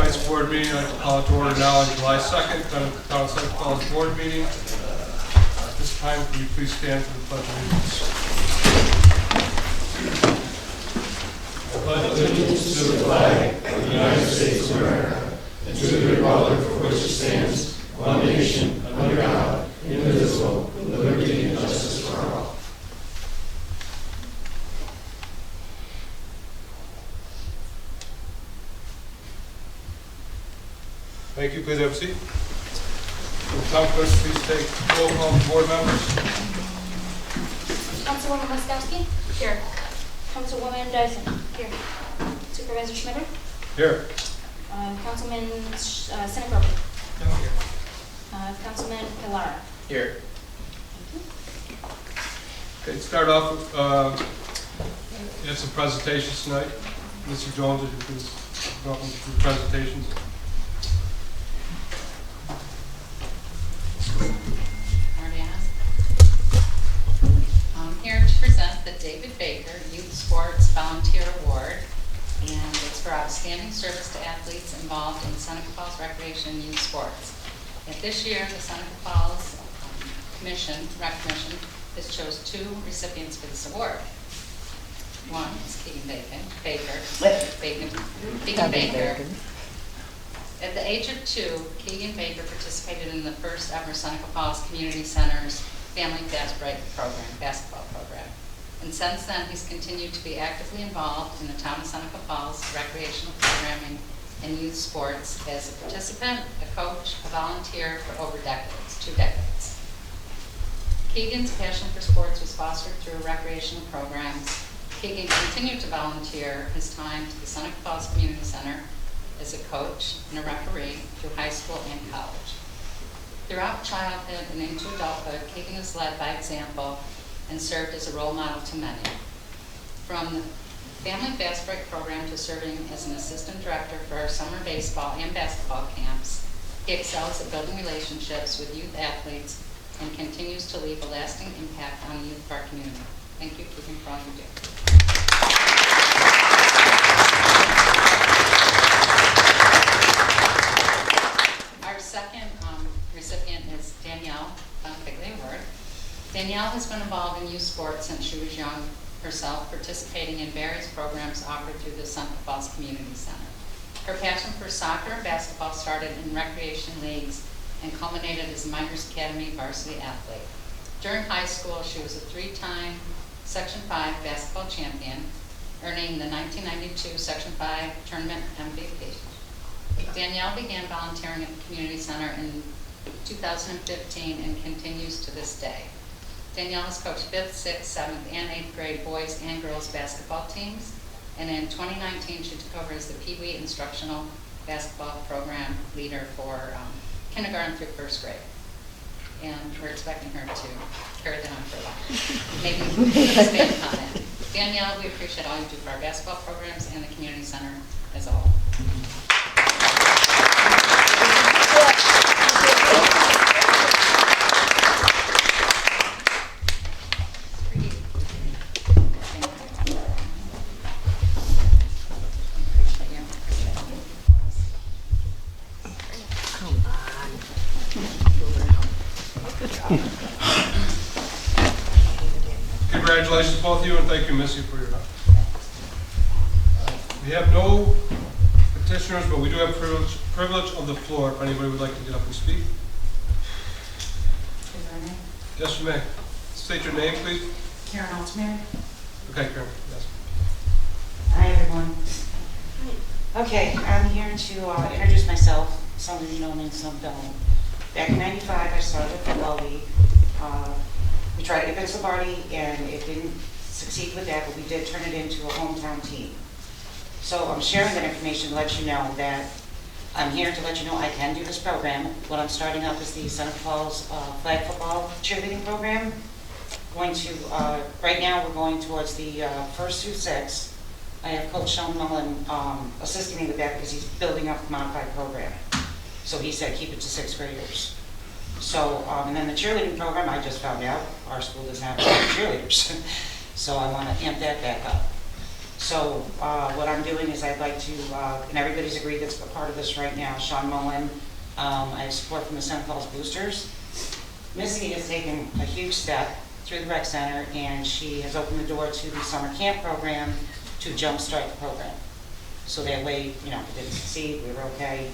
tonight's board meeting. I'd like to call it to order now on July 2nd, Town of Seneca Falls board meeting. At this time, can you please stand for the pledge of allegiance? I pledge allegiance to the flag of the United States of America and to the republic for which it stands, one nation, under God, indivisible, with liberty and justice for all. Thank you. Please have a seat. Will the town clerk please take roll call of board members? Councilwoman Laskowski? Here. Councilwoman Dyson? Here. Supervisor Schmitter? Here. Councilman Seneca? Here. Councilman Pilar? Here. Okay, start off with we have some presentations tonight. Mr. Jones, would you please welcome to the presentations? I'm here to present the David Baker Youth Sports Volunteer Award, and it's for outstanding service to athletes involved in Seneca Falls Recreation and Youth Sports. And this year, the Seneca Falls Rec Commission has chose two recipients for this award. One is Keegan Baker. At the age of 2, Keegan Baker participated in the first ever Seneca Falls Community Center's Family Fast Break basketball program. And since then, he's continued to be actively involved in the town of Seneca Falls recreational programming and youth sports as a participant, a coach, a volunteer for over 2 decades. Keegan's passion for sports was fostered through recreational programs. Keegan continued to volunteer his time to the Seneca Falls Community Center as a coach and a referee through high school and college. Throughout childhood and into adulthood, Keegan has led by example and served as a role model to many. From the Family Fast Break program to serving as an assistant director for our summer baseball and basketball camps, he excels at building relationships with youth athletes and continues to leave a lasting impact on the youth of our community. Thank you, Keegan, for all you do. Our second recipient is Danielle Award. Danielle has been involved in youth sports since she was young herself, participating in various programs offered through the Seneca Falls Community Center. Her passion for soccer and basketball started in recreation leagues and culminated as a Miners Academy varsity athlete. During high school, she was a 3-time Section 5 basketball champion, earning the 1992 Section 5 tournament MVP. Danielle began volunteering at the community center in 2015 and continues to this day. Danielle has coached 5th, 6th, 7th, and 8th grade boys and girls basketball teams, and in 2019 she took over as the Pee Wee instructional basketball program leader for kindergarten through 1st grade. And we're expecting her to carry that on for a while. Maybe we can expand upon it. Danielle, we appreciate all you do for our basketball programs and the community center as a whole. Congratulations, both of you, and thank you, Missy, for your help. We have no petitioners, but we do have privilege of the floor if anybody would like to get up and speak. Yes, you may. State your name, please. Karen Altman. Okay, Karen. Yes. Hi, everyone. Okay, I'm here to introduce myself. Some of you know me and some don't. Back in '95, I started the football league. We tried to get Vince Lombardi, and it didn't succeed with that, but we did turn it into a hometown team. So I'm sharing that information to let you know that I'm here to let you know I can do this program. What I'm starting up is the Seneca Falls flag football cheerleading program. Right now we're going towards the 1st through 6th. I have Coach Sean Mullen assisting me with that because he's building up a modified program. So he said keep it to 6th graders. So, and then the cheerleading program, I just found out our school doesn't have cheerleaders. So I want to amp that back up. So what I'm doing is I'd like to, and everybody's agreed that's a part of this right now, Sean Mullen, I have support from the Seneca Boosters. Missy has taken a huge step through the rec center, and she has opened the door to the summer camp program to jumpstart the program. So that way, you know, if it didn't succeed, we were okay,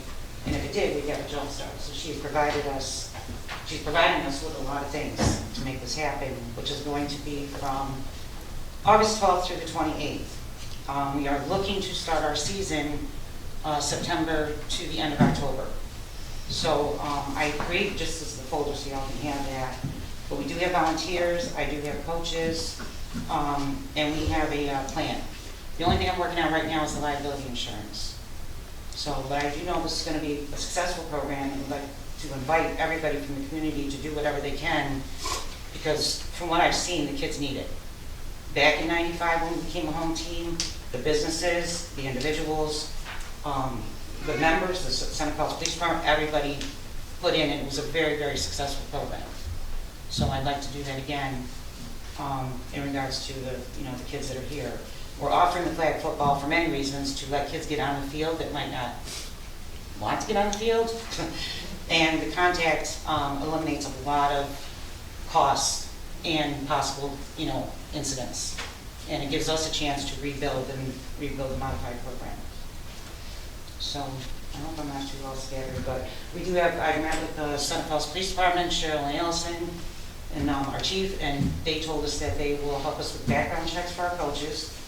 and if it did, we'd have a jumpstart. So she's providing us with a lot of things to make this happen, which is going to be from August 12th through the 28th. We are looking to start our season September to the end of October. So I created just as the folder so y'all can have that. But we do have volunteers, I do have coaches, and we have a plan. The only thing I'm working on right now is the liability insurance. So, but I do know this is going to be a successful program, and I'd like to invite everybody from the community to do whatever they can, because from what I've seen, the kids need it. Back in '95 when we became a home team, the businesses, the individuals, the members, the Seneca Police Department, everybody put in it. It was a very, very successful program. So I'd like to do that again in regards to the, you know, the kids that are here. We're offering the flag football for many reasons, to let kids get on the field that might not want to get on the field. And the contact eliminates a lot of costs and possible, you know, incidents. And it gives us a chance to rebuild the modified program. So I hope I'm not too well scattered, but we do have, I met with the Seneca Police Department, Cheryl and Allison, and our chief, and they told us that they will help us with background checks for our coaches.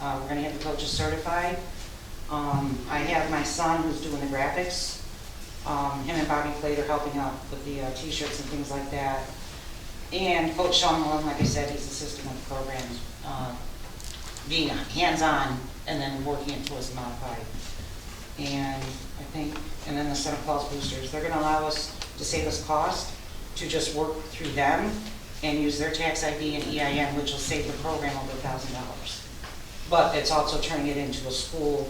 We're going to have the coaches certified. I have my son who's doing the graphics. Him and Bobby Plate are helping out with the t-shirts and things like that. And Coach Sean Malone, like I said, he's assisting with the program, being hands-on and then working it towards the modified. And I think, and then the Seneca Falls Boosters, they're going to allow us to save us cost to just work through them and use their tax ID and EIN, which will save the program over $1,000. But it's also turning it into a school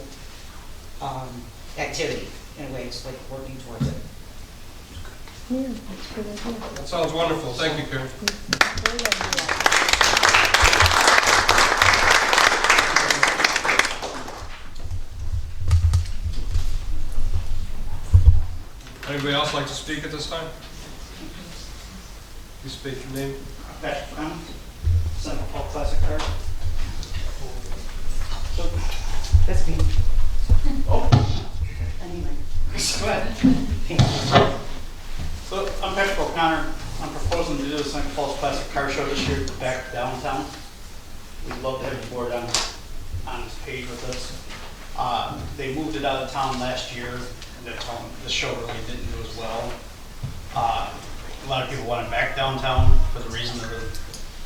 activity in a way. It's like working towards it. Yeah, that's a good idea. That sounds wonderful. Thank you, Karen. Great idea. Anybody else like to speak at this time? Please state your name. Patrick Brown, Seneca Falls Classic Car. That's me. Oh, Anyway. go ahead. So I'm Patrick O'Connor. I'm proposing to do the Seneca Falls Classic Car Show this year back downtown. We'd love to have the board on this page with us. They moved it out of town last year, and the show really didn't do as well. A lot of people want it back downtown for the reason of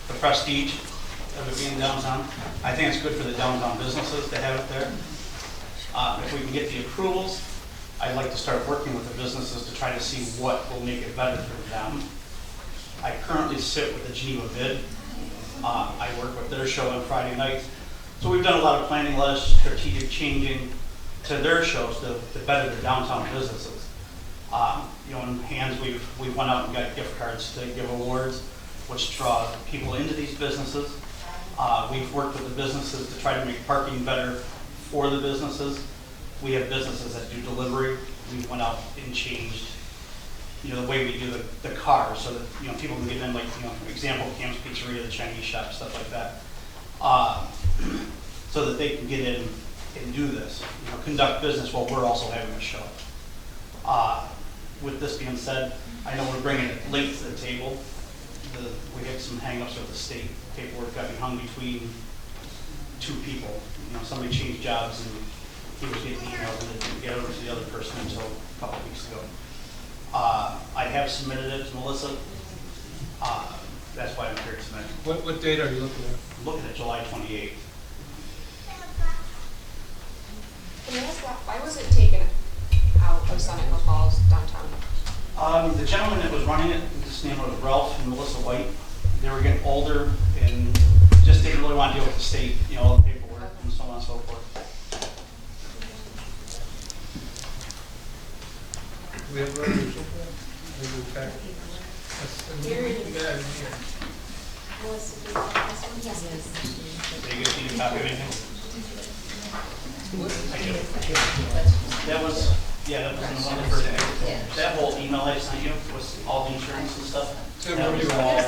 the prestige of it being downtown. I think it's good for the downtown businesses to have it there. If we can get the approvals, I'd like to start working with the businesses to try to see what will make it better for them. I currently sit with the Geneva Bid. I work with their show on Friday nights. So we've done a lot of planning, a lot of strategic changing to their shows to better the downtown businesses. You know, in hands, we've went out and got gift cards to give awards, which draw people into these businesses. We've worked with the businesses to try to make parking better for the businesses. We have businesses that do delivery. We went out and changed, you know, the way we do the cars so that, you know, people can get in, like, you know, for example, Cam's Pizzeria, the Chinese shop, stuff like that, so that they can get in and do this, you know, conduct business while we're also having a show. With this being said, I know we're bringing it late to the table. We had some hang-ups with the state. Paperwork got hung between two people. You know, somebody changed jobs and he was getting emails and it didn't get over to the other person until a couple of weeks ago. I have submitted it to Melissa. That's why I'm here tonight. What date are you looking at? I'm looking at July 28th. Can I ask why was it taken out of Seneca Falls downtown? The gentleman that was running it, his name was Ralph and Melissa White. They were getting older and just didn't really want to deal with the state, you know, all the paperwork and so on and so forth. We have a resolution for that? Maybe we pack it. Here it is. You got it here. Melissa, do you want this one? Yes. Did you guys need a copy of anything? That was, yeah, that was one of the first. That whole email I sent you was all the insurance and stuff. Tim, That what do was you all-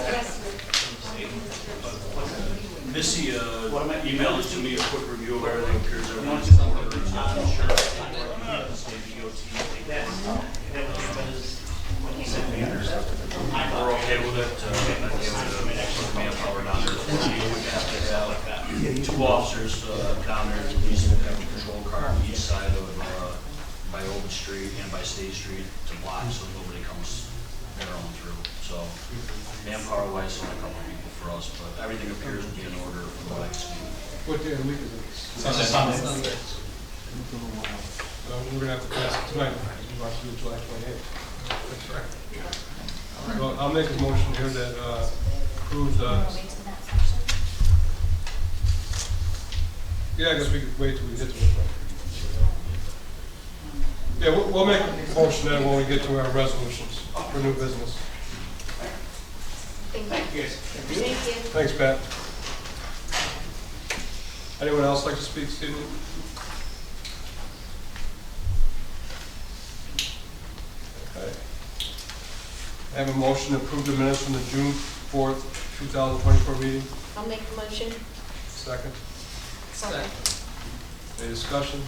Missy What am I- emailed it to me, a quick review of everything, appears You want everything's to in know order. insurance? State DOT. That was what he sent me. We're okay with it, I gave it to manpower down there. We have to have 2 officers down there, at least have a patrol car on each side of, by Old Street and by State Street to block so nobody comes barreling through. So manpower wise, only a couple of people for us, but everything appears to be in order for the next meeting. What day of the week is it? Sunday. We're gonna have to pass it tonight, because we want to do July 28th. That's right. Well, I'll make a motion here that approves You want to wait till that section? yeah, I guess we could wait till we get to it. Yeah, we'll make a motion then when we get to our resolutions for new business. Thank you. Thank you. Thanks, Pat. Anyone else like to speak, Stephen? Okay. I have a motion to approve the minutes from the June 4th, 2024 meeting. I'll make the motion. Second. Second. Any discussion?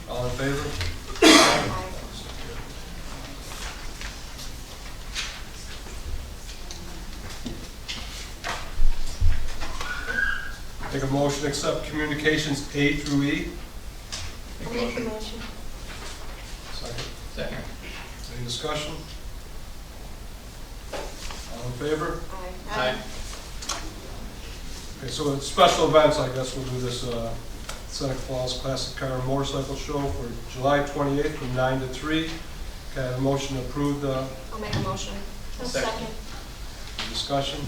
All in favor? Aye. Make a motion to accept communications A through E. I'll make the motion. Second. Second. Any discussion? All in favor? Aye. Okay, so at special events, I guess we'll do this Seneca Falls Classic Car and Motorcycle Show for July 28th from 9 to 3. Okay, I have a motion to approve the I'll make a motion. Second. discussion.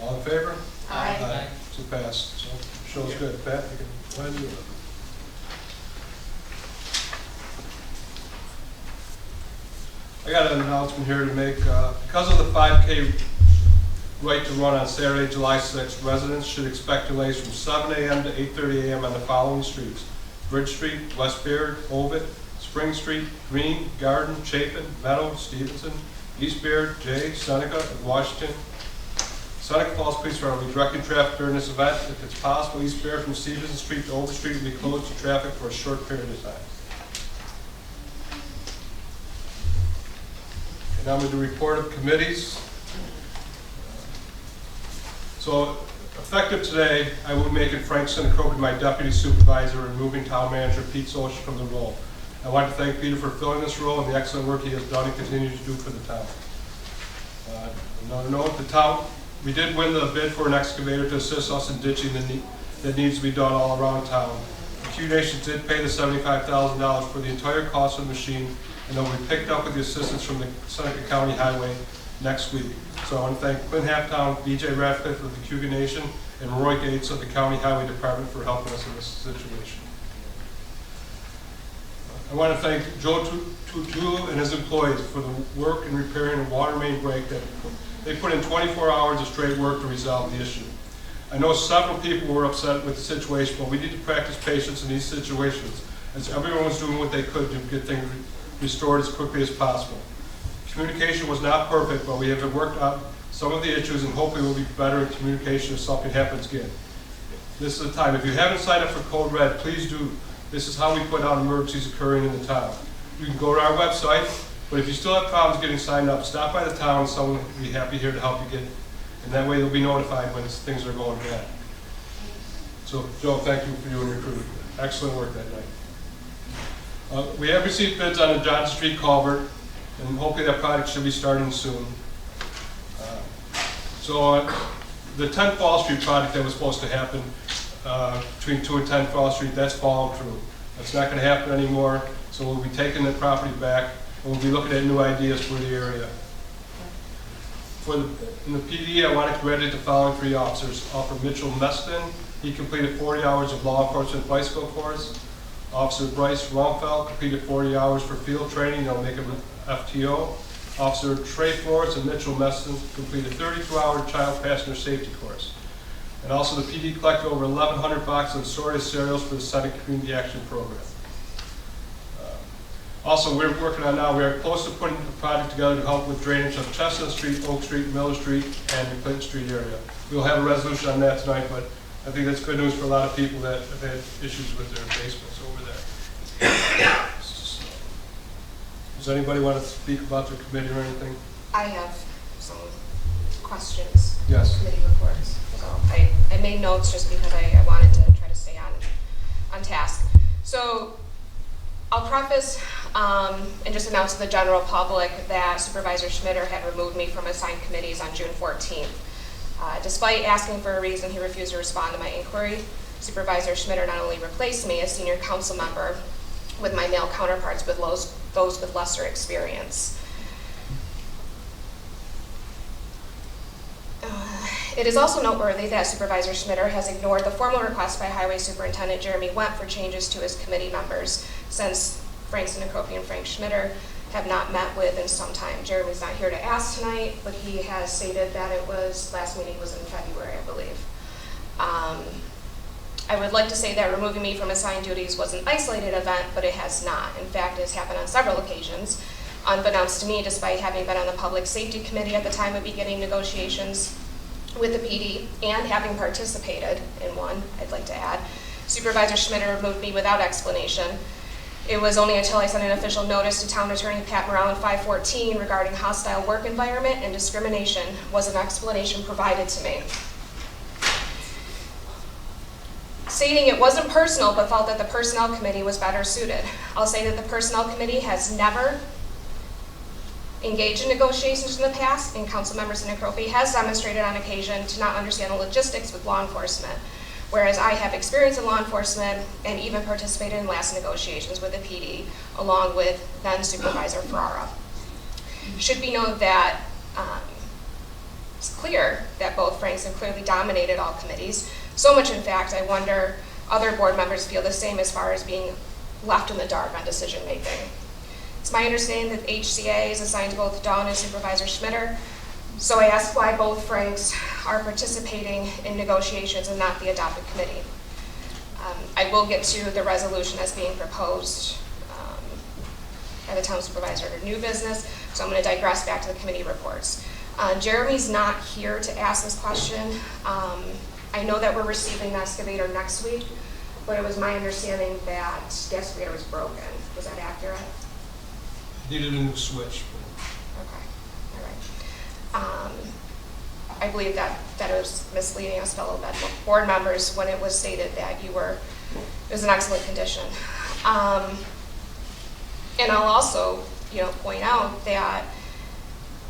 All in favor? Aye. So passed. So show's good. Pat, you can go ahead and do it. I got an announcement here to make. Because of the 5K right to run on Saturday, July 6th, residents should expect delays from 7 a.m. to 8:30 a.m. on the following streets: Bridge Street, West Beard, Ovid, Spring Street, Green, Garden, Chapin, Meadow, Stevenson, East Beard, Jay, Seneca, and Washington. Seneca Falls Police Department will be directing traffic during this event. If it's possible, East Beard from Stevenson Street to Ovid Street will be closed to traffic for a short period of time. And now I'm going to report of committees. So, effective today, I will be making Frank Seneca my deputy supervisor and moving town manager Pete Solch from the role. I want to thank Peter for filling this role and the excellent work he has done and continues to do for the town. Another note, the town, we did win the bid for an excavator to assist us in ditching that needs to be done all around town. The Q Nations did pay the $75,000 for the entire cost of the machine, and they'll be picked up with the assistance from the Seneca County Highway next week. So I want to thank Quinn Halftown, BJ Radcliffe of the Cuga Nation, and Roy Gates of the County Highway Department for helping us in this situation. I want to thank Joe Tutu and his employees for the work in repairing a water main break that they put in 24 hours of straight work to resolve the issue. I know several people were upset with the situation, but we need to practice patience in these situations, as everyone was doing what they could to get things restored as quickly as possible. Communication was not perfect, but we have worked out some of the issues and hopefully we'll be better in communication if something happens again. This is the time. If you haven't signed up for Code Red, please do. This is how we put out emergencies occurring in the town. You can go to our website, but if you still have problems getting signed up, stop by the town and someone will be happy here to help you get, and that way you'll be notified when things are going bad. So, Joe, thank you for you and your crew. Excellent work that night. We have received bids on the Johnson Street culvert, and hopefully that project should be starting soon. The 10 Fall Street project that was supposed to happen between 2 and 10 Fall Street, that's fallen through. That's not going to happen anymore, so we'll be taking the property back, and we'll be looking at new ideas for the area. In the PD, I want to congratulate the following 3 officers. Officer Mitchell Meston, he completed 40 hours of law enforcement bicycle course. Officer Bryce Rumfeld completed 40 hours for field training, they'll make him an FTO. Officer Trey Flores and Mitchell Meston completed 32-hour child passenger safety course. And also the PD collected over 1,100 boxes of assorted cereals for the Seneca Community Action Program. Also, we're working on now, we are close to putting a project together to help with drainage of Chestnut Street, Oak Street, Miller Street, and the Clinton Street area. We'll have a resolution on that tonight, but I think that's good news for a lot of people that have had issues with their basements over there. Does anybody want to speak about the committee or anything? I have some questions. Yes. Committee reports. So I made notes just because I wanted to try to stay on task. So I'll preface and just announce to the general public that Supervisor Schmitter had removed me from assigned committees on June 14th. Despite asking for a reason, he refused to respond to my inquiry. Supervisor Schmitter not only replaced me as senior council member with my male counterparts, but those with lesser experience. It is also noteworthy that Supervisor Schmitter has ignored the formal request by Highway Superintendent Jeremy Went for changes to his committee members, since Frank Seneca and Frank Schmitter have not met with in some time. Jeremy's not here to ask tonight, but he has stated that last meeting was in February, I believe. I would like to say that removing me from assigned duties was an isolated event, but it has not. In fact, it has happened on several occasions, unbeknownst to me, despite having been on the Public Safety Committee at the time of beginning negotiations with the PD and having participated in one, I'd like to add. Supervisor Schmitter removed me without explanation. It was only until I sent an official notice to Town Attorney Pat Morrell in 514 regarding hostile work environment and discrimination was an explanation provided to me. Stating it wasn't personal, but felt that the Personnel Committee was better suited. I'll say that the Personnel Committee has never engaged in negotiations in the past, and Councilmember Seneca has demonstrated on occasion to not understand the logistics with law enforcement, whereas I have experience in law enforcement and even participated in last negotiations with the PD, along with then Supervisor Ferrara. It should be noted that it's clear that both Franks have clearly dominated all committees. So much, in fact, I wonder other board members feel the same as far as being left in the dark on decision making. It's my understanding that HCA is assigned to both Dawn and Supervisor Schmitter, so I asked why both Franks are participating in negotiations and not the adopted committee. I will get to the resolution as being proposed by the town supervisor under new business, so I'm going to digress back to the committee reports. Jeremy's not here to ask this question. I know that we're receiving the excavator next week, but it was my understanding that the excavator was broken. Was that accurate? Needed a new switch. Okay, all right. I believe that it was misleading us fellow board members when it was stated that it was in excellent condition. And I'll also, point out that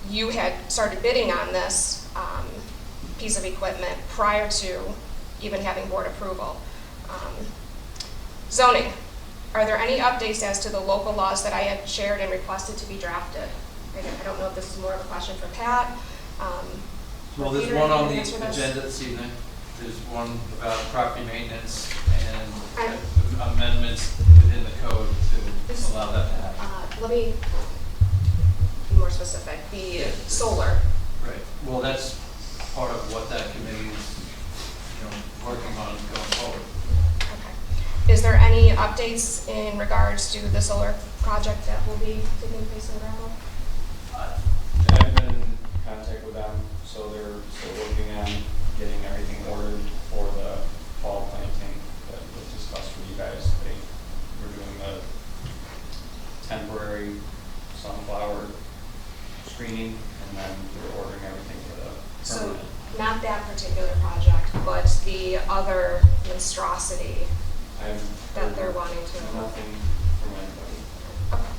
you had started bidding on this piece of equipment prior to even having board approval. Zoning. Are there any updates as to the local laws that I had shared and requested to be drafted? I don't know if this is more of a question for Pat. Well, there's Peter, one on can you the answer this? agenda this evening. There's one about property maintenance and amendments within the code to allow that to happen. Let me be more specific. The solar. Right. Well, that's part of what that committee is, working on going forward. Okay. Is there any updates in regards to the solar project that will be taking place in Gravel? I've been in contact with them, so they're still working on getting everything ordered for the fall planting that was discussed with you guys. We're doing the temporary sunflower screening, and then we're ordering everything for the permanent. So not that particular project, but the other monstrosity that they're wanting to. Nothing from anybody. Okay,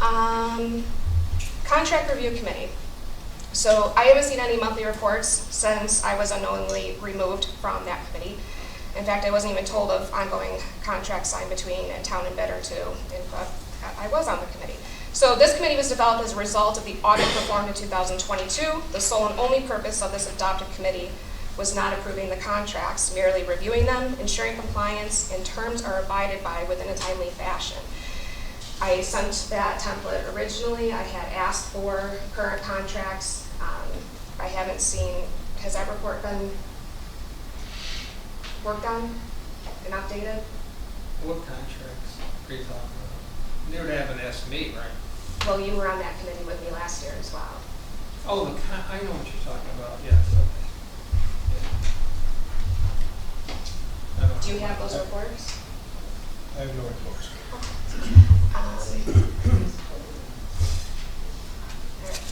all right. Contract review committee. So I haven't seen any monthly reports since I was unknowingly removed from that committee. In fact, I wasn't even told of ongoing contracts signed between town and bidder to input. I was on the committee. So this committee was developed as a result of the audit performed in 2022. The sole and only purpose of this adopted committee was not approving the contracts, merely reviewing them, ensuring compliance and terms are abided by within a timely fashion. I sent that template originally. I had asked for current contracts. I haven't seen, has that report been work done and updated. What contracts are you talking about? They would haven't asked me, right? Well, you were on that committee with me last year as well. Oh, I know what you're talking about, yes, okay. Yeah. I don't Do you know. have those reports? I have no reports.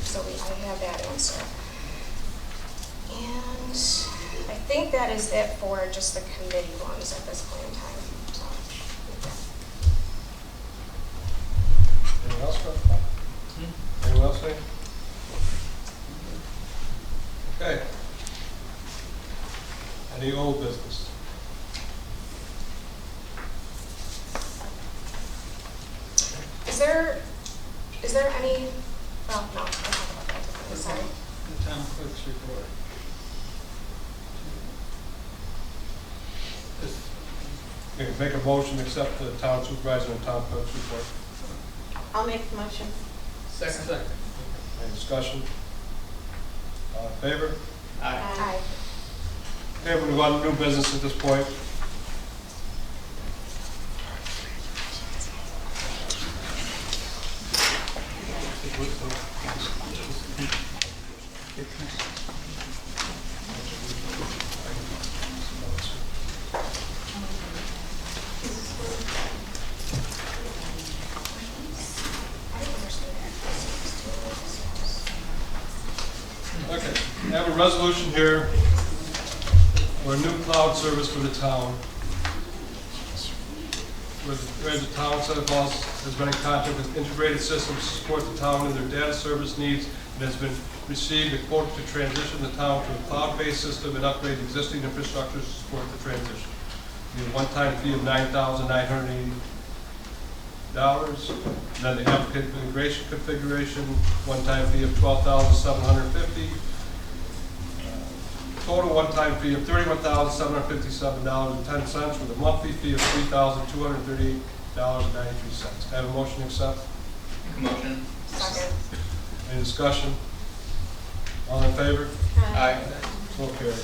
So I have that answer. And I think that is it for just the committee ones at this point in time. So, Anyone else got a thought? Anyone else say? Okay. Any old business? Is there any, well, no, I'll talk about that differently, sorry. The town clerk's report. Okay, make a motion to accept the town supervisor and town clerk's report. I'll make the motion. Second. Any discussion? All in favor? Aye. Okay, we're going to go on to new business at this point. Okay, I have a resolution here for a new cloud service for the town. Where the town of Seneca Falls has been in contact with integrated systems to support the town in their data service needs and has been received a quote to transition the town to a cloud-based system and upgrade existing infrastructure to support the transition. The one-time fee of $9,980. And then the applicant integration configuration, one-time fee of $12,750. Total one-time fee of $31,757.10 with a monthly fee of $3,238.93. Have a motion to accept? Motion. Second. Any discussion? All in favor? Aye. So carried.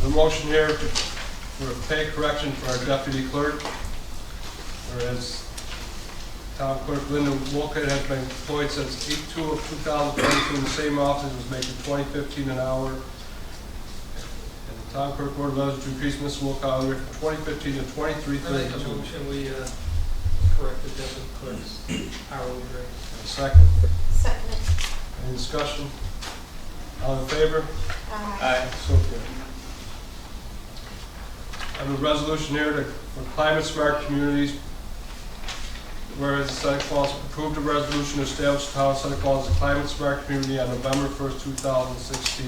The motion here for a pay correction for our deputy clerk, whereas town clerk Linda Wolcott has been employed since 8/2 of 2022 in the same office, was making $20.15 an hour. And the town clerk board allows to increase Ms. Wolcott from $20.15 to I make a $23.32. motion, we correct the deputy clerk's hourly rate. Second. Second. Any discussion? All in favor? Aye. So carried. I have a resolution here for climate smart communities. Whereas the Seneca Falls approved a resolution to establish the town of Seneca Falls as a climate smart community on November 1st, 2016.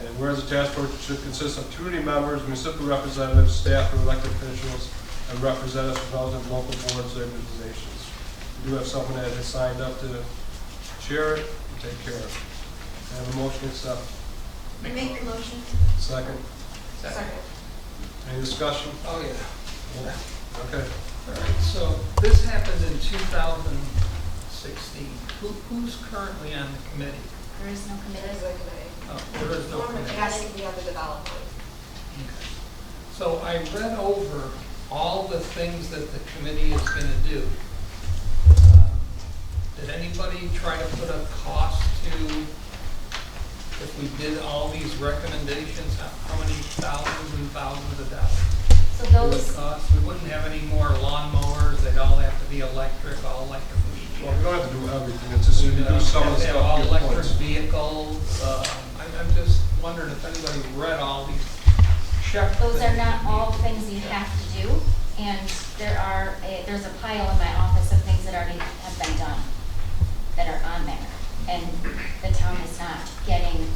And whereas the task force should consist of community members, municipal representatives, staff, and elected officials, and representatives from relevant local boards and organizations. We do have someone that has signed up to chair it and take care of it. I have a motion to accept. Make the motion. Second. Second. Any discussion? Oh, yeah. Okay. All right, so this happened in 2016. Who's currently on the committee? There is no There committee. is a committee. Oh, there is no It committee. has to be under development. Okay. So I read over all the things that the committee is going to do. Did anybody try to put a cost to, if we did all these recommendations, how many thousands and thousands of dollars? So It would those, cost? We wouldn't have any more lawn mowers, they'd all have to be electric, all electric weed. Well, we don't have to do everything, it's just you do some of the Have all stuff. you electric points. vehicles. I'm just wondering if anybody read all these check. those are not all things you have to do, and there's a pile in my office of things that already have been done, that are on there. And the town is not getting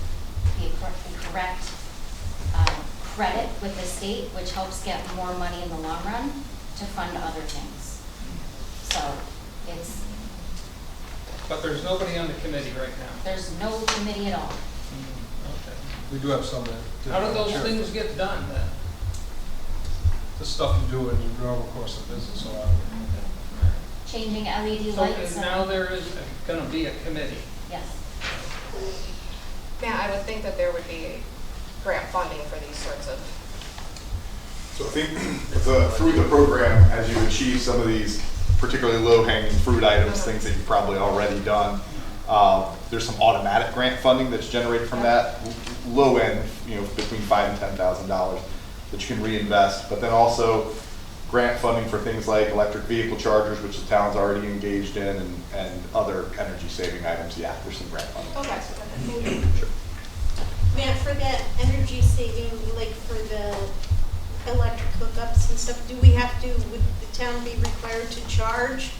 the correct credit with the state, which helps get more money in the long run to fund other things. So it's, But there's nobody on the committee right now. there's no committee at all. Okay. We do have some that. How do those Sure. things get done then? The stuff you do in your normal course of business, so Changing LED So lights. now there is gonna be a committee. Yes. Yeah, I would think that there would be grant funding for these sorts of. So I think through the program, as you achieve some of these particularly low-hanging fruit items, things that you've probably already done, there's some automatic grant funding that's generated from that, low end, between $5,000 and $10,000 that you can reinvest. But then also grant funding for things like electric vehicle chargers, which the town's already engaged in, and other energy-saving items. Yeah, there's some grant funding. Okay, thank you. Sure. Matt, for that energy saving, like for the electric hookups and stuff, would the town be required to charge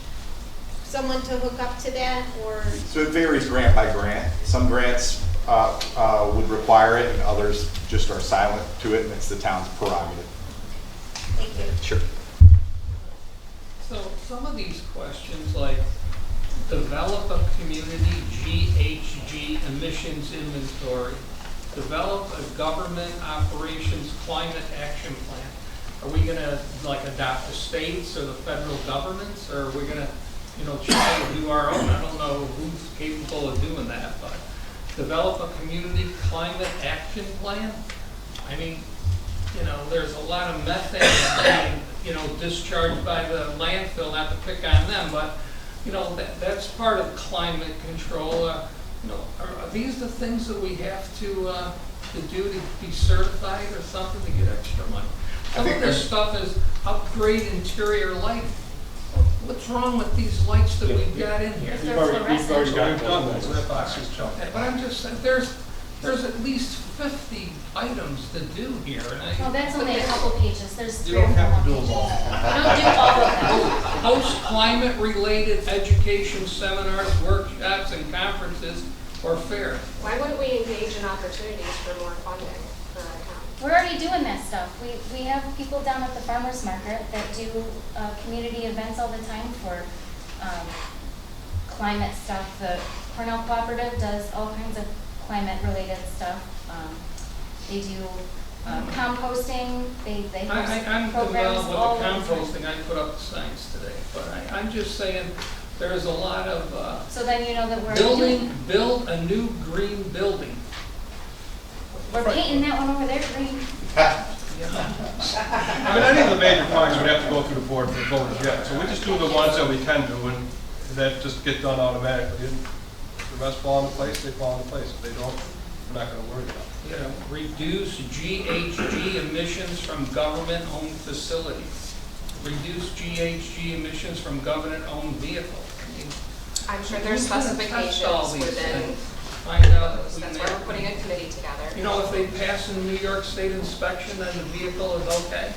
someone to hook up to that, or? So it varies grant by grant. Some grants would require it, and others just are silent to it, and it's the town's prerogative. Thank you. Sure. So some of these questions, like develop a community GHG emissions inventory, develop a government operations climate action plan. Are we gonna adopt the states or the federal governments, or are we gonna, try to do our own? I don't know who's capable of doing that, but develop a community climate action plan? I mean, there's a lot of methane being, discharged by the landfill, not to pick on them, but, that's part of climate control. Are these the things that we have to do to be certified or something to get extra money? Some of this stuff is upgrade interior lighting. What's wrong with these lights that we've got in here? We've already done that, so that box is jumped. But I'm just saying, there's at least 50 items to do here, and Well, that's only a couple pages, there's You 3 or don't 4 have to more do pages. them all. You don't do all of them. Host climate-related education seminars, workshops, and conferences or fairs. Why wouldn't we engage in opportunities for more funding for our town? We're already doing that stuff. We have people down at the farmer's market that do community events all the time for climate stuff. The Cornell Cooperative does all kinds of climate-related stuff. They do composting. They I'm host programs involved all with the over the composting. time. I put up the signs today, but I'm just saying there's a lot of So then you know that we're doing. build a new green building. We're painting that one over there green. I mean, any of the major projects would have to go through the board for the voters yet, so we just do the ones that we can do, and that just get done automatically. And if the rest fall into place, they fall into place. If they don't, we're not gonna worry about it. Reduce GHG emissions from government-owned facilities. Reduce GHG emissions from government-owned vehicles. I mean, I'm sure there's who's gonna test specifications all these within, things? Find out if we that's why may- we're putting a committee together. If they pass a New York State inspection, then the vehicle is okay.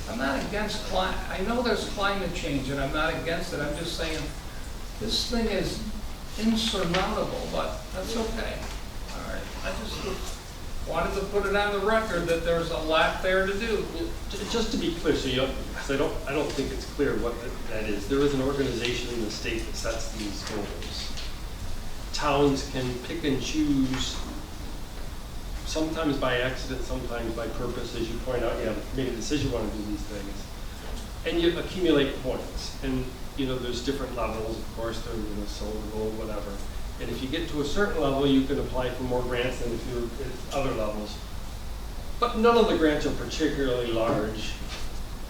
I'm not against climate. I know there's climate change, and I'm not against it. I'm just saying, this thing is insurmountable, but that's okay. All right, I just wanted to put it on the record that there's a lot there to do. Just to be clear, because I don't think it's clear what that is. There is an organization in the state that sets these goals. Towns can pick and choose, sometimes by accident, sometimes by purpose, as you point out. You have made a decision, want to do these things, and you accumulate points. And there's different levels, of course. There's silver, gold, whatever. And if you get to a certain level, you can apply for more grants than if you're at other levels. But none of the grants are particularly large,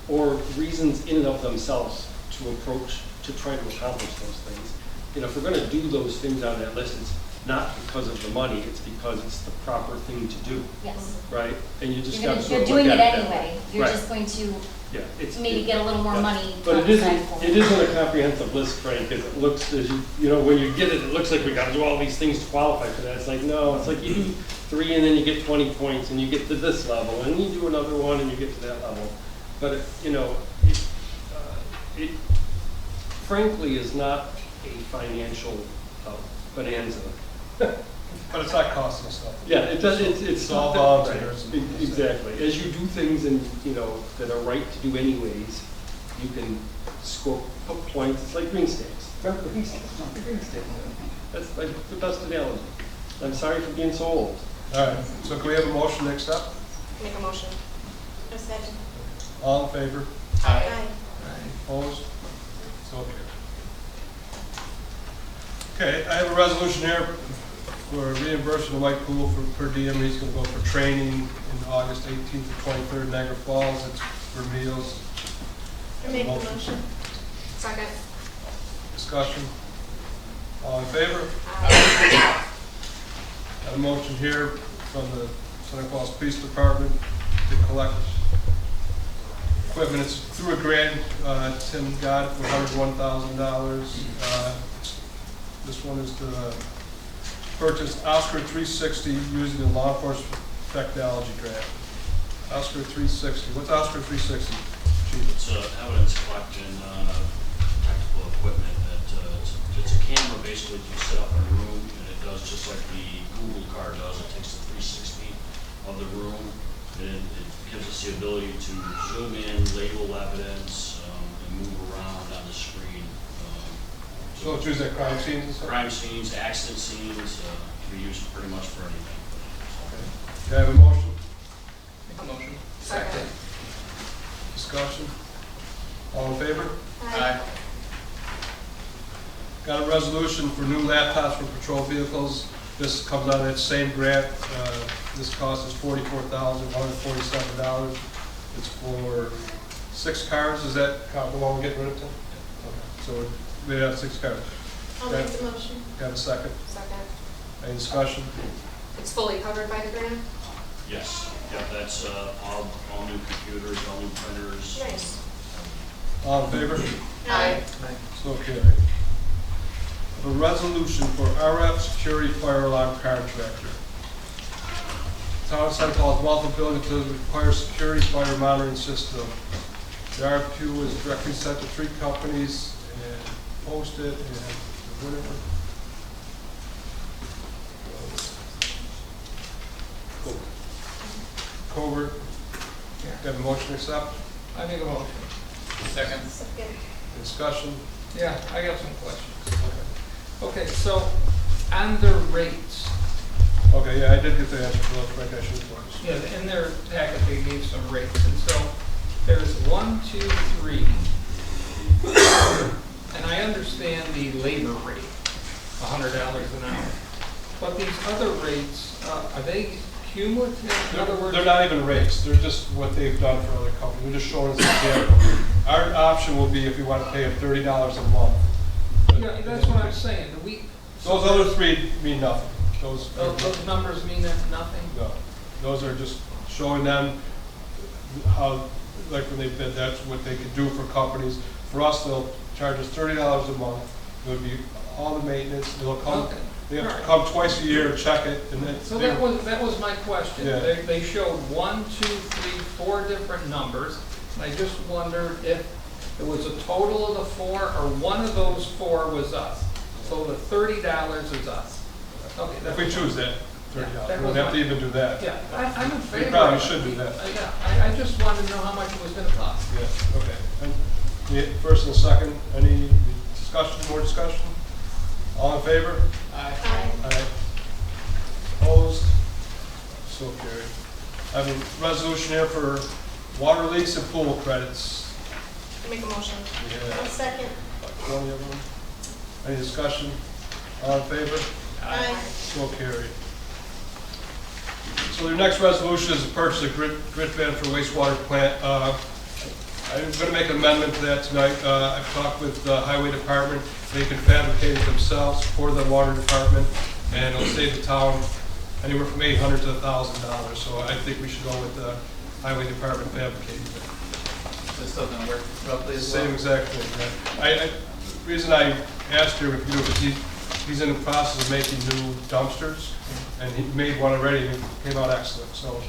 or reasons in and of themselves to approach to try to accomplish those things. If we're going to do those things on that list, it's not because of the money, it's because it's the proper thing to do, Yes. right? And you just You're got to you're sort of doing look it at that anyway. way. You're Right. just going to Yeah, maybe get a little more yeah. money. But on it the isn't, side for it isn't a comprehensive list, Frank, as it looks, as when you get it, it looks like we got to do all these things to qualify for that. It's like, no, it's like you do 3 and then you get 20 points and you get to this level, and you do another one and you get to that level. But it frankly is not a financial bonanza. But it's not costing us nothing. Yeah, it does. It's all not volunteers. right. Exactly. As you do things and that are right to do anyways, you can score points. It's like green stamps. Remember green stamps? Not the green stamp. That's like the best analogy. I'm sorry for being so old. All right, so can we have a motion to accept? Make a motion. A second. All in favor? Aye. Opposed? So carried. Okay, I have a resolution here for reimbursing the White Pool for per diem. He's gonna go for training in August 18th to 23rd in Niagara Falls. It's for meals. I make the motion. Second. Discussion. All in favor? Got a motion here from the Seneca Falls Police Department to collect equipment. It's through a grant, Tim got it for $101,000. This one is to purchase Oscar 360 using the law enforcement technology grant. Oscar 360, what's Oscar 360? Chief? It's evidence collecting, technical equipment that, it's a camera basically you set up in a room, and it does just like the Google car does. It takes the 360 of the room, and it gives us the ability to zoom in, label evidence, and move around on the screen. So it's used at crime scenes and stuff? Crime scenes, accident scenes, can be used pretty much for anything. Do I have a motion? Make a motion. Second. Discussion? All in favor? Aye. Got a resolution for new laptops for patrol vehicles. This comes out of that same grant. This cost is $44,147. It's for 6 cars. Does that count the one we're getting rid of? Tim? Okay. So we have 6 cars. I'll make the motion. Got a second? Second. Any discussion? It's fully covered by the grant? Yes, yeah, that's all new computers, all new printers. Nice. All in favor? Aye. So carried. A resolution for RF security fire alarm contractor. Town of Seneca Falls multiple building codes require security fire monitoring system. The RFQ was directly sent to 3 companies and posted, and the winner. Covert. Got a motion to accept? I make a motion. Second. Second. Discussion? Yeah, I got some questions. Okay, so on the rates, Okay, yeah, I did get the answer for those, Frank, I should have. yeah, in their packet, they gave some rates, and so there's 1, 2, 3. And I understand the labor rate, $100 an hour. But these other rates, are they cumulative? In other words, They're not even rates, they're just what they've done for other companies, they're just showing us an example. Our option will be if we want to pay them $30 a month. yeah, that's what I'm saying. Those other 3 mean nothing. Those numbers mean that nothing? no. Those are just showing them how, like when they bid, that's what they could do for companies. For us, they'll charge us $30 a month. It would be all the maintenance. They'll come. Okay. They have to Alright. come twice a year and check it, and then. So that was my question. Yeah. They showed 1, 2, 3, 4 different numbers. And I just wondered if it was a total of the 4 or one of those 4 was us. So the $30 is us. Okay, If we choose that, $30. Yeah, that We don't was have to my- even do that. Yeah, I'm in favor. We probably of it. should do that. Yeah, I just wanted to know how much it was gonna cost. Yeah, okay. And the first and second, any discussion, more discussion? All in favor? Aye. Aye. Opposed? So carried. I have a resolution here for water leaks and pool credits. I make a motion. We I'll have second. about 20 of them. Any discussion? All in favor? Aye. So carried. So the next resolution is to purchase a grit van for wastewater plant. I'm going to make an amendment to that tonight. I've talked with the highway department. They can fabricate it themselves for the water department, and it'll save the town anywhere from $800 to $1,000. So I think we should go with the highway department fabricating it. This doesn't work roughly as well. Same exact thing. Yeah. The reason I asked her if you do, because he's in the process of making new dumpsters, and he made one already, and it came out excellent. So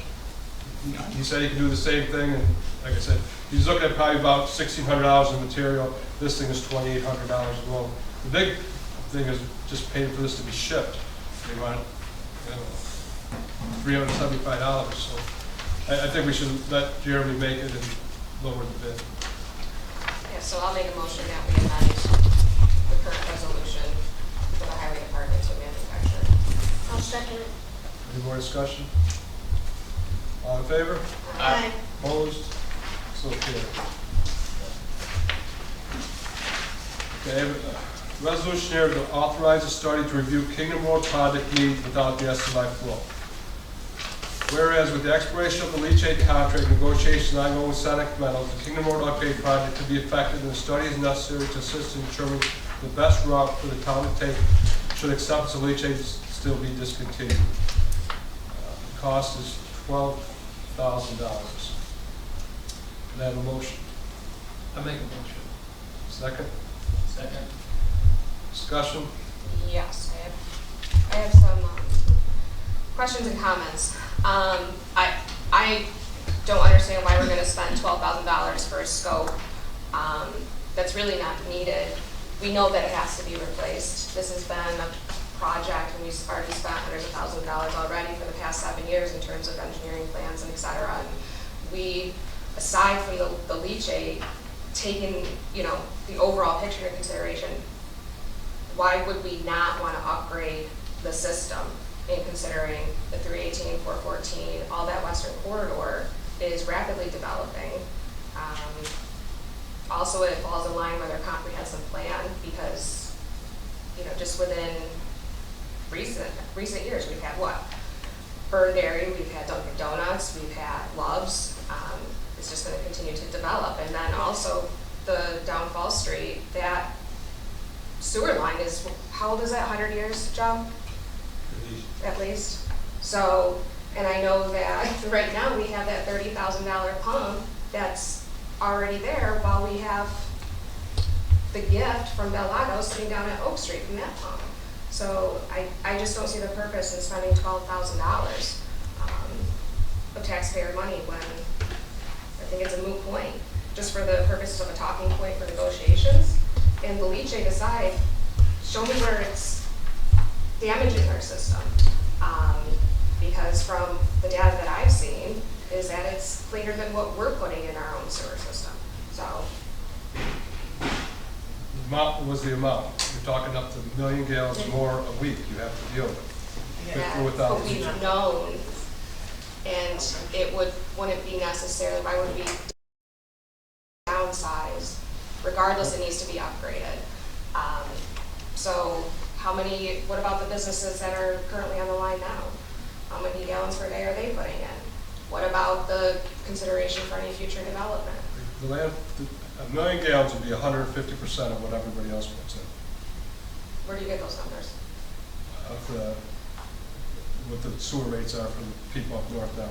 he said he could do the same thing, and like I said, he's looking at probably about $1,600 in material. This thing is $2,800 alone. The big thing is just paying for this to be shipped. They want $375. So I think we should let Jeremy make it and lower the bid. Yeah, so I'll make a motion that we amend the current resolution for the highway department to manufacture. I'll second it. Any more discussion? All in favor? Aye. Opposed? So carried. Okay, Resolution here to authorize a study to review Kingdom Road project needs without the SLI flow. Whereas with the expiration of the leachate contract negotiations ongoing with Seneca Metals, the Kingdom Road upgrade project to be effective, and the study is necessary to assist in determining the best route for the town to take should acceptance of leachate still be discontinued. The cost is $12,000. Can I have a motion? I make a motion. Second? Second. Yes, Discussion? I have some questions and comments. I don't understand why we're gonna spend $12,000 for a scope that's really not needed. We know that it has to be replaced. This has been a project, and we've already spent hundreds of thousands of dollars already for the past 7 years in terms of engineering plans and et cetera. And we, aside from the leachate, taking, you know, the overall picture into consideration, why would we not want to upgrade the system in considering the 318, 414, all that western corridor is rapidly developing. Also, it falls in line with our comprehensive plan because, you know, just within recent years, we've had what? Bird Dairy, we've had Dunkin' Donuts, we've had Love's. It's just going to continue to develop. And then also the down Fall Street, that sewer line is, how old is that, 100 years, Joe? At least. So, and I know that right now we have that $30,000 pump that's already there while we have the gift from Del Lago sitting down at Oak Street from that pump. So I just don't see the purpose in spending $12,000 of taxpayer money when I think it's a moot point, just for the purposes of a talking point for negotiations. And the leachate aside, show me where it's damaging our system. Because from the data that I've seen, is that it's cleaner than what we're putting in our own sewer system. So. The amount was the amount. You're talking up to 1 million gallons more a week you have to deal with. That's Without what we've known, and it wouldn't be necessary, why would it be downsized? Regardless, it needs to be upgraded. So what about the businesses that are currently on the line now? How many gallons per day are they putting in? What about the consideration for any future development? The land, 1 million gallons would be 150% of what everybody else puts in. Where do you get those numbers? Of what the sewer rates are for the people up north now.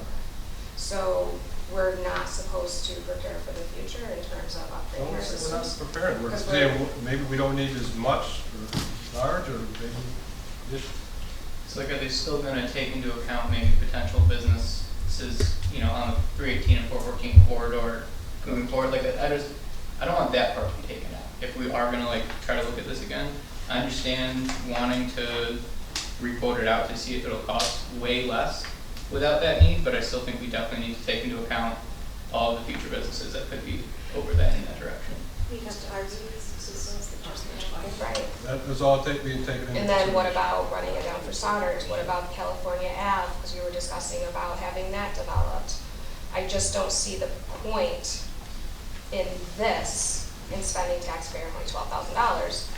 So we're not supposed to prepare for the future in terms of upgrading our We're not systems? prepared. We're Because saying maybe we don't need as much or large, or maybe just. So like, are they still gonna take into account maybe potential businesses, you know, on the 318 and 414 corridor moving forward? Like, I don't want that part to be taken out. If we are gonna like try to look at this again, I understand wanting to re-quote it out to see if it'll cost way less without that need, but I still think we definitely need to take into account all the future businesses that could be over that in that direction. We have to argue systems that just Right. That was all being taken into And then what consideration. about running it down for Sodders? What about California Ave? Because we were discussing about having that developed. I just don't see the point in this, in spending taxpayer money, $12,000,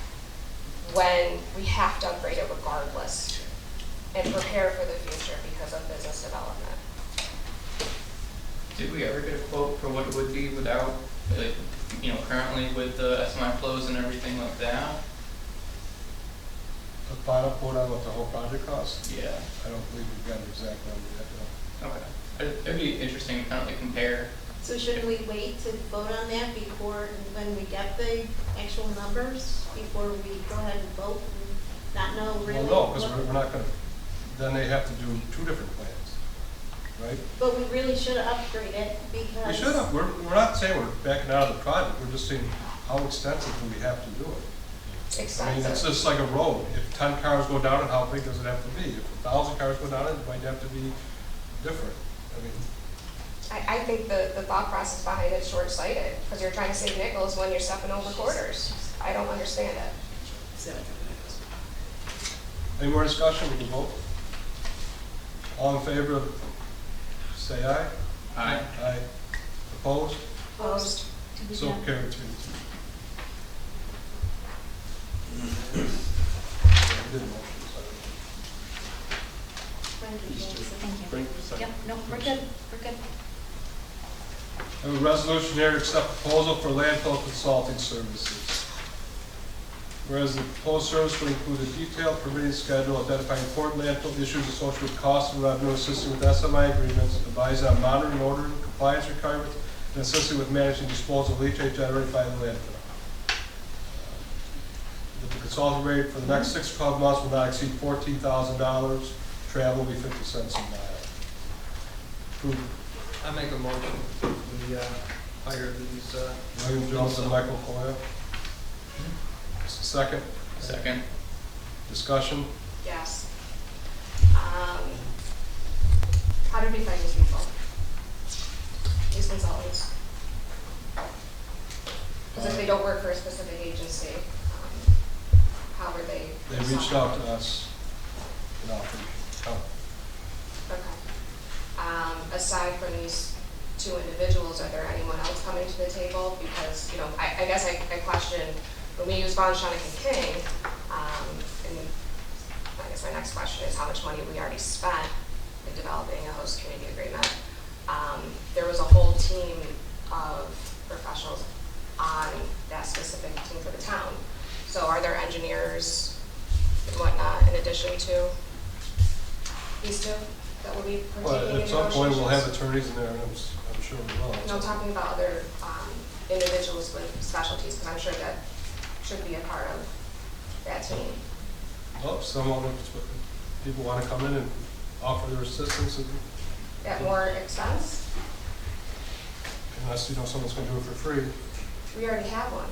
when we have to upgrade it regardless and prepare for the future because of business development. Did we ever get a quote for what it would be without, like, you know, currently with the SMI flows and everything like that? The final quote on what the whole project costs? Yeah. I don't believe we've got an exact number yet, no. Okay. It'd be interesting to kind of like compare. So shouldn't we wait to vote on that before, when we get the actual numbers, before we go ahead and vote and not know really? Well, no, because what- we're not gonna, then they have to do 2 different plans, right? But we really should upgrade it because. We should have, we're not saying we're backing out of the project, we're just saying how extensive do we have to do it? I mean, Expensive. it's just like a road. If 10 cars go down it, how big does it have to be? If 1,000 cars go down it, it might have to be different. I mean, I think the thought process behind it is short-sighted, because you're trying to save nickels when you're stepping over quarters. I don't understand it. any more discussion? We can vote. All in favor, say aye. Aye. Aye. Opposed? Opposed? So carried 3-2. Thank Frank, you. second. Yep, no, we're good, we're good. I have a resolution here to accept proposal for landfill consulting services. Whereas the proposed service will include a detailed permitting schedule identifying important landfill issues associated with costs and revenue, assisting with SMI agreements, advising on monitoring, ordering, compliance requirements, and assisting with managing disposal of leachate generated by the landfill. The consulting rate for the next 6 to 12 months will not exceed $14,000. Travel will be 50 cents a mile. Approved. I make a motion, we hire these, William Jones and Michael Collier. Second. Second. Discussion. Yes. How did we find these people? These consultants? Because if they don't work for a specific agency, how were they? They reached out to us and offered help. Okay. Aside from these two individuals, are there anyone else coming to the table? Because, you know, I guess I question, when we use Bond, Shonick, and King, and I guess my next question is how much money we already spent in developing a host community agreement. There was a whole team of professionals on that specific team for the town. So are there engineers and whatnot in addition to these two that will be partaking Well, in at some point, we'll have negotiations? attorneys in there, and I'm sure we will. No, I'm talking about other individuals with specialties, because I'm sure that should be a part of that team. Well, some of them, people want to come in and offer their assistance, and At more expense? unless you know someone's going to do it for free. We already have one.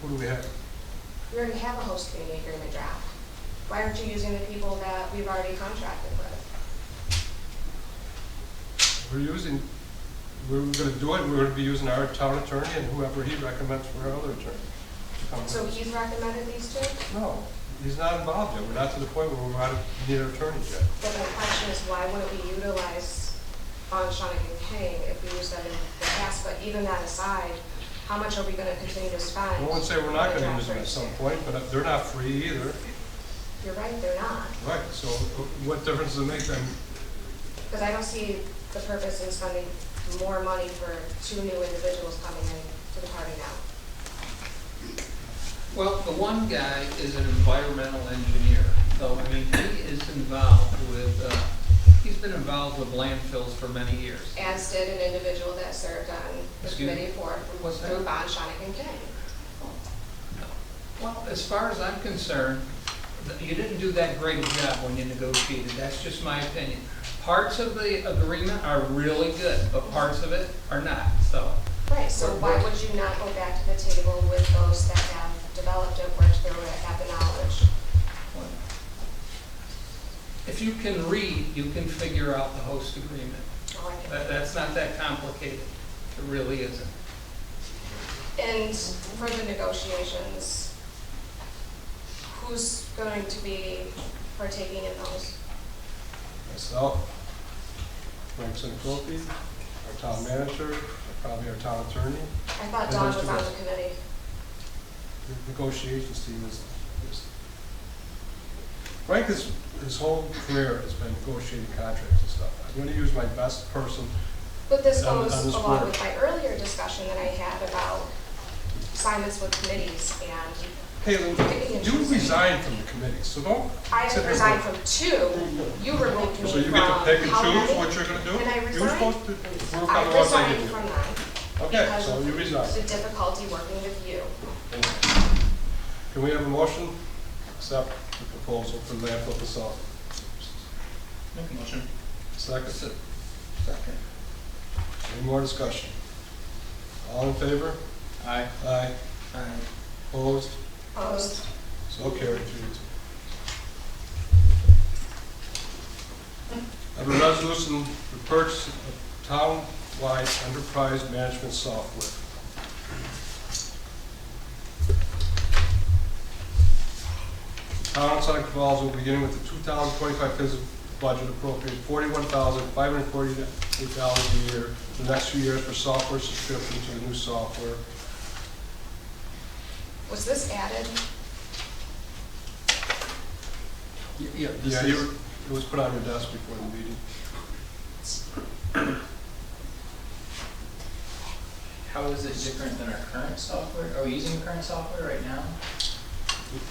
Who do we have? We already have a host community agreement draft. Why aren't you using the people that we've already contracted with? We're going to do it, we're going to be using our town attorney and whoever he recommends for our other attorney. to come So in. he's recommended these two? No, he's not involved yet. We're not to the point where we're need an attorney yet. But the question is, why wouldn't we utilize Bond, Shonick, and King if we used them in the past? But even that aside, how much are we gonna continue to spend? I wouldn't say we're not on the going to use them at draft some rates? point, but they're not free either. You're right, they're not. Right, so what difference does it make then? Because I don't see the purpose in spending more money for two new individuals coming in to the party now. well, the one guy is an environmental engineer. So, I mean, he is involved with, he's been involved with landfills for many years. As did an individual that served on the Excuse me? committee for, What's that? through Bond, Shonick, and King. Well, as far as I'm concerned, you didn't do that great a job when you negotiated. That's just my opinion. Parts of the agreement are really good, but parts of it are not, so. Right, so why would you not go back to the table with those that have developed it, worked through it, have the knowledge? If you can read, you can figure out the host agreement. Oh, I can- That's not that complicated. It really isn't. And for the negotiations, who's going to be partaking in those? Myself, Frank Seneca, our town manager, probably our town attorney. I thought And Dawn those was two on guys. the committee. The negotiations team is Frank his whole career has been negotiating contracts and stuff. I'm going to use my best person. But this On goes this along board. with my earlier discussion that I had about assignments with committees, and Caitlin, you resigned from the committee, so don't. I sit here resigned and- from two. You removed me So from you get to pick and how choose many? what you're going to do? And I You were resigned. supposed to work I on the ones I resigned didn't. from them. Okay, because so you of resigned. the difficulty working with you. Can we have a motion? Accept the proposal for landfill consultant. Make a motion. Second. Second. Any more discussion? All in favor? Aye. Aye. Aye. Opposed? Opposed? So carried, 3-2. I have a resolution for purchase of town-wide enterprise management software. The town of Seneca Falls will be beginning with the 2025 fiscal budget appropriate $41,548 a year for the next few years for software subscription to the new software. Was this added Yeah, this Yeah, is, it was put on your desk before the meeting. How is it different than our current software? Are we using the current software right now?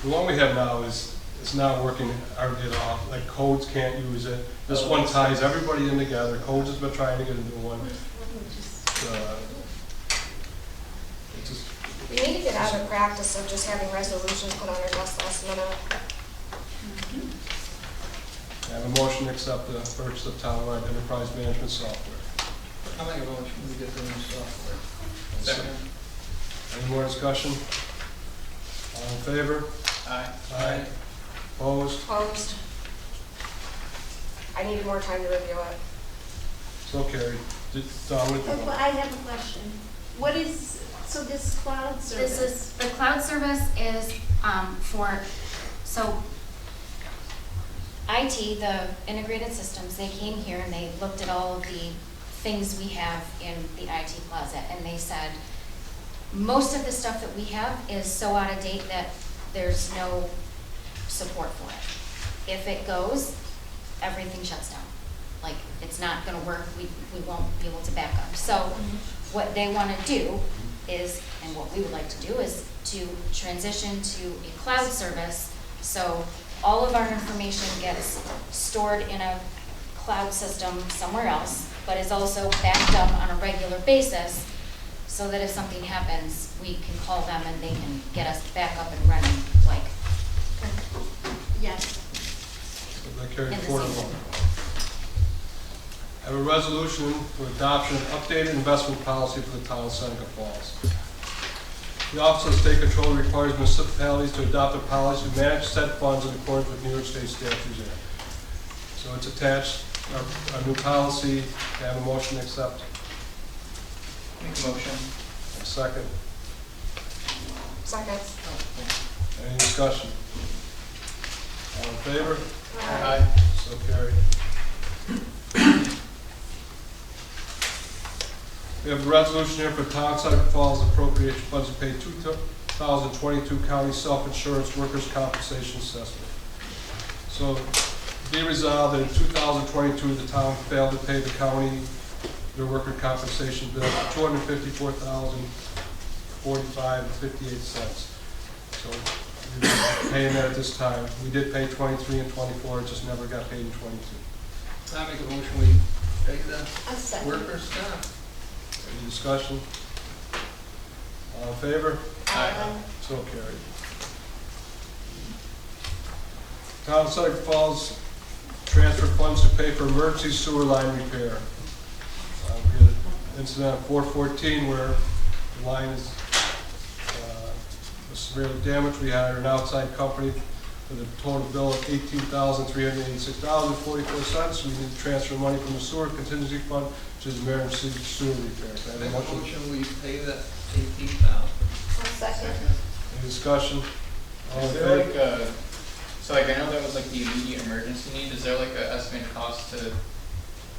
The one we have now is not working hardly at all. Like Codes can't use it. This one ties everybody in together. Codes has been trying to get a new one. It just, We need to get out of the practice of just having resolutions put on our desk last minute. I have a motion to accept the purchase of townwide enterprise management software. How many motion we get the new software? Second. Any more discussion? All in favor? Aye. Aye. Opposed? Opposed? I needed more time to review it. So carried. Don, what do you But want? I have a question. What is, so this cloud service? This is, the cloud service is so IT, the integrated systems, they came here and they looked at all of the things we have in the IT closet, and they said, most of the stuff that we have is so out of date that there's no support for it. If it goes, everything shuts down. Like, it's not gonna work, we won't be able to back up. So what they wanna do is, and what we would like to do is to transition to a cloud service, so all of our information gets stored in a cloud system somewhere else, but is also backed up on a regular basis, so that if something happens, we can call them and they can get us back up and running, like, Yes. So that carried in the 4-1. season. I have a resolution for adoption of updated investment policy for the town of Seneca Falls. The Office of State Control requires municipalities to adopt a policy to manage said funds in accordance with New York State statutes. So it's attached, our new policy. Can I have a motion to accept? Make a motion. A second. Second. Any discussion? All in favor? Aye. So carried. We have a resolution here for Town of Seneca Falls appropriation funds to pay 2022 county self-insurance workers' compensation assessment. So be resolved that in 2022, the town failed to pay the county their worker compensation bill for $254,045.58. So we're paying that at this time. We did pay 23 and 24, it just never got paid in 22. I make a motion, we pay the A second. workers' comp. Any discussion? All in favor? Aye. So carried. Town of Seneca Falls transfer funds to pay for emergency sewer line repair. We had an incident on 414 where the line was severely damaged. We hired an outside company with a total bill of $18,386.44. We need to transfer money from the sewer contingency fund to the emergency sewer repair. Can I Make have a a motion? motion, we pay the 18,000. A second. Any discussion? All in Is there favor? like so like I know that was like the immediate emergency need, is there like an estimated cost to,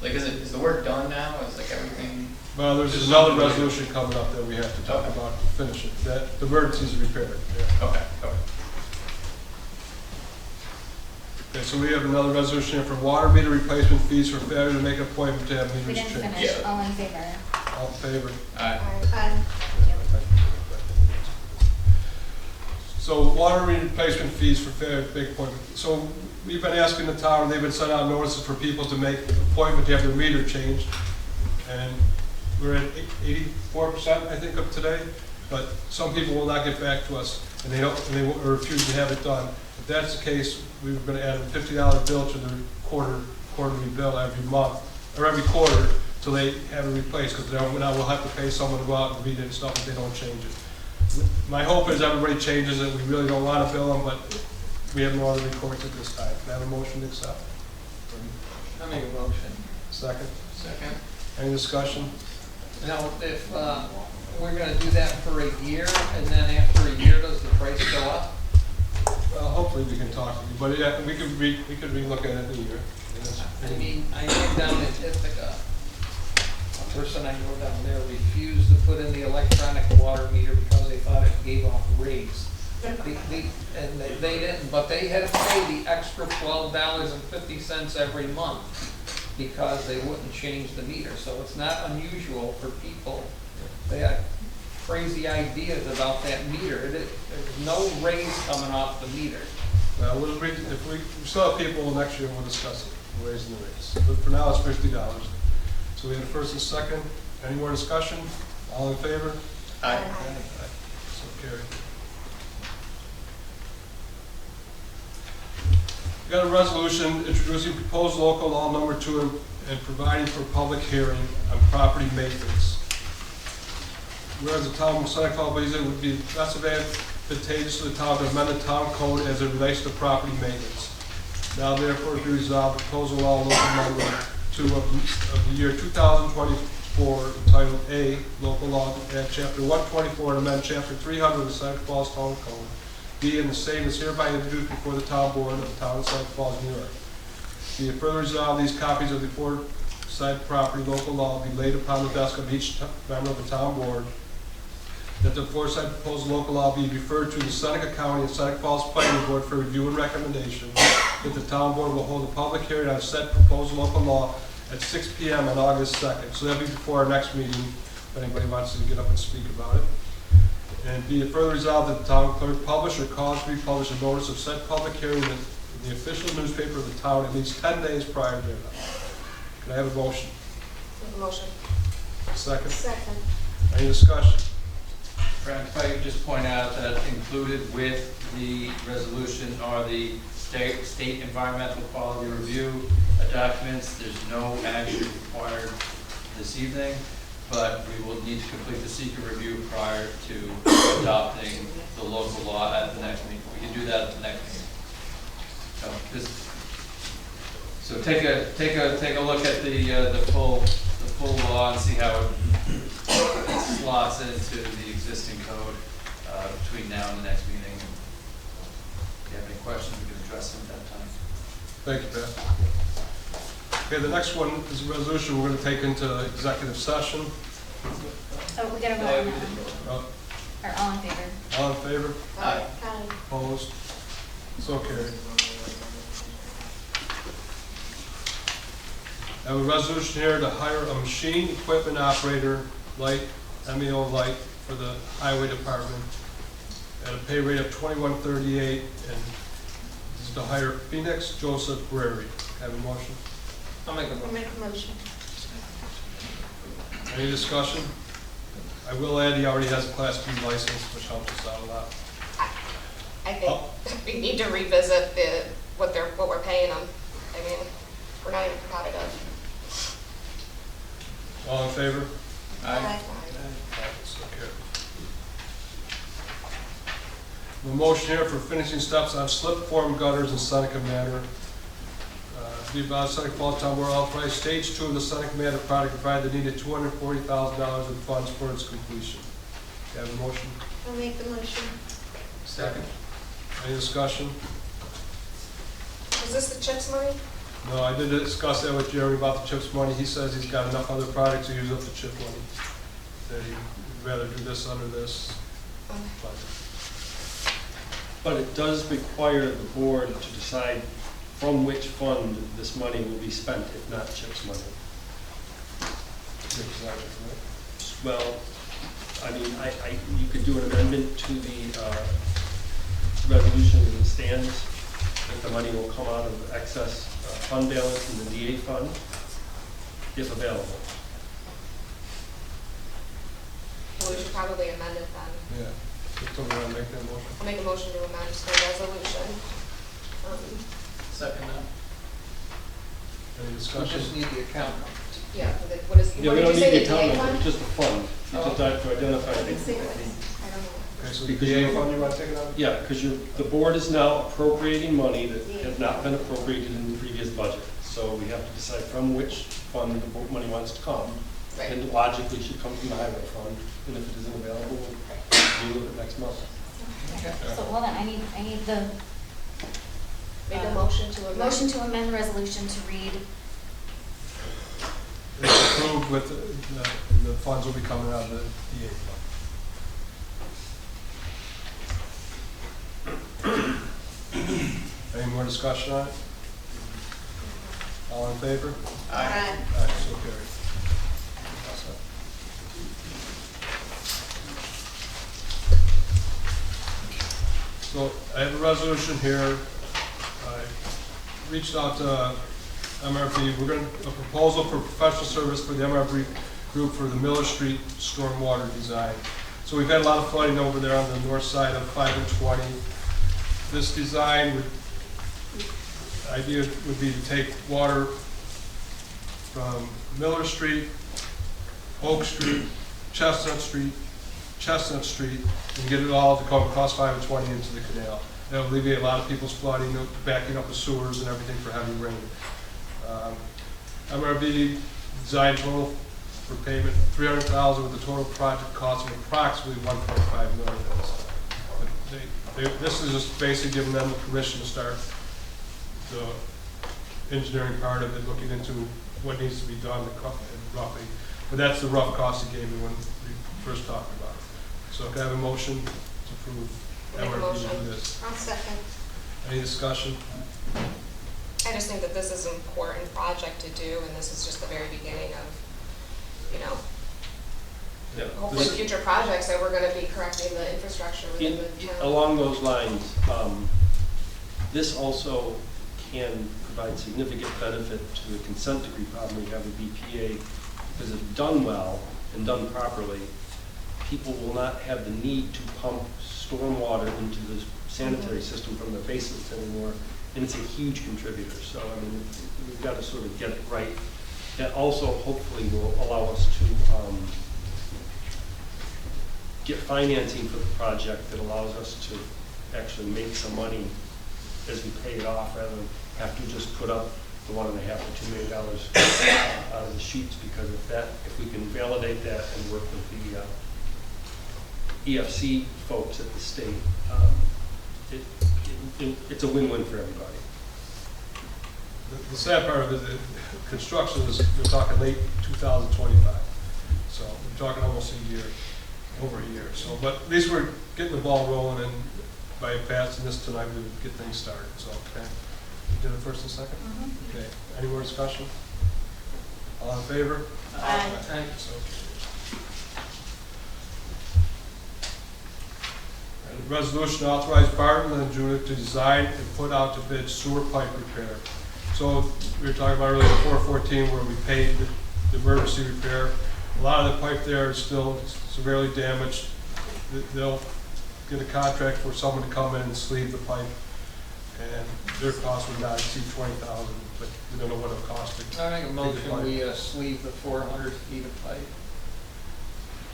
like is the work done now, is like everything? Well, there's another resolution coming up that we have to talk Okay. about to finish it. That, the emergency is repaired. Yeah. Okay, okay. Okay, so we have another resolution here for water meter replacement fees for failure to make an appointment to have We meters didn't changed. finish, Yeah. all in favor? All in favor? Aye. Aye. So water meter replacement fees for failure to make appointment. So we've been asking the town, they've been sending out notices for people to make an appointment to have their meter changed. And we're at 84%, I think, of today. But some people will not get back to us and they refuse to have it done. If that's the case, we were gonna add a $50 bill to their quarterly bill every month, or every quarter, till they have it replaced, because now we'll have to pay someone to go out and read it and stuff if they don't change it. My hope is everybody changes it, we really don't wanna bill them, but we have no other recourse at this time. Can I have a motion to accept? I make a motion. Second? Second. Any discussion? Now, if we're gonna do that for a year, and then after a year, does the price go up? Well, hopefully we can talk to you, but yeah, we could relook at it in a year. I mean, I know down in Ithaca, a person I know down there refused to put in the electronic water meter because they thought it gave off rays. And they didn't, but they had to pay the extra $12.50 every month because they wouldn't change the meter. So it's not unusual for people that crazy ideas about that meter. There's no raise coming off the meter. Well, if we still have people next year, we'll discuss it, raising the rates. But for now, it's $50. So we have a first and second. Any more discussion? All in favor? Aye. So carried. We got a resolution introducing proposed local law number 2 and providing for public hearing on property maintenance. Whereas the town of Seneca believes it would be best advantageous to the town to amend the town code as it relates to property maintenance. Now therefore be resolved, proposal law local number 2 of the year 2024 entitled A, local law, add chapter 124 and amend chapter 300 of the Seneca Falls Town Code. B, and the same is hereby introduced before the town board of the town of Seneca Falls, New York. Be it further resolved, these copies of the aforesaid property local law be laid upon the desk of each member of the town board. That the aforesaid proposed local law be referred to the Seneca County and Seneca Falls Planning Board for review and recommendation. That the town board will hold a public hearing on said proposed local law at 6 p.m. on August 2nd. So that'll be before our next meeting, if anybody wants to get up and speak about it. And be it further resolved that the town clerk publish or cause to be published a notice of said public hearing in the official newspaper of the town at least 10 days prior to that. Can I have a motion? Motion. Second? Second. Any discussion? Frank, if I could just point out that included with the resolution are the state environmental quality review documents. There's no action required this evening, but we will need to complete the secret review prior to adopting the local law at the next meeting. We can do that at the next meeting. So take a look at the full law and see how it slots into the existing code between now and the next meeting. If you have any questions, we can address them at that time. Thank you, Pat. Okay, the next one is a resolution we're going to take into executive session. Oh, we gotta vote on that one. Uh, Or all in favor? All in favor? Aye. Opposed? So carried. I have a resolution here to hire a machine equipment operator, light, MEO light, for the highway department at a pay rate of $21.38, and this is to hire Phoenix Joseph Guerri. Have a motion? I'll make a I'll motion. make a motion. Any discussion? I will add, he already has a Class B license, which helps us out a lot. I think we need to revisit what we're paying them. I mean, we're not even competitive. All in favor? Aye. So carried. The motion here for finishing steps on slip form gutters in Seneca Manor. Be about Seneca Falls Town Board authorized stage 2 of the Seneca Manor project, provide the needed $240,000 in funds for its completion. You have a motion? I'll make the motion. Second. Any discussion? Is this the CHIPS money? No, I did discuss that with Jerry about the CHIPS money. He says he's got enough other projects to use up the CHIP money. That he'd rather do this under this budget. But it does require the board to decide from which fund this money will be spent, if not CHIPS money. Well, I mean, you could do an amendment to the resolution as it stands, that the money will come out of excess fund balance in the DA fund, if available. Well, we should probably amend it then. Yeah. Just don't want to make that motion. I'll make a motion to amend the resolution. Second that. Any We discussion? just need the account. Yeah, what is, Yeah, what we did don't you need say, the the DA account fund? number, just the fund. You just have to identify I it. don't know. Okay, so the Because DA you- fund, you want to take it out? Yeah, because the board is now appropriating money that has not been appropriated in the previous budget. So we have to decide from which fund the money wants to come. Right. And logically should come from the highway fund, and if it isn't available, we'll deal with it next month. So hold on, I need the Make a motion to amend. motion to amend the resolution to read, It's approved with, the funds will be coming out of the DA fund. discussion on it? All in favor? Aye. Aye, so carried. So I have a resolution here. I reached out to MRB. We're going to, a proposal for professional service for the MRB group for the Miller Street stormwater design. So we've had a lot of flooding over there on the north side of 5 and 20. This design would, idea would be to take water from Miller Street, Oak Street, Chestnut Street, and get it all to come across 5 and 20 into the canal. That'll alleviate a lot of people's flooding, backing up the sewers and everything for heavy rain. MRB design total for payment $300,000 with a total project cost of approximately $1.5 million. But this is just basically giving them the permission to start the engineering part of it, looking into what needs to be done roughly. But that's the rough cost he gave me when we first talked about it. So can I have a motion to approve MRB to do this? I'll second. Any discussion? I just think that this is an important project to do, and this is just the very beginning of, you know, Yeah, hopefully this- future projects that we're gonna be correcting the infrastructure within the town. Along those lines, this also can provide significant benefit to the consent decree problem we have with BPA, because if done well and done properly, people will not have the need to pump stormwater into the sanitary system from their basements anymore, and it's a huge contributor. So, I mean, we've got to sort of get it right. That also hopefully will allow us to get financing for the project that allows us to actually make some money as we pay it off, rather than have to just put up the $1.5 to $2 million out of the chutes. Because if we can validate that and work with the EFC folks at the state, it's a win-win for everybody. The sad part of it, the construction is, we're talking late 2025. So we're talking almost a year, over a year. So, but at least we're getting the ball rolling, and by passing this tonight, we would get things started. So, okay. You did it first and second? Okay. Any more discussion? All in favor? Aye. So, and the resolution authorized Barton and Judith to design and put out to bid sewer pipe repair. So we were talking about earlier, 414, where we paid the emergency repair. A lot of the pipe there is still severely damaged. They'll get a contract for someone to come in and sleeve the pipe, and their cost would not exceed $20,000, but we don't know what it'll cost to. I make a dig the motion, pipe. we sleeve the 400 feet of pipe.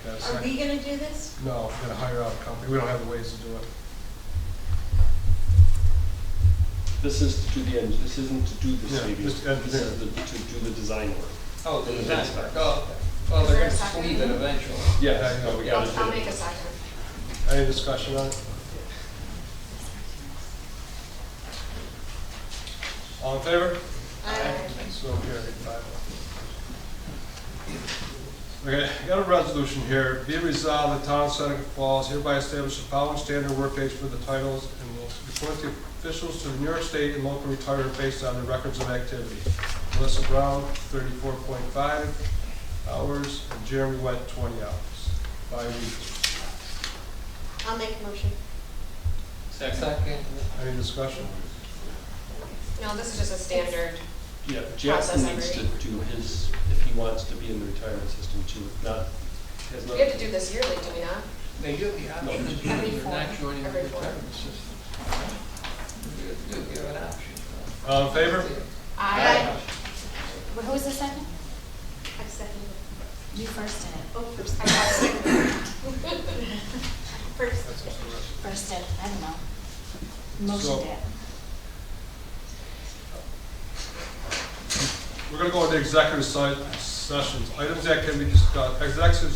Got a Are second? we gonna do this? No, we're gonna hire out a company. We don't have the ways to do it. This is to do the engine. This isn't to do the Yeah, sleeving. just This engineer. is to do the design work. Oh, the Yeah. design work, oh, okay. Well, Is they're there a gonna second? sleeve it eventually. Yes, no, we got to do I'll it. make a second. Any discussion on it? All in favor? Aye. So carried, 5-0. Okay, I got a resolution here. Be it resolved, the town of Seneca Falls hereby establishes the following standard work dates for the titles and will appoint the officials to the New York State and local retirement based on the records of activity. Melissa Brown, 34.5 hours, and Jeremy Wett, 20 hours, 5 weeks. I'll make a motion. Second. Any discussion? No, this is just a standard. Yeah, Jackson Process needs to every- do his, if he wants to be in the retirement system too, if not, has We not. have to do this yearly, do we not? They do the option, Every they're four. not joining the Every four. retirement system. You do give an option. All in favor? Aye. Well, who was the second? I second it. You first did it. Oh, first. I got second. First. That's what's the rest. First did, I don't know. Motion So- did. We're gonna go into executive sessions. Items that can be discussed, executive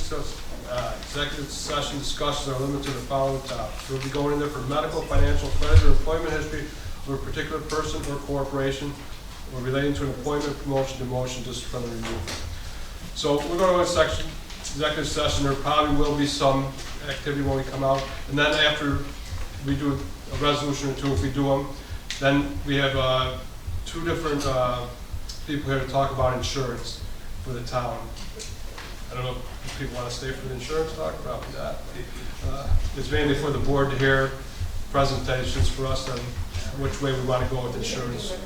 session discussions are limited to the following topics. We'll be going in there for medical, financial, credit, or employment history of a particular person or corporation, or relating to an employment, promotion, demotion, disciplinary review. So we're going to go into executive session. There probably will be some activity when we come out, and then after we do a resolution or two, if we do them, Then we have two different people here to talk about insurance for the town. I don't know if people want to stay for the insurance talk, probably not. It's mainly for the board to hear presentations for us on which way we want to go with insurance.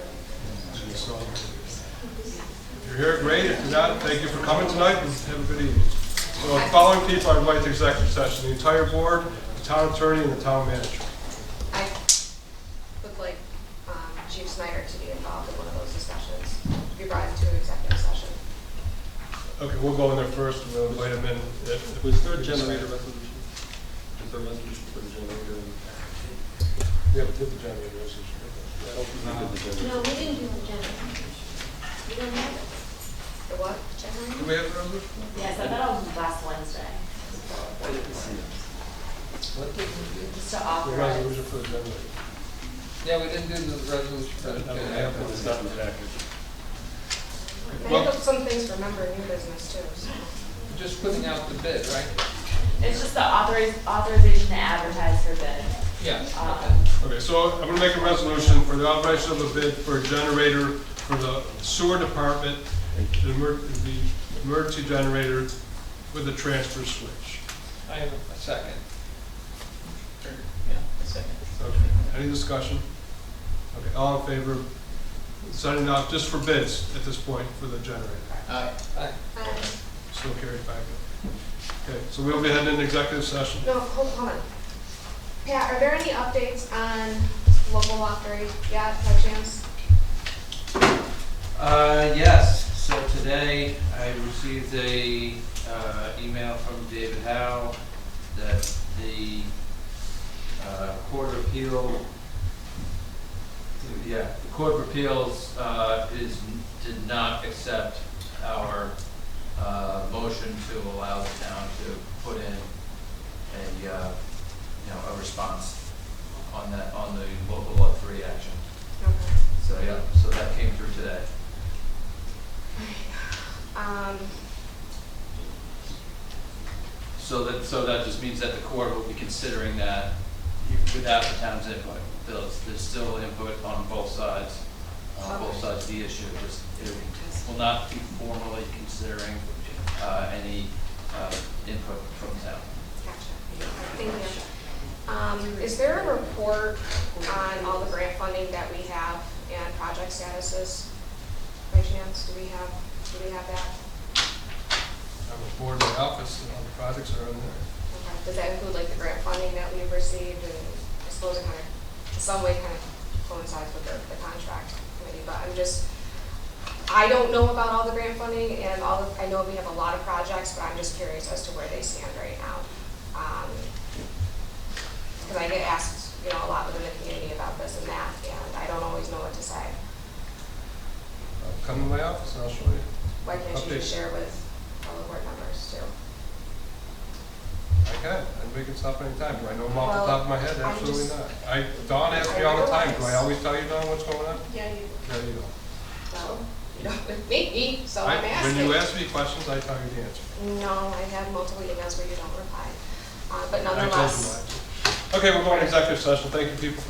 So, if you're here, great. If you're not, thank you for coming tonight and have a good evening. So the following people I invite to executive session: the entire board, the town attorney, and the town manager. I would like Chief Snyder to be involved in one of those discussions, to be brought into an executive session. Okay, we'll go in there first and we'll invite him in. Was there a generator resolution? Is there a resolution for the generator? Yeah, we did the generator resolution. I don't think we did the generator. No, we didn't do the general. We don't have it. The what? Do we have a resolution? Yes, I thought it was last Wednesday. I didn't see it. What did we do? Just to The authorize. resolution for the generator. Yeah, we didn't do the resolution for the It's not in the package. I have some things for member new business too, so. Just putting out the bid, right? It's just the authorization to advertise for bid. Yes. Okay, so I'm gonna make a resolution for the operation of a bid for a generator for the sewer department, the emergency generator with a transfer switch. I have a second. Yeah, a second. Okay, any discussion? Okay, all in favor of signing off just for bids at this point for the generator? Aye. Still carried back. Okay, so we'll be heading into executive session. No, hold on. Pat, are there any updates on local law 3 yet, by chance? Yes, so today I received a email from David Howe that the Court of Appeal, the Court of Appeals did not accept our motion to allow the town to put in a response on that, on the local law 3 action. Okay. So yeah, so that came through today. So that just means that the court will be considering that without the town's input. There's still input on both sides of the issue. It will not be formally considering any input from the town. Gotcha. Thank you. Is there a report on all the grant funding that we have and project statuses? By chance, do we have that? I'm a board in the office, and all the projects are in there. Okay. Does that include like the grant funding that we've received, and I suppose it kind of, in some way, kind of coincides with the contract committee, but I don't know about all the grant funding and I know we have a lot of projects, but I'm just curious as to where they stand right now. Because I get asked, a lot within the community about this and that, and I don't always know what to say. Come to my office and I'll show you. Why can't you just Updates. share with all the board members too? I can. We can stop anytime. Do I know them off Well, the top of my head? I'm Absolutely just- not. Dawn asks me all the time. Do I always tell you, Dawn, what's going on? Yeah, you. There you go. Well, you don't with me, so I'm asking. When you ask me questions, I tell you the answer. No, I have multiple emails where you don't reply. But I told you nonetheless, mine. Okay, we're going to executive session. Thank you, people.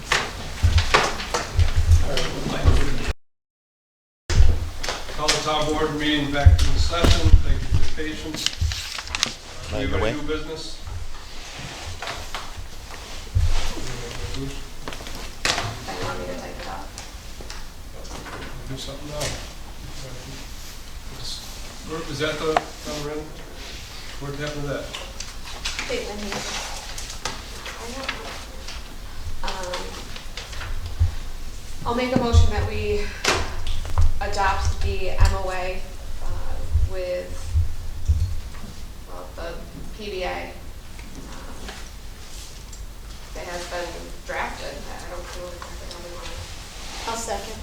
Call the town board meeting back to the session. Thank you for your patience. Are you going to do business? I want me to type it up. Do something now. Is that the number in? What happened to that? Caitlin here. I'll make a motion that we adopt the MOA with the PBA that has been drafted. I don't know exactly how we want it. I'll second.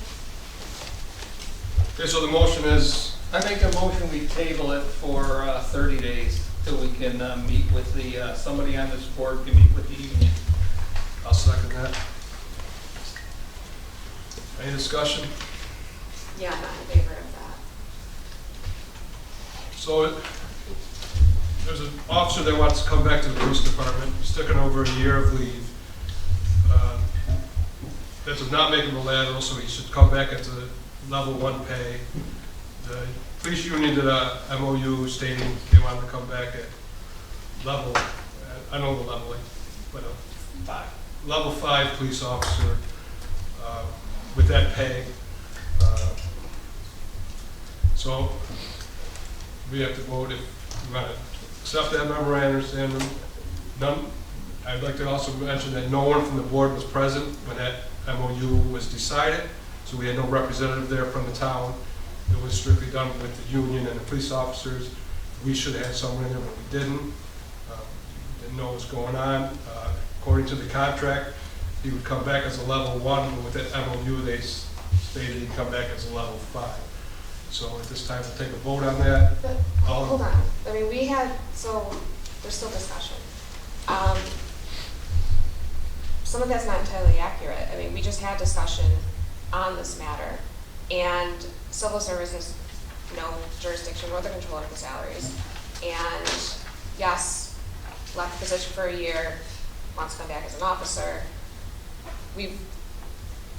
Okay, so the motion is, I make a motion, we table it for 30 days till we can meet with the, somebody on this board can meet with the union. I'll second that. Any discussion? Yeah, I'm not in favor of that. So there's an officer that wants to come back to the police department. He's taken over a year of leave. that does not make him a lateral, so he should come back at the level 1 pay. The police union did a MOU stating they wanted to come back at level, I know the level, but level 5 police officer with that pay. So we have to vote if we want to accept that memorandum. I'd like to also mention that no one from the board was present when that MOU was decided, so we had no representative there from the town. It was strictly done with the union and the police officers. We should have had someone in there, but we didn't. Didn't know what was going on. According to the contract, he would come back as a level 1, but with that MOU, they stated he'd come back as a level 5. So at this time, we'll take a vote on that. But, hold on, I mean, we had, so, there's still discussion. Some of that's not entirely accurate. I mean, we just had discussion on this matter, and civil service has no jurisdiction or the control of the salaries. And yes, left the position for a year, wants to come back as an officer. We've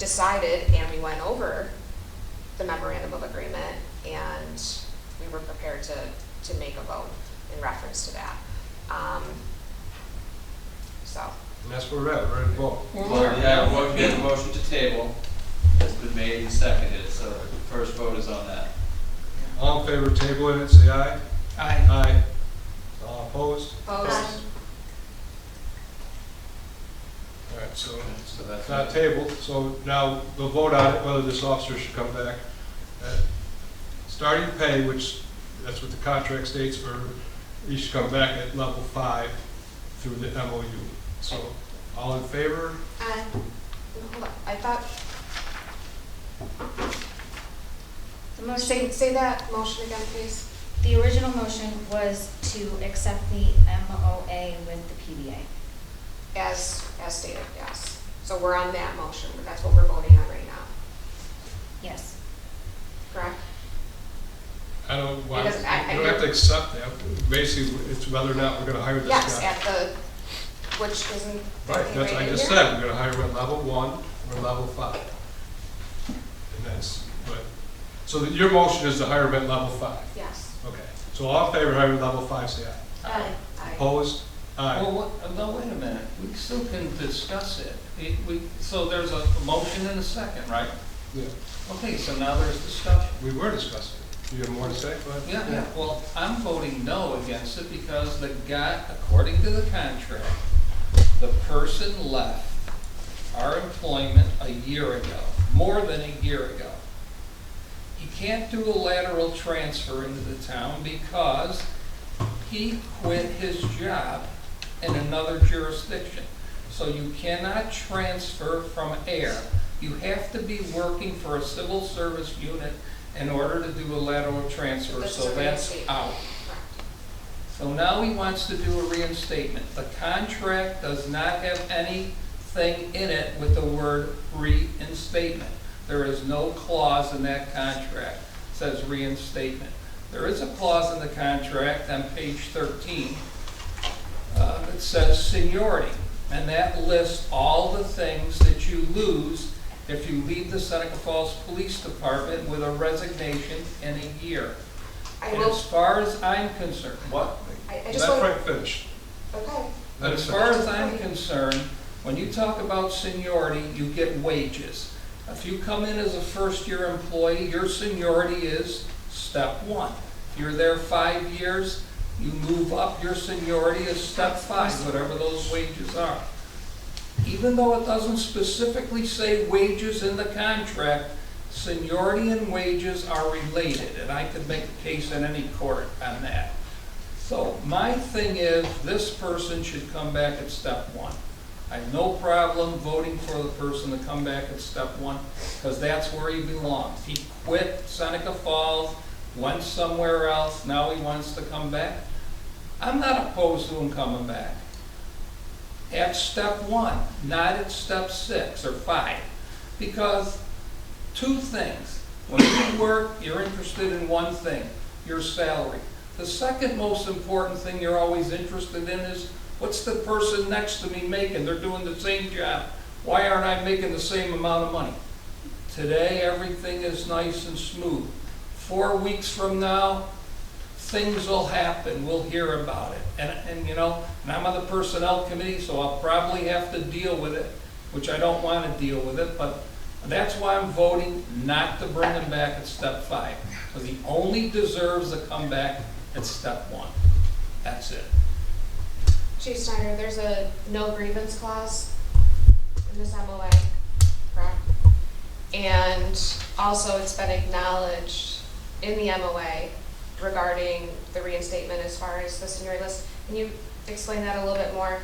decided, and we went over the memorandum of agreement, and we were prepared to make a vote in reference to that. So. And that's where we're at, we're ready to vote. Well, yeah, we have a motion to table. It's been made and seconded, so the first vote is on that. All in favor of tabling it, say aye. Aye. Aye. All opposed? Opposed? All right, so So that's it's not tabled, so now we'll vote on it, whether this officer should come back. Starting pay, which that's what the contract states, or he should come back at level 5 through the MOU. So, all in favor? Aye. Hold on, I thought, The motion, say that motion again, please. the original motion was to accept the MOA with the PBA. As stated, yes. So we're on that motion, but that's what we're voting on right now, Yes. correct? I don't want, Because you don't have to accept that. Basically, it's whether or not we're gonna hire this guy. Yes, at the, which isn't. Right, that's what I just said, we're gonna hire him at level 1 or level 5. And that's, but, so that your motion is to hire him at level 5? Yes. Okay, so all in favor of hiring level 5, say aye. Aye. Opposed? Aye. Well, no, wait a minute, we still can discuss it. So there's a motion and a second, right? Yeah, Okay, so now there's discussion. we were discussing it. Do you have more to say? Go ahead. Yeah, well, I'm voting no against it because the guy, according to the contract, the person left our employment a year ago, more than a year ago. He can't do a lateral transfer into the town because he quit his job in another jurisdiction. So you cannot transfer from air. You have to be working for a civil service unit in order to do a lateral transfer, This is so a that's reinstatement. out. So now he wants to do a reinstatement. The contract does not have anything in it with the word reinstatement. There is no clause in that contract that says reinstatement. There is a clause in the contract on page 13 that says seniority, and that lists all the things that you lose if you leave the Seneca Falls Police Department with a resignation in a year. And as far as I'm concerned, what? I just Let want. Frank finish. Okay. Let him As far finish. as I'm concerned, when you talk about seniority, you get wages. If you come in as a first-year employee, your seniority is step 1. If you're there 5 years, you move up, your seniority is step 5, whatever those wages are. Even though it doesn't specifically say wages in the contract, seniority and wages are related, and I could make a case in any court on that. So my thing is, this person should come back at step 1. I have no problem voting for the person to come back at step 1, because that's where he belongs. He quit Seneca Falls, went somewhere else, now he wants to come back. I'm not opposed to him coming back at step 1, not at step 6 or 5. Because 2 things. When you work, you're interested in one thing, your salary. The second most important thing you're always interested in is, what's the person next to me making? They're doing the same job. why aren't I making the same amount of money? Today, everything is nice and smooth. 4 weeks from now, things will happen, we'll hear about it. And you know, and I'm on the personnel committee, so I'll probably have to deal with it, which I don't want to deal with it, but that's why I'm voting not to bring him back at step 5. Because he only deserves to come back at step 1. That's it. Chief Snyder, there's a no grievance clause in this MOA, correct? And also it's been acknowledged in the MOA regarding the reinstatement as far as the senior list. Can you explain that a little bit more?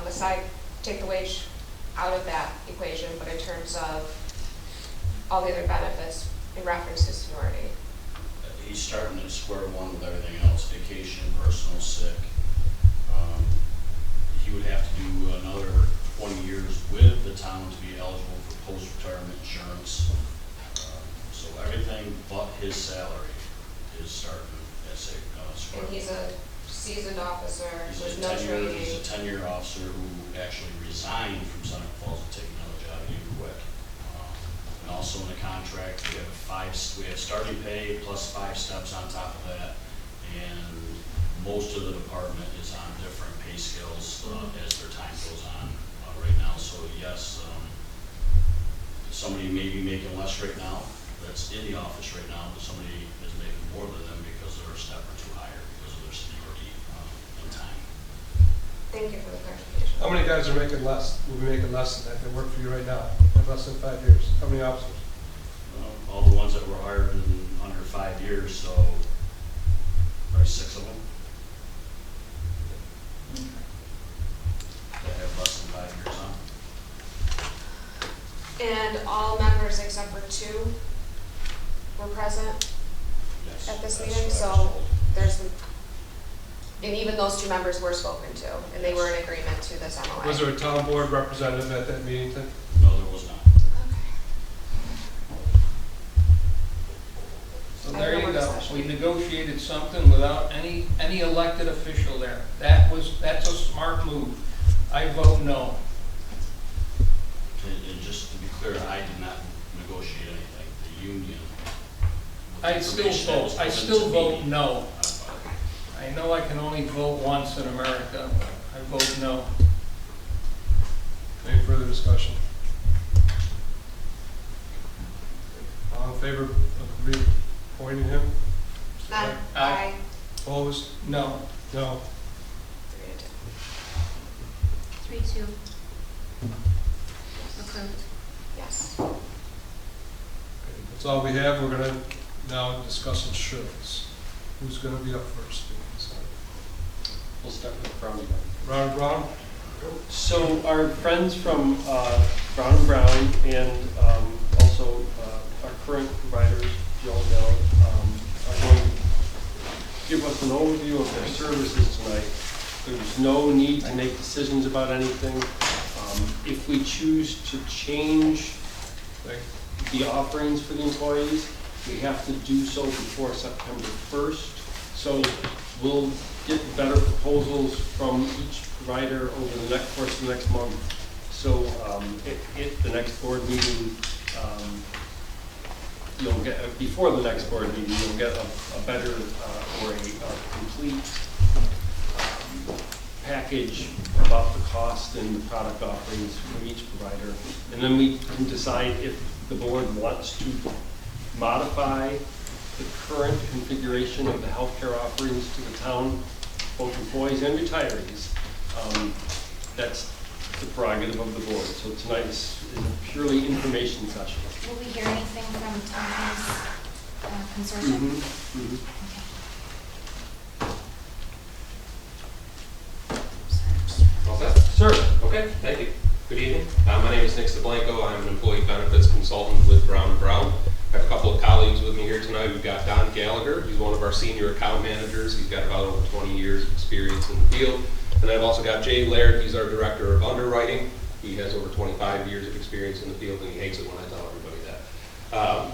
Aside, take the wage out of that equation, but in terms of all the other benefits in reference to seniority. He's starting at square one with everything else, vacation, personal, sick. He would have to do another 20 years with the town to be eligible for post-retirement insurance. So everything but his salary is starting as a square. And he's a seasoned officer with no He's training. a 10-year officer who actually resigned from Seneca Falls to take another job. He quit. And also in the contract, we have starting pay plus 5 steps on top of that, and most of the department is on different pay scales as their time goes on right now. So yes, somebody may be making less right now that's in the office right now, but somebody is making more than them because they're a step or 2 higher because of their seniority and time. Thank you for the clarification. How many guys are making less, will be making less than that, that work for you right now, have less than 5 years? How many officers? All the ones that were hired in under 5 years, so probably 6 of them. That have less than 5 years on. And all members except for 2 were present Yes, at this that's meeting, what I was so told. and even those 2 members were spoken to, and they were in agreement to this MOA. Was there a town board representative at that meeting then? No, there was not. So I there have you no go. discussion. We negotiated something without any elected official there. That's a smart move. I vote no. And just to be clear, I did not negotiate anything. The union. I still vote no. I know I can only vote once in America, but I vote no. Any further discussion? All in favor of reappointing him? Aye. Aye. Opposed? No. No. 3-2. Approved. Yes. That's all we have. We're gonna now discuss insurance. Who's gonna be up first? We'll start with Brown. Brown? So our friends from Brown & Brown and also our current providers, Joe and Dell, are going to give us an overview of their services tonight. There's no need to make decisions about anything. If we choose to change the offerings for the employees, we have to do so before September 1st. So we'll get better proposals from each provider over the course of the next month. So at the next board meeting, you'll get, before the next board meeting, you'll get a better or a complete package about the cost and the product offerings from each provider. And then we can decide if the board wants to modify the current configuration of the healthcare offerings to the town, both employees and retirees. That's the prerogative of the board. So tonight is a purely information session. Will we hear anything from Tom's consortium? Sir, okay, thank you. Good evening. My name is Nick Stablanco. I'm an employee benefits consultant with Brown & Brown. I have a couple of colleagues with me here tonight. We've got Don Gallagher. He's one of our senior account managers. He's got about over 20 years of experience in the field. And I've also got Jay Laird. He's our director of underwriting. He has over 25 years of experience in the field, and he hates it when I tell everybody that.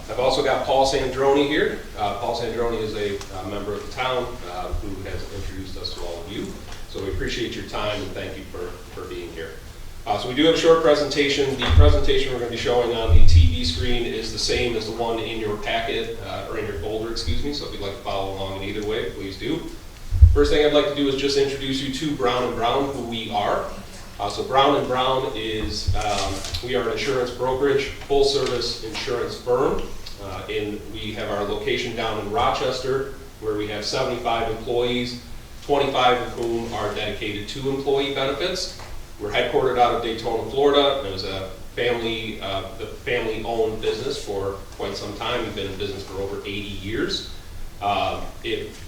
I've also got Paul Sandroni here. Paul Sandroni is a member of the town who has introduced us to all of you. So we appreciate your time and thank you for being here. So we do have a short presentation. The presentation we're going to be showing on the TV screen is the same as the one in your packet, or in your folder, excuse me. So if you'd like to follow along in either way, please do. First thing I'd like to do is just introduce you to Brown & Brown, who we are. So Brown & Brown is, we are an insurance brokerage, full service insurance firm. We have our location down in Rochester, where we have 75 employees, 25 of whom are dedicated to employee benefits. We're headquartered out of Daytona, Florida, and it was a family-owned business for quite some time. We've been in business for over 80 years. Our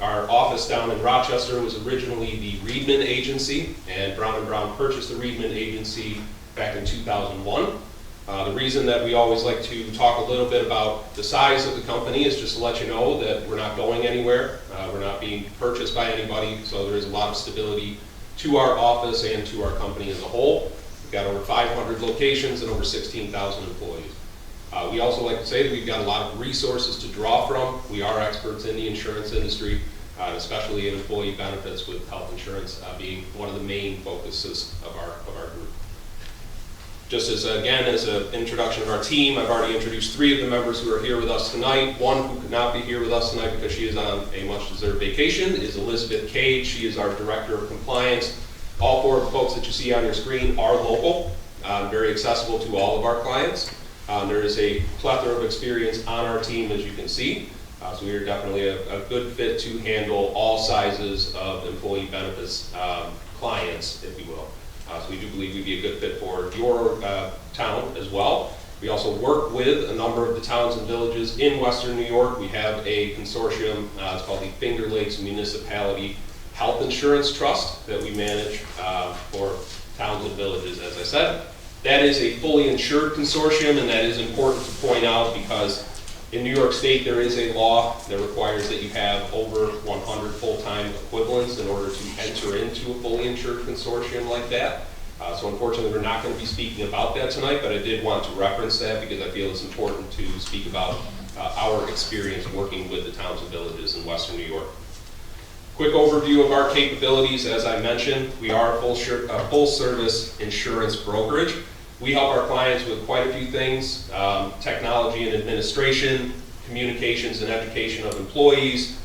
office down in Rochester was originally the Reedman Agency, and Brown & Brown purchased the Reedman Agency back in 2001. The reason that we always like to talk a little bit about the size of the company is just to let you know that we're not going anywhere. We're not being purchased by anybody, so there is a lot of stability to our office and to our company as a whole. We've got over 500 locations and over 16,000 employees. We also like to say that we've got a lot of resources to draw from. We are experts in the insurance industry, especially in employee benefits, with health insurance being one of the main focuses of our group. Just as, again, as an introduction of our team, I've already introduced 3 of the members who are here with us tonight. One who could not be here with us tonight because she is on a much-deserved vacation is Elizabeth Cage. She is our Director of Compliance. All 4 of the folks that you see on your screen are local, very accessible to all of our clients. There is a plethora of experience on our team, as you can see. So we are definitely a good fit to handle all sizes of employee benefits clients, if you will. So we do believe we'd be a good fit for your town as well. We also work with a number of the towns and villages in Western New York. We have a consortium, it's called the Finger Lakes Municipality Health Insurance Trust that we manage for towns and villages, as I said. That is a fully insured consortium, and that is important to point out because in New York State there is a law that requires that you have over 100 full-time equivalents in order to enter into a fully insured consortium like that. So unfortunately we're not going to be speaking about that tonight, but I did want to reference that because I feel it's important to speak about our experience working with the towns and villages in Western New York. Quick overview of our capabilities. As I mentioned, we are a full-service insurance brokerage. We help our clients with quite a few things: technology and administration, communications and education of employees.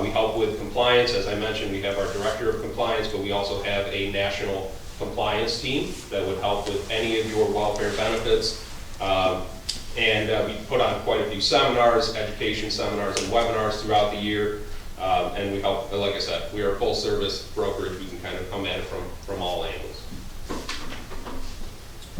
We help with compliance. As I mentioned, we have our Director of Compliance, but we also have a national compliance team that would help with any of your welfare benefits. We put on quite a few seminars, education seminars and webinars throughout the year. And we help, like I said, we are a full service brokerage. We can kind of come at it from all angles.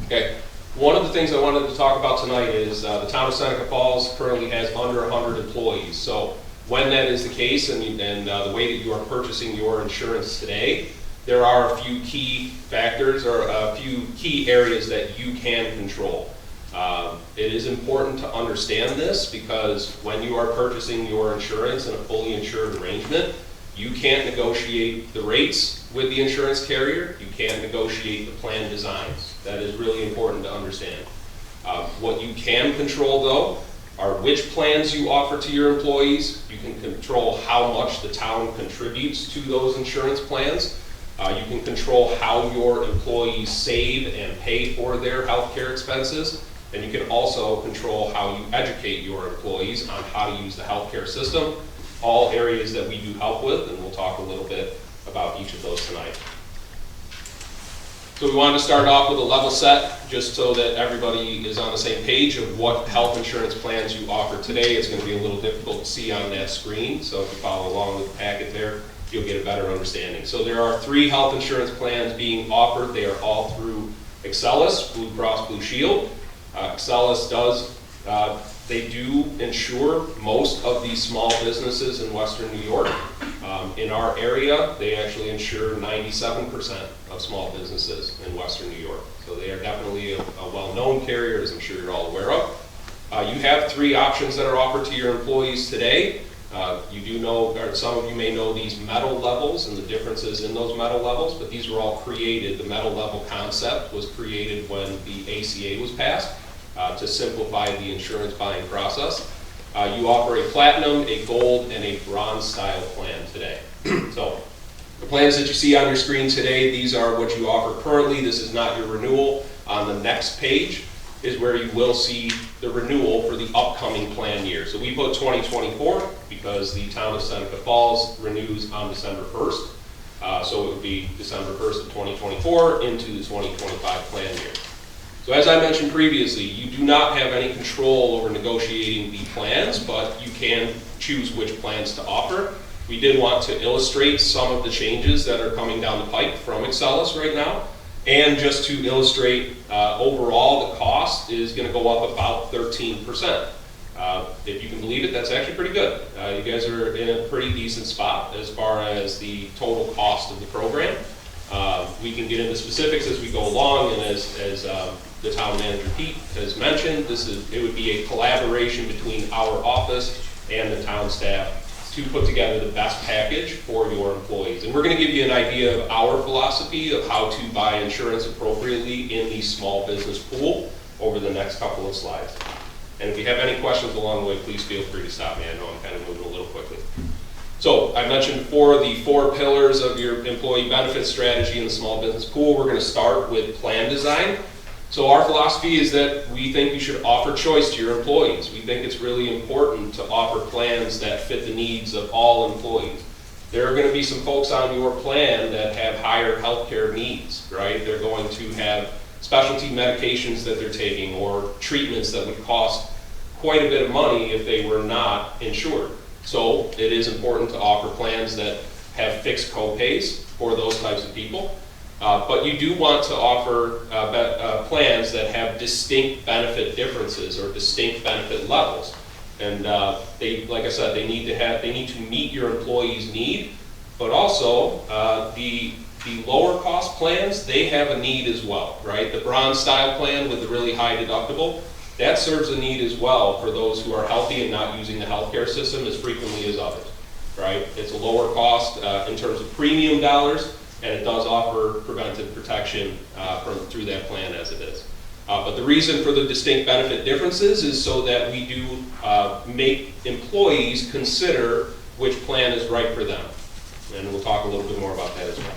Okay, one of the things I wanted to talk about tonight is the town of Seneca Falls currently has under 100 employees. So when that is the case and the way that you are purchasing your insurance today, there are a few key factors or a few key areas that you can control. It is important to understand this because when you are purchasing your insurance in a fully insured arrangement, you can't negotiate the rates with the insurance carrier. You can't negotiate the plan designs. That is really important to understand. What you can control, though, are which plans you offer to your employees. You can control how much the town contributes to those insurance plans. You can control how your employees save and pay for their health care expenses. And you can also control how you educate your employees on how to use the healthcare system, all areas that we do help with, and we'll talk a little bit about each of those tonight. So we wanted to start off with a level set, just so that everybody is on the same page of what health insurance plans you offer today. It's going to be a little difficult to see on that screen, so if you follow along with the packet there, you'll get a better understanding. So there are 3 health insurance plans being offered. They are all through Excelis, Blue Cross Blue Shield. Excelis they do insure most of the small businesses in Western New York. In our area, they actually insure 97% of small businesses in Western New York. So they are definitely a well-known carrier, as I'm sure you're all aware of. You have 3 options that are offered to your employees today. You do know, or some of you may know these metal levels and the differences in those metal levels, but these were all created. The metal level concept was created when the ACA was passed to simplify the insurance buying process. You offer a platinum, a gold, and a bronze style plan today. So The plans that you see on your screen today, these are what you offer currently. This is not your renewal. On the next page is where you will see the renewal for the upcoming plan year. So we put 2024 because the town of Seneca Falls renews on December 1st. So it would be December 1st of 2024 into the 2025 plan year. So as I mentioned previously, you do not have any control over negotiating the plans, but you can choose which plans to offer. We did want to illustrate some of the changes that are coming down the pike from Excellus right now. And just to illustrate, overall the cost is going to go up about 13%. If you can believe it, that's actually pretty good. You guys are in a pretty decent spot as far as the total cost of the program. We can get into specifics as we go along, and as the town manager Pete has mentioned, it would be a collaboration between our office and the town staff to put together the best package for your employees. And we're going to give you an idea of our philosophy of how to buy insurance appropriately in the small business pool over the next couple of slides. And if you have any questions along the way, please feel free to stop me. I know I'm kind of moving a little quickly. So I mentioned before the 4 pillars of your employee benefit strategy in the small business pool. We're going to start with plan design. So our philosophy is that we think you should offer choice to your employees. We think it's really important to offer plans that fit the needs of all employees. There are going to be some folks on your plan that have higher healthcare needs, right? They're going to have specialty medications that they're taking or treatments that would cost quite a bit of money if they were not insured. So it is important to offer plans that have fixed co-pays for those types of people. But you do want to offer plans that have distinct benefit differences or distinct benefit levels. And like I said, they need to meet your employees' need, but also the lower cost plans, they have a need as well, right? The bronze style plan with the really high deductible, that serves a need as well for those who are healthy and not using the healthcare system as frequently as others, right? It's a lower cost in terms of premium dollars, and it does offer preventive protection through that plan as it is. But the reason for the distinct benefit differences is so that we do make employees consider which plan is right for them. And we'll talk a little bit more about that as well.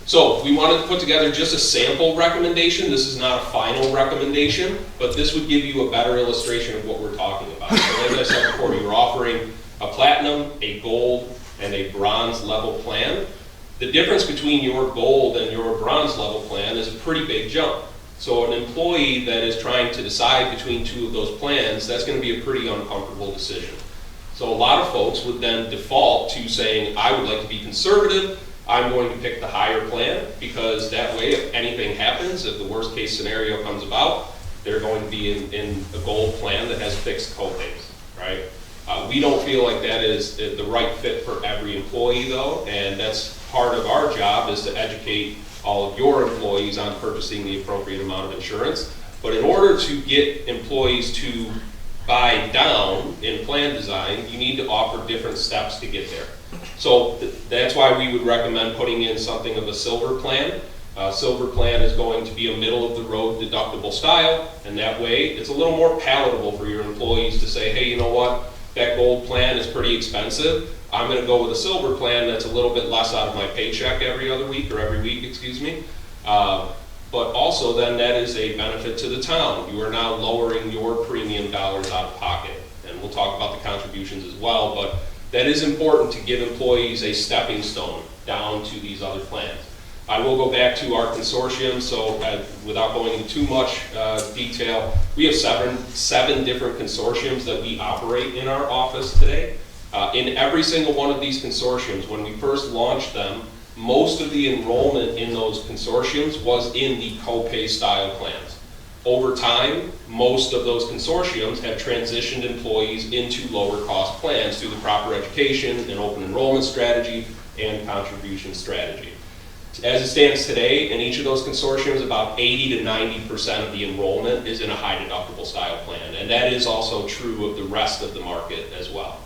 So we wanted to put together just a sample recommendation. This is not a final recommendation, but this would give you a better illustration of what we're talking about. So as I said before, you're offering a platinum, a gold, and a bronze level plan. The difference between your gold and your bronze level plan is a pretty big jump. So an employee that is trying to decide between 2 of those plans, that's going to be a pretty uncomfortable decision. So a lot of folks would then default to saying, I would like to be conservative, I'm going to pick the higher plan, because that way if anything happens, if the worst case scenario comes about, they're going to be in a gold plan that has fixed co-pays, right? We don't feel like that is the right fit for every employee though, and that's part of our job is to educate all of your employees on purchasing the appropriate amount of insurance. But in order to get employees to buy down in plan design, you need to offer different steps to get there. So that's why we would recommend putting in something of a silver plan. Silver plan is going to be a middle of the road deductible style, and that way it's a little more palatable for your employees to say, hey, you know what, that gold plan is pretty expensive. I'm going to go with a silver plan that's a little bit less out of my paycheck every other week, or every week, excuse me. But also then that is a benefit to the town. You are now lowering your premium dollars out of pocket. And we'll talk about the contributions as well, but that is important to give employees a stepping stone down to these other plans. I will go back to our consortium, so without going into too much detail, we have seven different consortiums that we operate in our office today. In every single one of these consortiums, when we first launched them, most of the enrollment in those consortiums was in the co-pay style plans. Over time, most of those consortiums have transitioned employees into lower cost plans through the proper education and open enrollment strategy and contribution strategy. As it stands today, in each of those consortiums, about 80 to 90% of the enrollment is in a high deductible style plan, and that is also true of the rest of the market as well.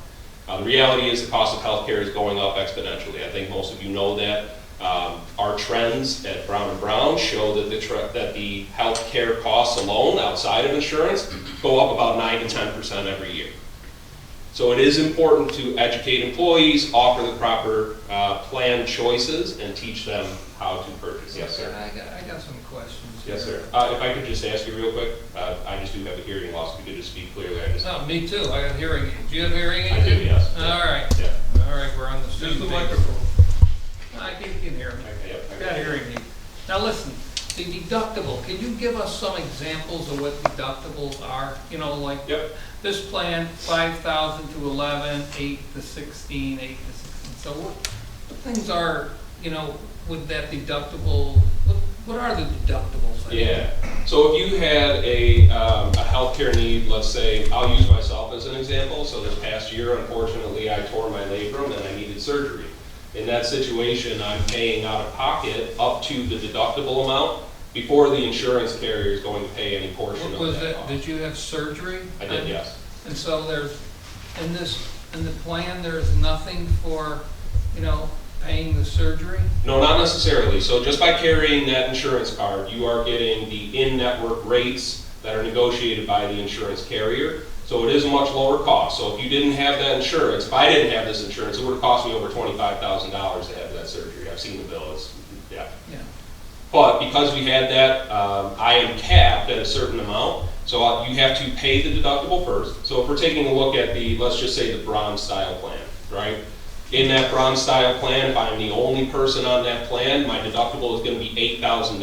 The reality is the cost of healthcare is going up exponentially. I think most of you know that. Our trends at Brown & Brown show that the healthcare costs alone, outside of insurance, go up about 9 to 10% every year. So it is important to educate employees, offer the proper plan choices, and teach them how to purchase. Yes, sir. I got some questions. Yes, sir. If I could just ask you real quick, I just do have a hearing loss. If you could just speak clearly. Me too, I got hearing aids. Do you have hearing aids? I do, yes. All right. Yeah. All right, we're on the same Use the page. microphone. I can hear me. Okay, yep, I Got hearing aids. Now listen, the deductible, can you give us some examples of what deductibles are? You know, like Yep. this plan, 5,000 to 11, 8 to 16, 8 to 16. So what things are, you know, with that deductible, what are the deductibles? Yeah. So if you had a healthcare need, let's say, I'll use myself as an example. So this past year, unfortunately, I tore my labrum and I needed surgery. In that situation, I'm paying out of pocket up to the deductible amount before the insurance carrier is going to pay any portion What of was that it? cost. Did you have surgery? I did, yes. And so there's, in the plan, there's nothing for, you know, paying the surgery? No, not necessarily. So just by carrying that insurance card, you are getting the in-network rates that are negotiated by the insurance carrier. So it is a much lower cost. So if you didn't have that insurance, if I didn't have this insurance, it would have cost me over $25,000 to have that surgery. I've seen the bill. It's, yeah. But because we had that, I am capped at a certain amount. So you have to pay the deductible first. So if we're taking a look at the, let's just say the bronze style plan, right? In that bronze style plan, if I'm the only person on that plan, my deductible is going to be $8,000.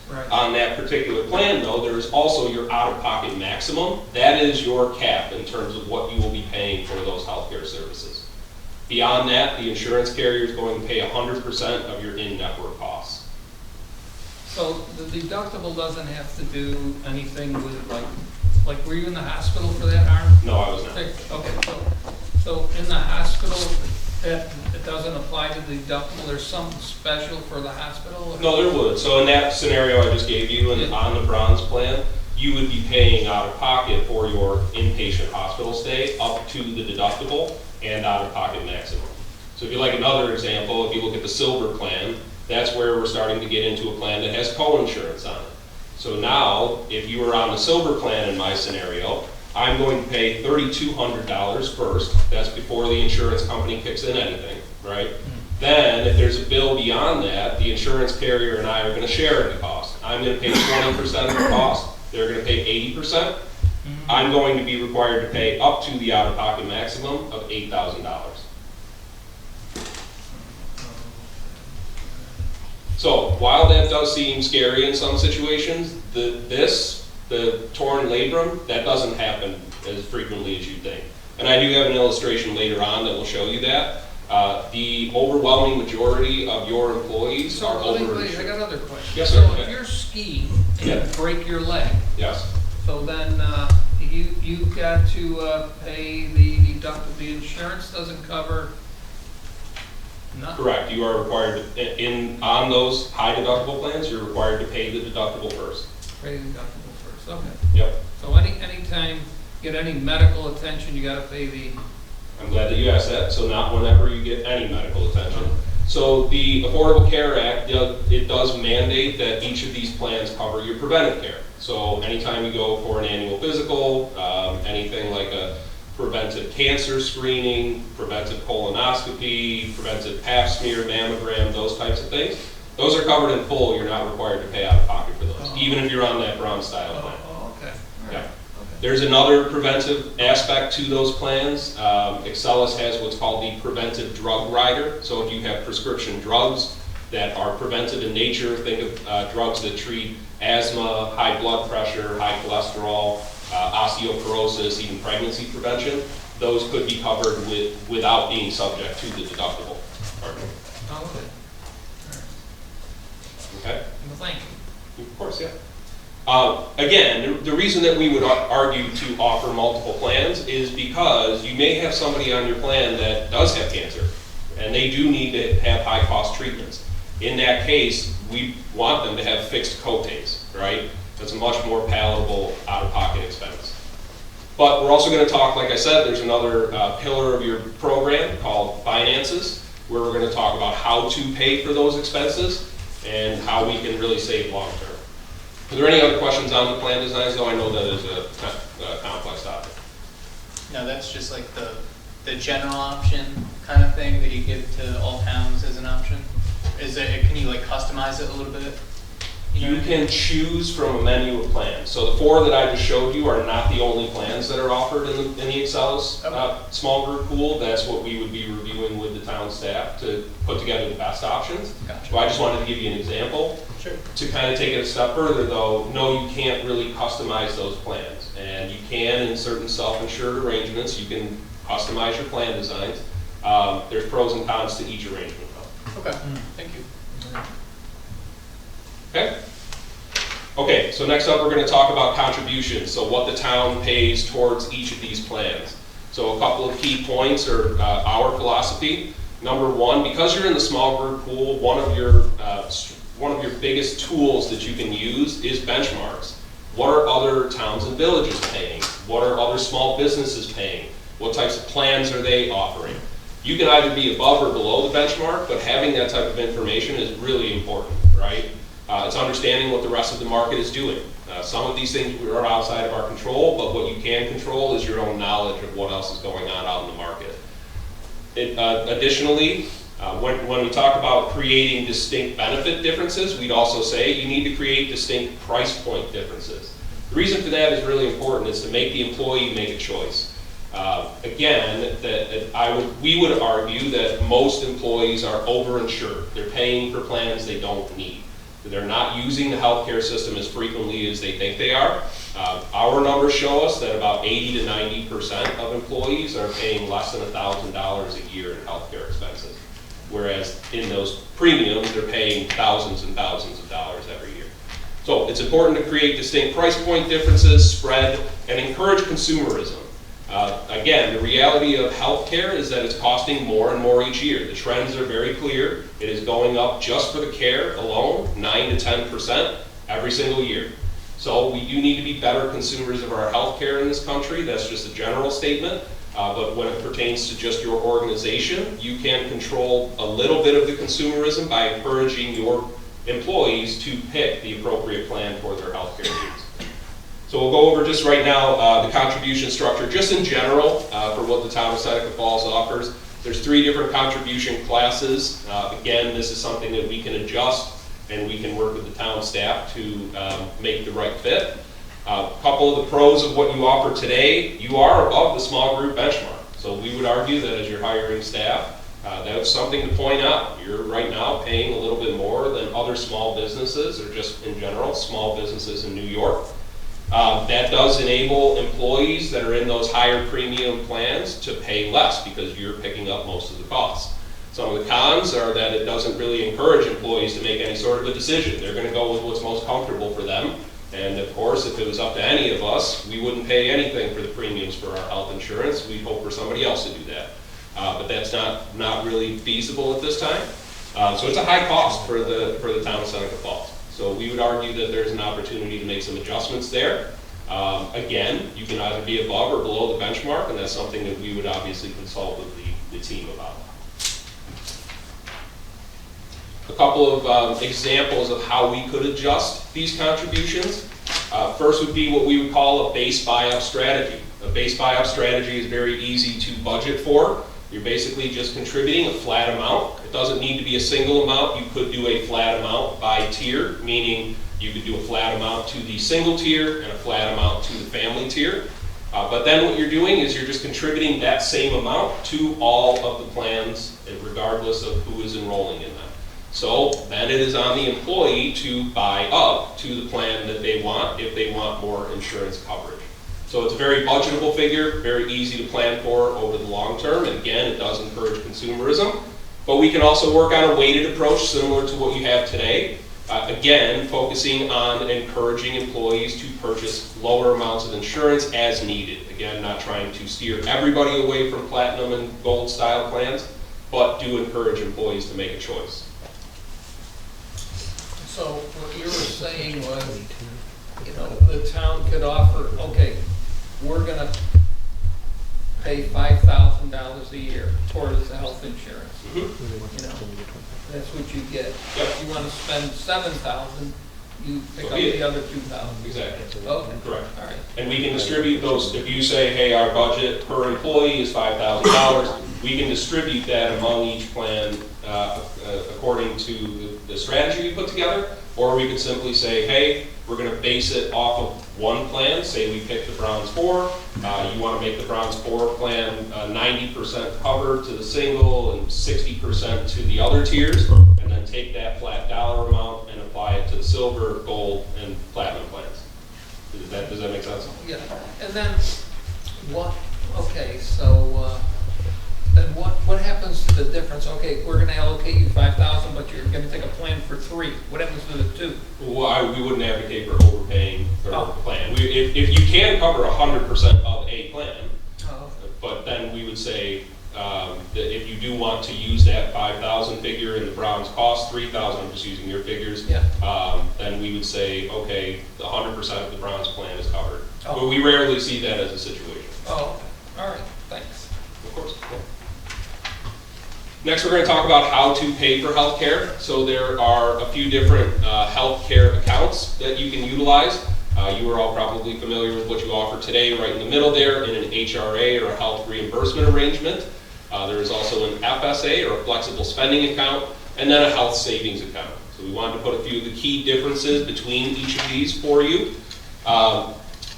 Right. On that particular plan, though, there is also your out-of-pocket maximum. That is your cap in terms of what you will be paying for those healthcare services. Beyond that, the insurance carrier is going to pay 100% of your in-network costs. So the deductible doesn't have to do anything with, like were you in the hospital for that arm? No, I was not. Okay, so in the hospital, that it doesn't apply to the deductible, there's something special for the hospital? No, there would. So in that scenario I just gave you, and on the bronze plan, you would be paying out of pocket for your inpatient hospital stay up to the deductible and out of pocket maximum. So if you like another example, if you look at the silver plan, that's where we're starting to get into a plan that has co-insurance on it. So now, if you were on the silver plan in my scenario, I'm going to pay $3,200 first. That's before the insurance company kicks in anything, right? Then, if there's a bill beyond that, the insurance carrier and I are going to share in the cost. I'm going to pay 20% of the cost. They're going to pay 80%. I'm going to be required to pay up to the out-of-pocket maximum of $8,000. So, while that does seem scary in some situations, the torn labrum, that doesn't happen as frequently as you think. And I do have an illustration later on that will show you that. The overwhelming majority of your employees are over-insured. I got another question. Yes, sir. So if you're skiing and you break your leg, yes. So then you've got to pay the deductible. The insurance doesn't cover nothing. Correct. You are required to, on those high deductible plans, you're required to pay the deductible first. Pay the deductible first. Okay. Yep. So anytime you get any medical attention, you got to pay the. I'm glad that you asked that. So not whenever you get any medical attention. So the Affordable Care Act, it does mandate that each of these plans cover your preventive care. So anytime you go for an annual physical, anything like a preventive cancer screening, preventive colonoscopy, preventive pap smear, mammogram, those types of things, those are covered in full. You're not required to pay out of pocket for those, even if you're on that bronze style plan. Okay. Yeah. There's another preventive aspect to those plans. Excellus has what's called the preventive drug rider. So if you have prescription drugs that are preventive in nature, think of drugs that treat asthma, high blood pressure, high cholesterol, osteoporosis, even pregnancy prevention, those could be covered without being subject to the deductible. Okay. Okay? Well, thank you. Of course, yeah. Again, the reason that we would argue to offer multiple plans is because you may have somebody on your plan that does have cancer, and they do need to have high-cost treatments. In that case, we want them to have fixed co-pays, right? That's a much more palatable out-of-pocket expense. But we're also going to talk, like I said, there's another pillar of your program called finances, where we're going to talk about how to pay for those expenses and how we can really save long-term. Are there any other questions on the plan designs, though? I know that is a complex topic. No, that's just like the general option kind of thing that you give to all towns as an option? Is it, can you like customize it a little bit? You can choose from a menu of plans. So the 4 that I just showed you are not the only plans that are offered in the Excel's small group pool. That's what we would be reviewing with the town staff to put together the best options. Gotcha. So I just wanted to give you an example. Sure. To kind of take it a step further though, no, you can't really customize those plans. And you can in certain self-insured arrangements, you can customize your plan designs. There's pros and cons to each arrangement though. Okay, thank you. Okay? Okay, so next up we're going to talk about contributions, so what the town pays towards each of these plans. So a couple of key points are our philosophy. Number 1, because you're in the small group pool, one of your biggest tools that you can use is benchmarks. What are other towns and villages paying? What are other small businesses paying? What types of plans are they offering? You can either be above or below the benchmark, but having that type of information is really important, right? It's understanding what the rest of the market is doing. Some of these things are outside of our control, but what you can control is your own knowledge of what else is going on out in the market. Additionally, when we talk about creating distinct benefit differences, we'd also say you need to create distinct price point differences. The reason for that is really important, is to make the employee make a choice. Again, we would argue that most employees are overinsured. They're paying for plans they don't need. They're not using the healthcare system as frequently as they think they are. Our numbers show us that about 80 to 90% of employees are paying less than $1,000 a year in healthcare expenses, whereas in those premiums, they're paying thousands and thousands of dollars every year. So it's important to create distinct price point differences, spread, and encourage consumerism. Again, the reality of healthcare is that it's costing more and more each year. The trends are very clear. It is going up just for the care alone, 9 to 10% every single year. So we do need to be better consumers of our healthcare in this country. That's just a general statement. But when it pertains to just your organization, you can control a little bit of the consumerism by encouraging your employees to pick the appropriate plan for their healthcare needs. So we'll go over just right now the contribution structure, just in general, for what the town of Seneca Falls offers. There's 3 different contribution classes. Again, this is something that we can adjust, and we can work with the town staff to make the right fit. A couple of the pros of what you offer today, you are above the small group benchmark. So we would argue that as you're hiring staff, that's something to point out. You're right now paying a little bit more than other small businesses, or just in general, small businesses in New York. That does enable employees that are in those higher premium plans to pay less because you're picking up most of the costs. Some of the cons are that it doesn't really encourage employees to make any sort of a decision. They're going to go with what's most comfortable for them. And of course, if it was up to any of us, we wouldn't pay anything for the premiums for our health insurance. We'd hope for somebody else to do that. But that's not really feasible at this time. So it's a high cost for the town of Seneca Falls. So we would argue that there's an opportunity to make some adjustments there. Again, you can either be above or below the benchmark, and that's something that we would obviously consult with the team about. A couple of examples of how we could adjust these contributions. First would be what we would call a base buy-up strategy. A base buy-up strategy is very easy to budget for. You're basically just contributing a flat amount. It doesn't need to be a single amount. You could do a flat amount by tier, meaning you could do a flat amount to the single tier and a flat amount to the family tier. But then what you're doing is you're just contributing that same amount to all of the plans, regardless of who is enrolling in them. So then it is on the employee to buy up to the plan that they want if they want more insurance coverage. So it's a very budgetable figure, very easy to plan for over the long term, and again, it does encourage consumerism. But we can also work on a weighted approach similar to what you have today. Again, focusing on encouraging employees to purchase lower amounts of insurance as needed. Again, not trying to steer everybody away from platinum and gold style plans, but do encourage employees to make a choice. So what you were saying was, the town could offer, okay, we're gonna pay $5,000 a year towards the health insurance. That's what you get. Yep. If you wanna spend $7,000, you pick So up be it. the other 2,000. Exactly. Okay. Correct. All right. And we can distribute those, if you say, hey, our budget per employee is $5,000, we can distribute that among each plan according to the strategy we put together, or we could simply say, hey, we're gonna base it off of one plan, say we pick the Browns 4, you wanna make the Browns 4 plan 90% covered to the single and 60% to the other tiers, and then take that flat dollar amount and apply it to the silver, gold, and platinum plans. Does that make sense? Yeah, and then what, okay, so, then what happens to the difference? Okay, we're gonna allocate you 5,000, but you're gonna take a plan for 3. What happens to the 2? Well, we wouldn't advocate for overpaying for Oh. a plan. If you can cover 100% of a plan, Oh, but then we would say that if you do want to use that 5,000 figure and the Browns cost 3,000, I'm just using your figures, yeah. then we would say, okay, the 100% of the Browns plan is covered. Oh. But we rarely see that as a situation. Oh, okay. All right, thanks. Of course. Yeah. Next, we're going to talk about how to pay for healthcare. So there are a few different healthcare accounts that you can utilize. You are all probably familiar with what you offer today, right in the middle there, in an HRA or a health reimbursement arrangement. There is also an FSA or a flexible spending account, and then a health savings account. So we wanted to put a few of the key differences between each of these for you.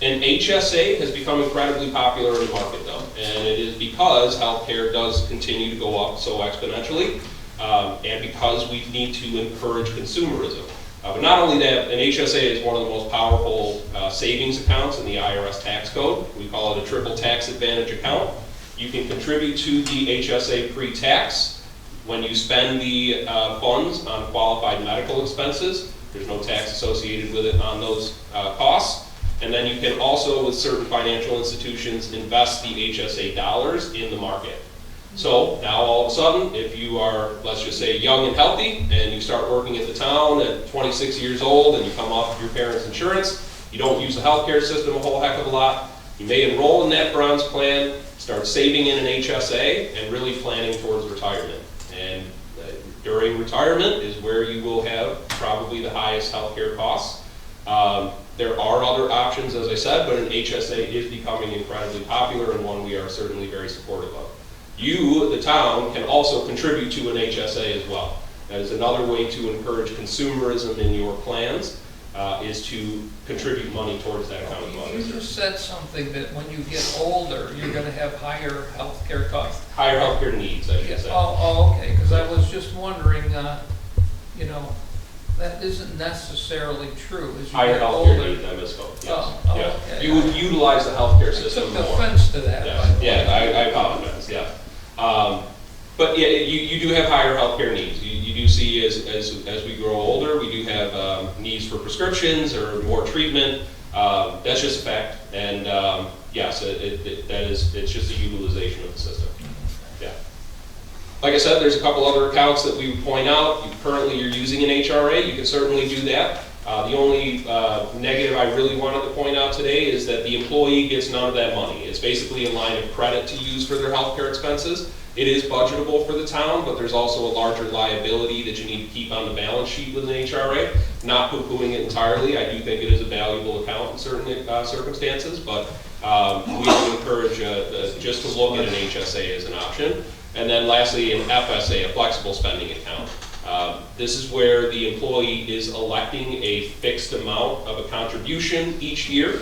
An HSA has become incredibly popular in the market, though, and it is because healthcare does continue to go up so exponentially, and because we need to encourage consumerism. But not only that, an HSA is one of the most powerful savings accounts in the IRS tax code. We call it a triple tax advantage account. You can contribute to the HSA pre-tax when you spend the funds on qualified medical expenses. There's no tax associated with it on those costs. And then you can also, with certain financial institutions, invest the HSA dollars in the market. So now all of a sudden, if you are, let's just say, young and healthy, and you start working at the town at 26 years old, and you come off of your parents' insurance, you don't use the healthcare system a whole heck of a lot, you may enroll in that Bronze plan, start saving in an HSA, and really planning towards retirement. And during retirement is where you will have probably the highest healthcare costs. There are other options, as I said, but an HSA is becoming incredibly popular and one we are certainly very supportive of. You, the town, can also contribute to an HSA as well. That is another way to encourage consumerism in your plans, is to contribute money towards that account as well. You just said something that when you get older, you're gonna have higher healthcare costs. Higher healthcare needs, I should say. Oh, okay, because I was just wondering, you know, that isn't necessarily true as you Higher get healthcare older. needs, I misspoke, yes. Oh, Yeah. okay. You would utilize the healthcare system I took more. offense to that. Yeah, by the way. yeah, I apologize, yeah. But yeah, you do have higher healthcare needs. You do see as we grow older, we do have needs for prescriptions or more treatment. That's just a fact. And yes, it's just a utilization of the system. Yeah. Like I said, there's a couple other accounts that we would point out. Currently you're using an HRA, you can certainly do that. The only negative I really wanted to point out today is that the employee gets none of that money. It's basically a line of credit to use for their healthcare expenses. It is budgetable for the town, but there's also a larger liability that you need to keep on the balance sheet with an HRA. Not poo-pooing it entirely. I do think it is a valuable account in certain circumstances, but we would encourage just to look at an HSA as an option. And then lastly, an FSA, a flexible spending account. This is where the employee is electing a fixed amount of a contribution each year.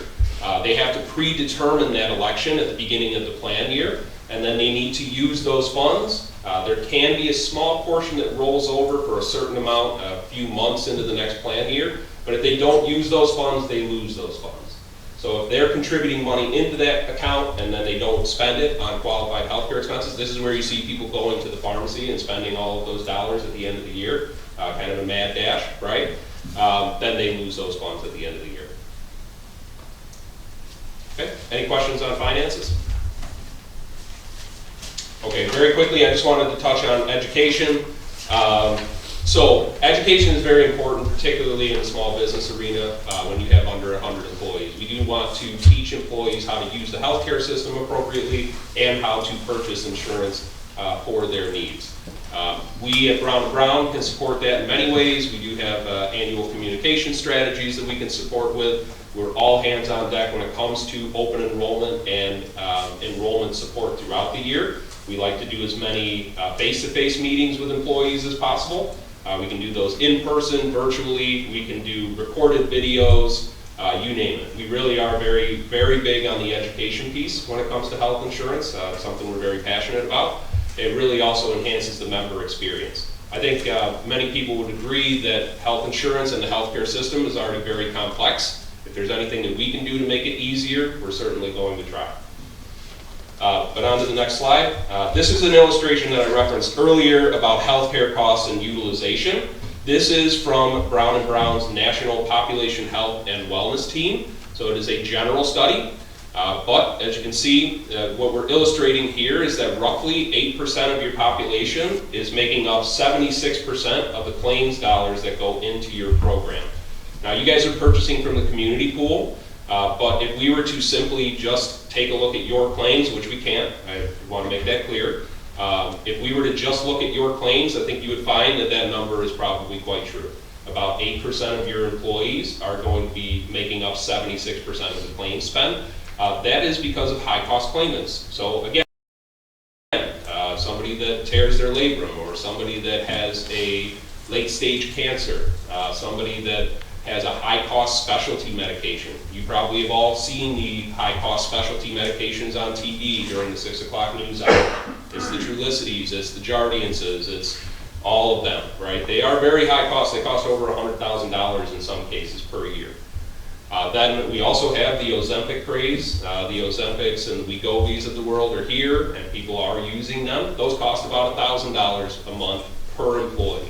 They have to predetermine that election at the beginning of the plan year, and then they need to use those funds. There can be a small portion that rolls over for a certain amount a few months into the next plan year, but if they don't use those funds, they lose those funds. So if they're contributing money into that account and then they don't spend it on qualified healthcare expenses, this is where you see people going to the pharmacy and spending all of those dollars at the end of the year, kind of a mad dash, right? Then they lose those funds at the end of the year. Okay, any questions on finances? Okay, very quickly, I just wanted to touch on education. So education is very important, particularly in the small business arena when you have under 100 employees. We do want to teach employees how to use the healthcare system appropriately and how to purchase insurance for their needs. We at Brown & Brown can support that in many ways. We do have annual communication strategies that we can support with. We're all hands on deck when it comes to open enrollment and enrollment support throughout the year. We like to do as many face-to-face meetings with employees as possible. We can do those in person, virtually. We can do recorded videos, you name it. We really are very, very big on the education piece when it comes to health insurance, something we're very passionate about. It really also enhances the member experience. I think many people would agree that health insurance and the healthcare system is already very complex. If there's anything that we can do to make it easier, we're certainly going to try. But on to the next slide. This is an illustration that I referenced earlier about healthcare costs and utilization. This is from Brown & Brown's National Population Health and Wellness Team. So it is a general study. But as you can see, what we're illustrating here is that roughly 8% of your population is making up 76% of the claims dollars that go into your program. Now you guys are purchasing from the community pool, but if we were to simply just take a look at your claims, which we can't, I want to make that clear. If we were to just look at your claims, I think you would find that that number is probably quite true. About 8% of your employees are going to be making up 76% of the claim spend. That is because of high-cost claimants. So again, somebody that tears their labrum, or somebody that has a late-stage cancer, somebody that has a high-cost specialty medication. You probably have all seen the high-cost specialty medications on TV during the 6 o'clock news hour. It's the Trulicities, it's the Jardiances, it's all of them, right? They are very high cost. They cost over $100,000 in some cases per year. Then we also have the Ozempic craze. The Ozempics and the Wegovys of the world are here, and people are using them. Those cost about $1,000 a month per employee.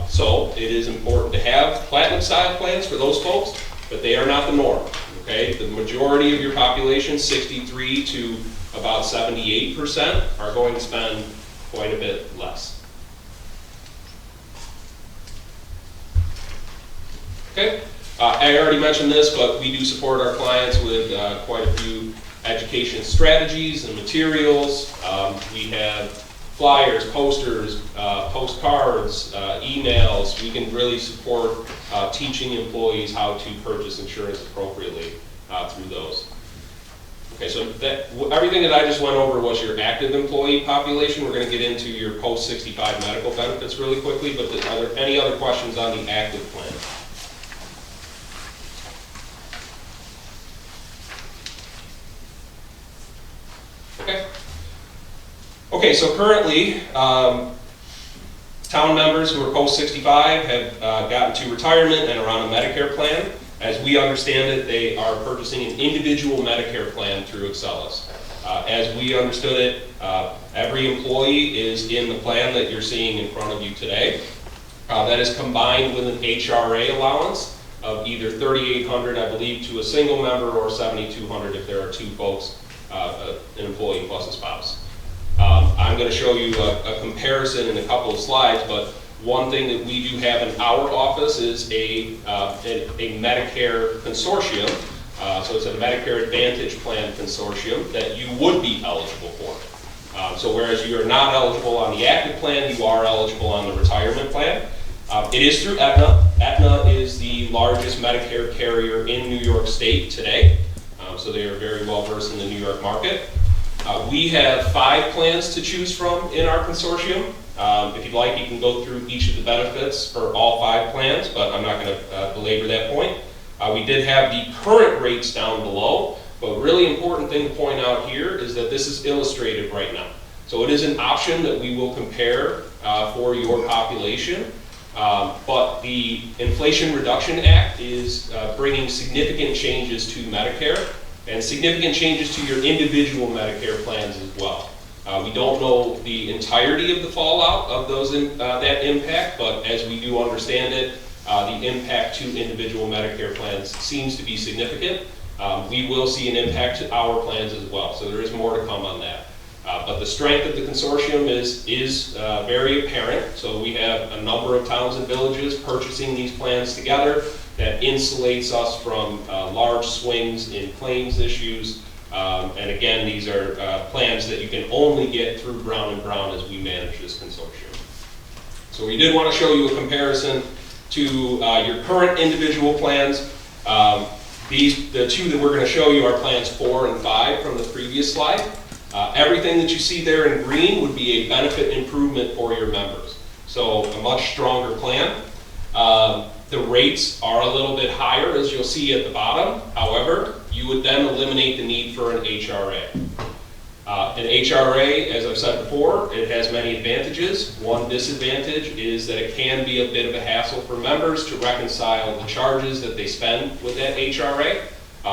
So it is important to have platinum style plans for those folks, but they are not the norm. Okay, the majority of your population, 63 to about 78%, are going to spend quite a bit less. Okay, I already mentioned this, but we do support our clients with quite a few education strategies and materials. We have flyers, posters, postcards, emails. We can really support teaching employees how to purchase insurance appropriately through those. Okay, so everything that I just went over was your active employee population. We're going to get into your post-65 medical benefits really quickly, but are there any other questions on the active plan? Okay. Okay, so currently, town members who are post-65 have gotten to retirement and are on a Medicare plan. As we understand it, they are purchasing an individual Medicare plan through Excellus. As we understood it, every employee is in the plan that you're seeing in front of you today. That is combined with an HRA allowance of either $3,800, I believe, to a single member, or $7,200 if there are two folks, an employee plus a spouse. I'm going to show you a comparison in a couple of slides, but one thing that we do have in our office is a Medicare consortium. So it's a Medicare Advantage Plan consortium that you would be eligible for. So whereas you are not eligible on the active plan, you are eligible on the retirement plan. It is through Aetna. Aetna is the largest Medicare carrier in New York State today. So they are very well versed in the New York market. We have 5 plans to choose from in our consortium. If you'd like, you can go through each of the benefits for all 5 plans, but I'm not going to belabor that point. We did have the current rates down below, but a really important thing to point out here is that this is illustrative right now. So it is an option that we will compare for your population, but the Inflation Reduction Act is bringing significant changes to Medicare and significant changes to your individual Medicare plans as well. We don't know the entirety of the fallout of those that impact, but as we do understand it, the impact to individual Medicare plans seems to be significant. We will see an impact to our plans as well, so there is more to come on that. But the strength of the consortium is very apparent. So we have a number of towns and villages purchasing these plans together. That insulates us from large swings in claims issues And again, these are plans that you can only get through Brown & Brown as we manage this consortium. So we did want to show you a comparison to your current individual plans. The two that we're going to show you are plans 4 and 5 from the previous slide. Everything that you see there in green would be a benefit improvement for your members. So a much stronger plan. The rates are a little bit higher, as you'll see at the bottom. However, you would then eliminate the need for an HRA. An HRA, as I've said before, it has many advantages. One disadvantage is that it can be a bit of a hassle for members to reconcile the charges that they spend with that HRA.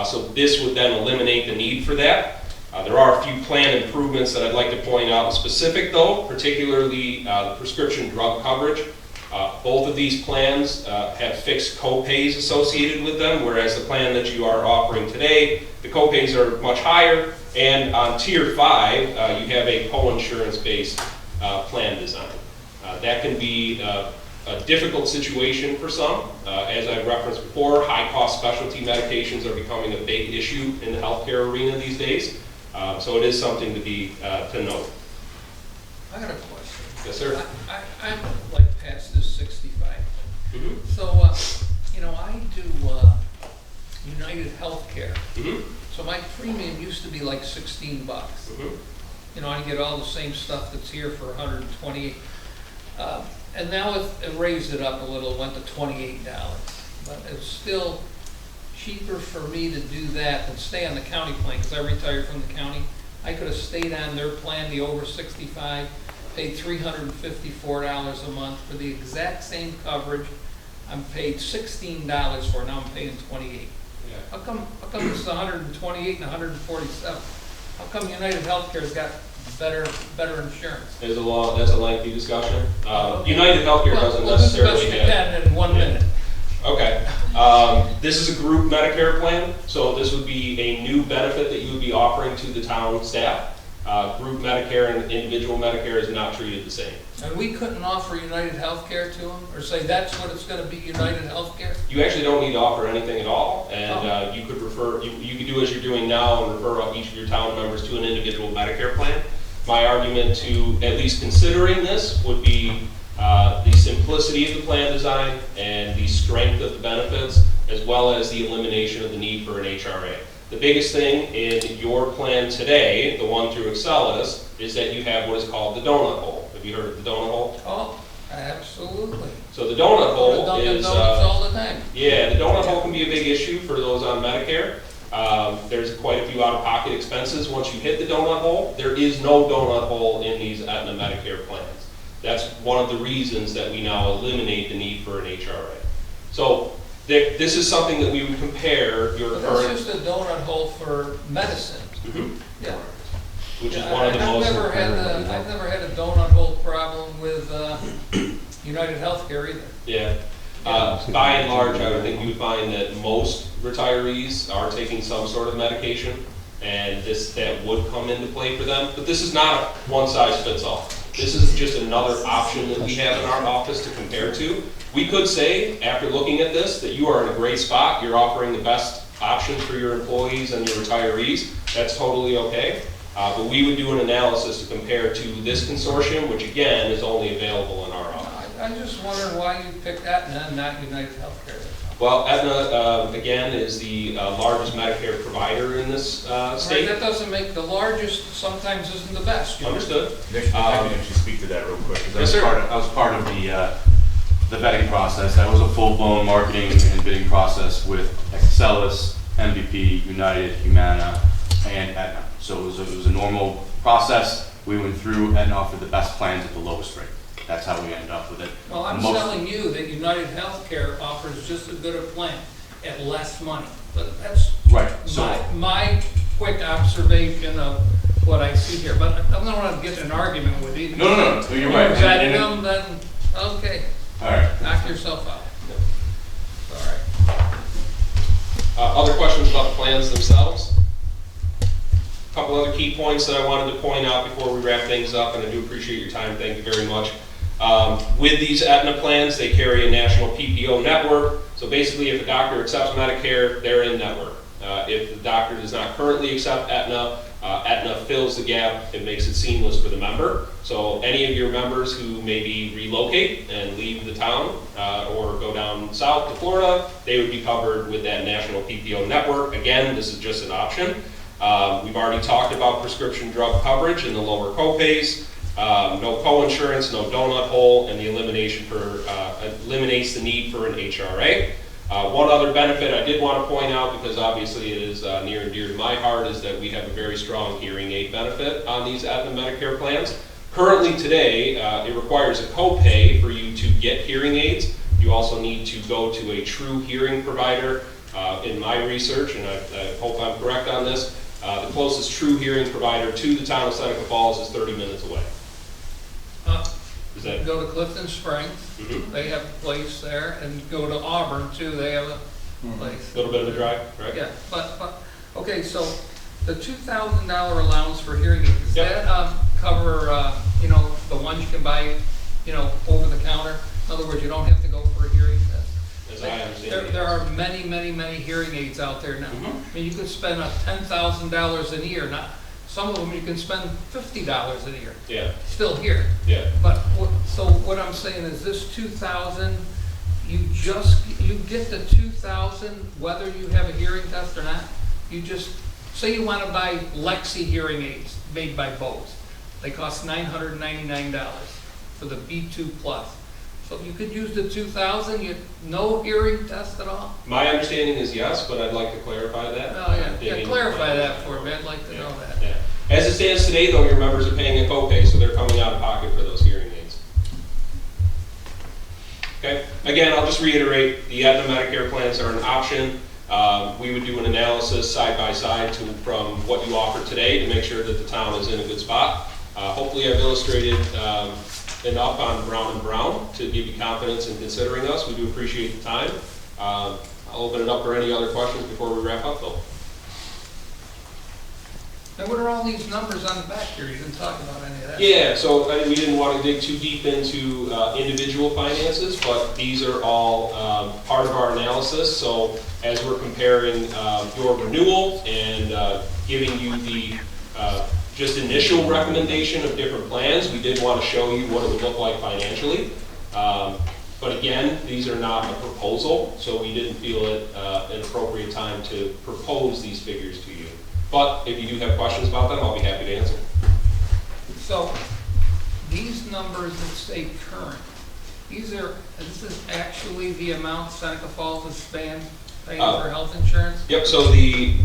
So this would then eliminate the need for that. There are a few plan improvements that I'd like to point out in specific though, particularly the prescription drug coverage. Both of these plans have fixed co-pays associated with them, whereas the plan that you are offering today, the co-pays are much higher, and on Tier 5, you have a co-insurance based plan design. That can be a difficult situation for some. As I referenced before, high-cost specialty medications are becoming a big issue in the healthcare arena these days, so it is something to note. I got a question. Yes, sir. I'm like past this 65. Mm-hmm. So, you know, I do United Healthcare. Mm-hmm. So my premium used to be like $16. Mm-hmm. You know, I get all the same stuff that's here for $128. And now it raised it up a little, went to $28. But it's still cheaper for me to do that than stay on the county plan, because I retired from the county. I could have stayed on their plan, the over 65, paid $354 a month for the exact same coverage. I'm paid $16 for it, now I'm paying $28. Yeah. How come this is 128 and 147? How come United Healthcare's got better insurance? That's a lengthy discussion. United Healthcare doesn't necessarily have. Can in 1 minute. Okay. This is a group Medicare plan, so this would be a new benefit that you would be offering to the town staff. Group Medicare and individual Medicare is not treated the same. And we couldn't offer United Healthcare to them, or say that's what it's going to be, United Healthcare? You actually don't need to offer anything at all, and you could refer. You could do as you're doing now and refer each of your town members to an individual Medicare plan. My argument to at least considering this would be the simplicity of the plan design and the strength of the benefits, as well as the elimination of the need for an HRA. The biggest thing in your plan today, the one through Excelis, is that you have what is called the donut hole. Have you heard of the donut hole? Oh, absolutely. So the donut hole Dunkin' is Donuts all the time. Yeah, the donut hole can be a big issue for those on Medicare. There's quite a few out-of-pocket expenses once you hit the donut hole. There is no donut hole in these Aetna Medicare plans. That's one of the reasons that we now eliminate the need for an HRA. So this is something that we would compare your But current. that's just a donut hole for medicine. Mhm. Yeah. Which is one of the I've most. never had a donut hole problem with United Healthcare either. Yeah. By and large, I would think you would find that most retirees are taking some sort of medication, and that would come into play for them. But this is not a one-size-fits-all. This is just another option that we have in our office to compare to. We could say, after looking at this, that you are in a great spot. You're offering the best options for your employees and your retirees. That's totally okay. But we would do an analysis to compare to this consortium, which again is only available in our office. I'm just wondering why you picked Aetna and not United Healthcare. Well, Aetna, again, is the largest Medicare provider in this state. Right, that doesn't make the largest, sometimes isn't the best. You know? Understood. Nick, if I can actually speak to that real quick. 'Cause Yes, sir. I was part of the vetting process. That was a full-blown marketing and bidding process with Excelis, MVP, United, Humana, and Aetna. So it was a normal process. We went through, Aetna offered the best plans at the lowest rate. That's how we ended up with it. Well, I'm telling you that United Healthcare offers just as good a plan at less money. But that's right. So my quick observation of what I see here. But I don't want to get in an argument with you. No, you're right. If vetted them, then okay. All right. Knock yourself out. All right. Other questions about the plans themselves? A couple other key points that I wanted to point out before we wrap things up, and I do appreciate your time. Thank you very much. With these Aetna plans, they carry a national PPO network. So basically, if a doctor accepts Medicare, they're in network. If the doctor does not currently accept Aetna, Aetna fills the gap. It makes it seamless for the member. So any of your members who maybe relocate and leave the town or go down south to Florida, they would be covered with that national PPO network. Again, this is just an option. We've already talked about prescription drug coverage and the lower copays, no co-insurance, no donut hole, and the eliminates the need for an HRA. One other benefit I did want to point out, because obviously it is near and dear to my heart, is that we have a very strong hearing aid benefit on these Aetna Medicare plans. Currently today, it requires a copay for you to get hearing aids. You also need to go to a true hearing provider. In my research, and I hope I'm correct on this, the closest true hearing provider to the town of Seneca Falls is 30 minutes away. Is that? Go to Clifton Springs, they have a place there, and go to Auburn too, they have a place. A little bit of a drive, right? Yeah, but, okay, so the $2,000 allowance for hearing aids, does that cover, you know, the ones you can buy, you know, over the counter? In other words, you don't have to go for a hearing test. As I understand it. There are many, many, many hearing aids out there now. I mean, you could spend $10,000 a year, not, some of them you can spend $50 a year. Yeah. Still here. Yeah. But, so what I'm saying is this 2,000, you get the 2,000 whether you have a hearing test or not. You just, say you want to buy Lexi hearing aids made by Bose. They cost $999 for the B2 Plus. So you could use the 2,000, you no hearing test at all? My understanding is yes, but I'd like to clarify that. Oh, yeah, clarify that for me, I'd like to know that. Yeah. As it stands today, though, your members are paying a copay, so they're coming out of pocket for those hearing aids. Okay, again, I'll just reiterate, the Aetna Medicare plans are an option. We would do an analysis side by side from what you offer today to make sure that the town is in a good spot. Hopefully I've illustrated enough on Brown & Brown to give you confidence in considering us. We do appreciate the time. I'll open it up for any other questions before we wrap up, though. And what are all these numbers on the back here? You didn't talk about any of that. Yeah, so we didn't want to dig too deep into individual finances, but these are all part of our analysis. So as we're comparing your renewal and giving you the just initial recommendation of different plans, we did want to show you what it would look like financially. But again, these are not a proposal, so we didn't feel it an appropriate time to propose these figures to you. But if you do have questions about them, I'll be happy to answer. So these numbers that say current, this is actually the amount Seneca Falls is paying for health insurance? Yep, so the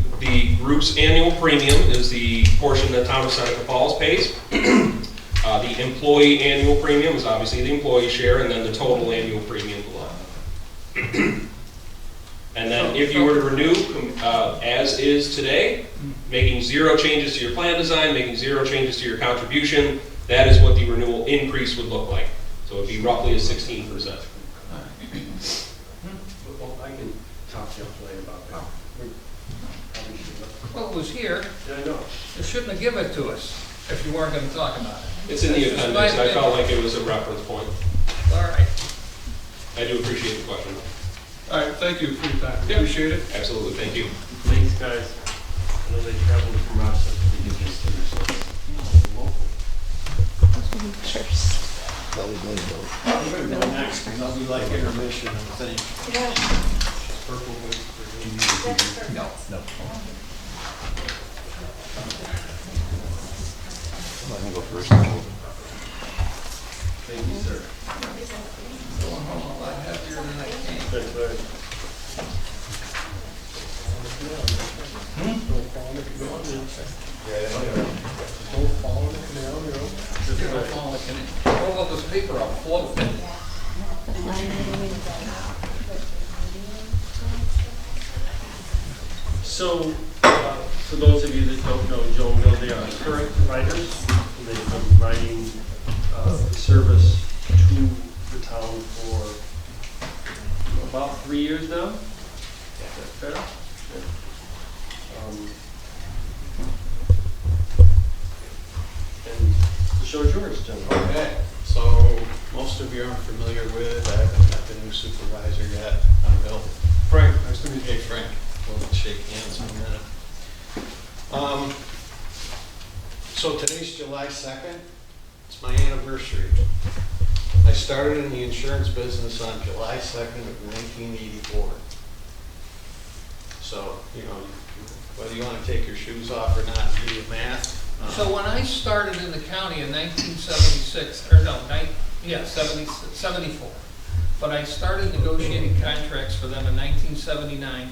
group's annual premium is the portion that town of Seneca Falls pays. The employee annual premium is obviously the employee share, and then the total annual premium below. And then if you were to renew as is today, making 0 changes to your plan design, making 0 changes to your contribution, that is what the renewal increase would look like. So it would be roughly a 16%. Well, I can talk to you later about that. Well, it was here. Yeah, I know. You shouldn't have given it to us if you weren't going to talk about it. It's in the appendix. I felt like it was a reference point. All right. I do appreciate the question. All right, thank you for your time. Yeah. Appreciate it. Absolutely, thank you. Thanks, guys. I know they traveled from Rochester to get this to their service. I'm gonna go next, because I'll do like intermission and thing. Purple waits for No. Let me go first. Thank you, sir. Going home a lot happier than I came. That's right. Don't fall in the canal, you know. Don't fall in the canal, you know. Don't fall in the canal. Roll up this paper, I'll float it. So, for those of you that don't know, Joe and Bill, they are current providers. They've been providing service to the town for about 3 years now. Is that fair? Yeah. And the show's yours, Jim. Okay, so most of you are familiar with, I haven't met the new supervisor yet. I'm Bill. Frank, nice to meet you. Hey, Frank. We'll shake hands. So today's July 2nd. It's my anniversary. I started in the insurance business on July 2nd of 1984. So, you know, whether you want to take your shoes off or not, do your math. So when I started in the county in 1976, or no, 74, but I started negotiating contracts for them in 1979,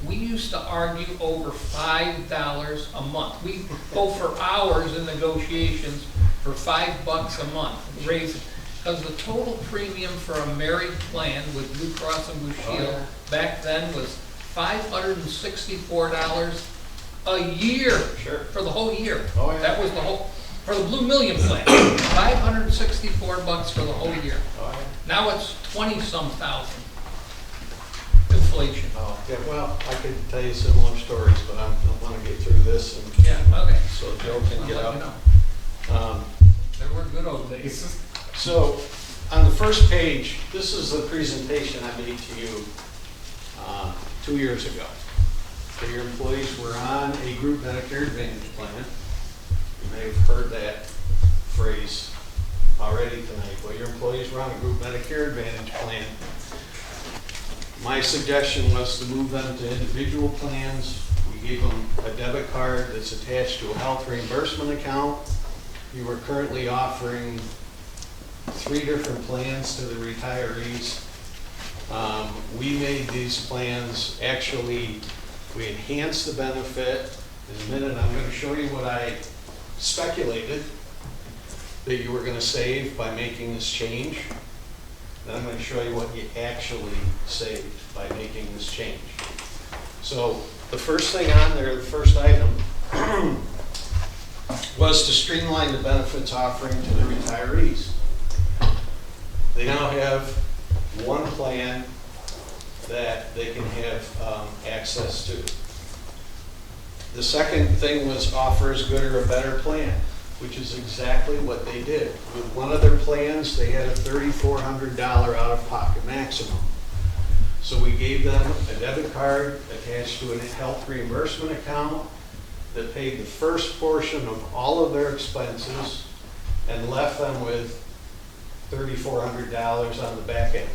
we used to argue over $5 a month. We go for hours in negotiations for $5 a month, raise it. Because the total premium for a married plan with Blue Cross and Blue Shield back then was $564 a year. Sure. For the whole year. Oh, yeah. That was the whole, for the Blue Million plan, $564 for the whole year. Oh, yeah. Now it's 20-some thousand. Inflation. Oh, yeah, well, I could tell you similar stories, but I want to get through this and. Yeah, okay. So Joe can get I'll let up. you know. There were good old days. So, on the first page, this is the presentation I made to you 2 years ago. So your employees were on a group Medicare Advantage plan. You may have heard that phrase already tonight. Well, your employees were on a group Medicare Advantage plan. My suggestion was to move them to individual plans. We gave them a debit card that's attached to a health reimbursement account. You were currently offering 3 different plans to the retirees. We made these plans, actually, we enhanced the benefit. In a minute, I'm going to show you what I speculated that you were going to save by making this change. Then I'm going to show you what you actually saved by making this change. So the first thing on there, the first item, was to streamline the benefits offering to the retirees. They now have one plan that they can have access to. The second thing was offer as good or a better plan, which is exactly what they did. With one of their plans, they had a $3,400 out-of-pocket maximum. So we gave them a debit card attached to a health reimbursement account that paid the first portion of all of their expenses and left them with $3,400 on the back end.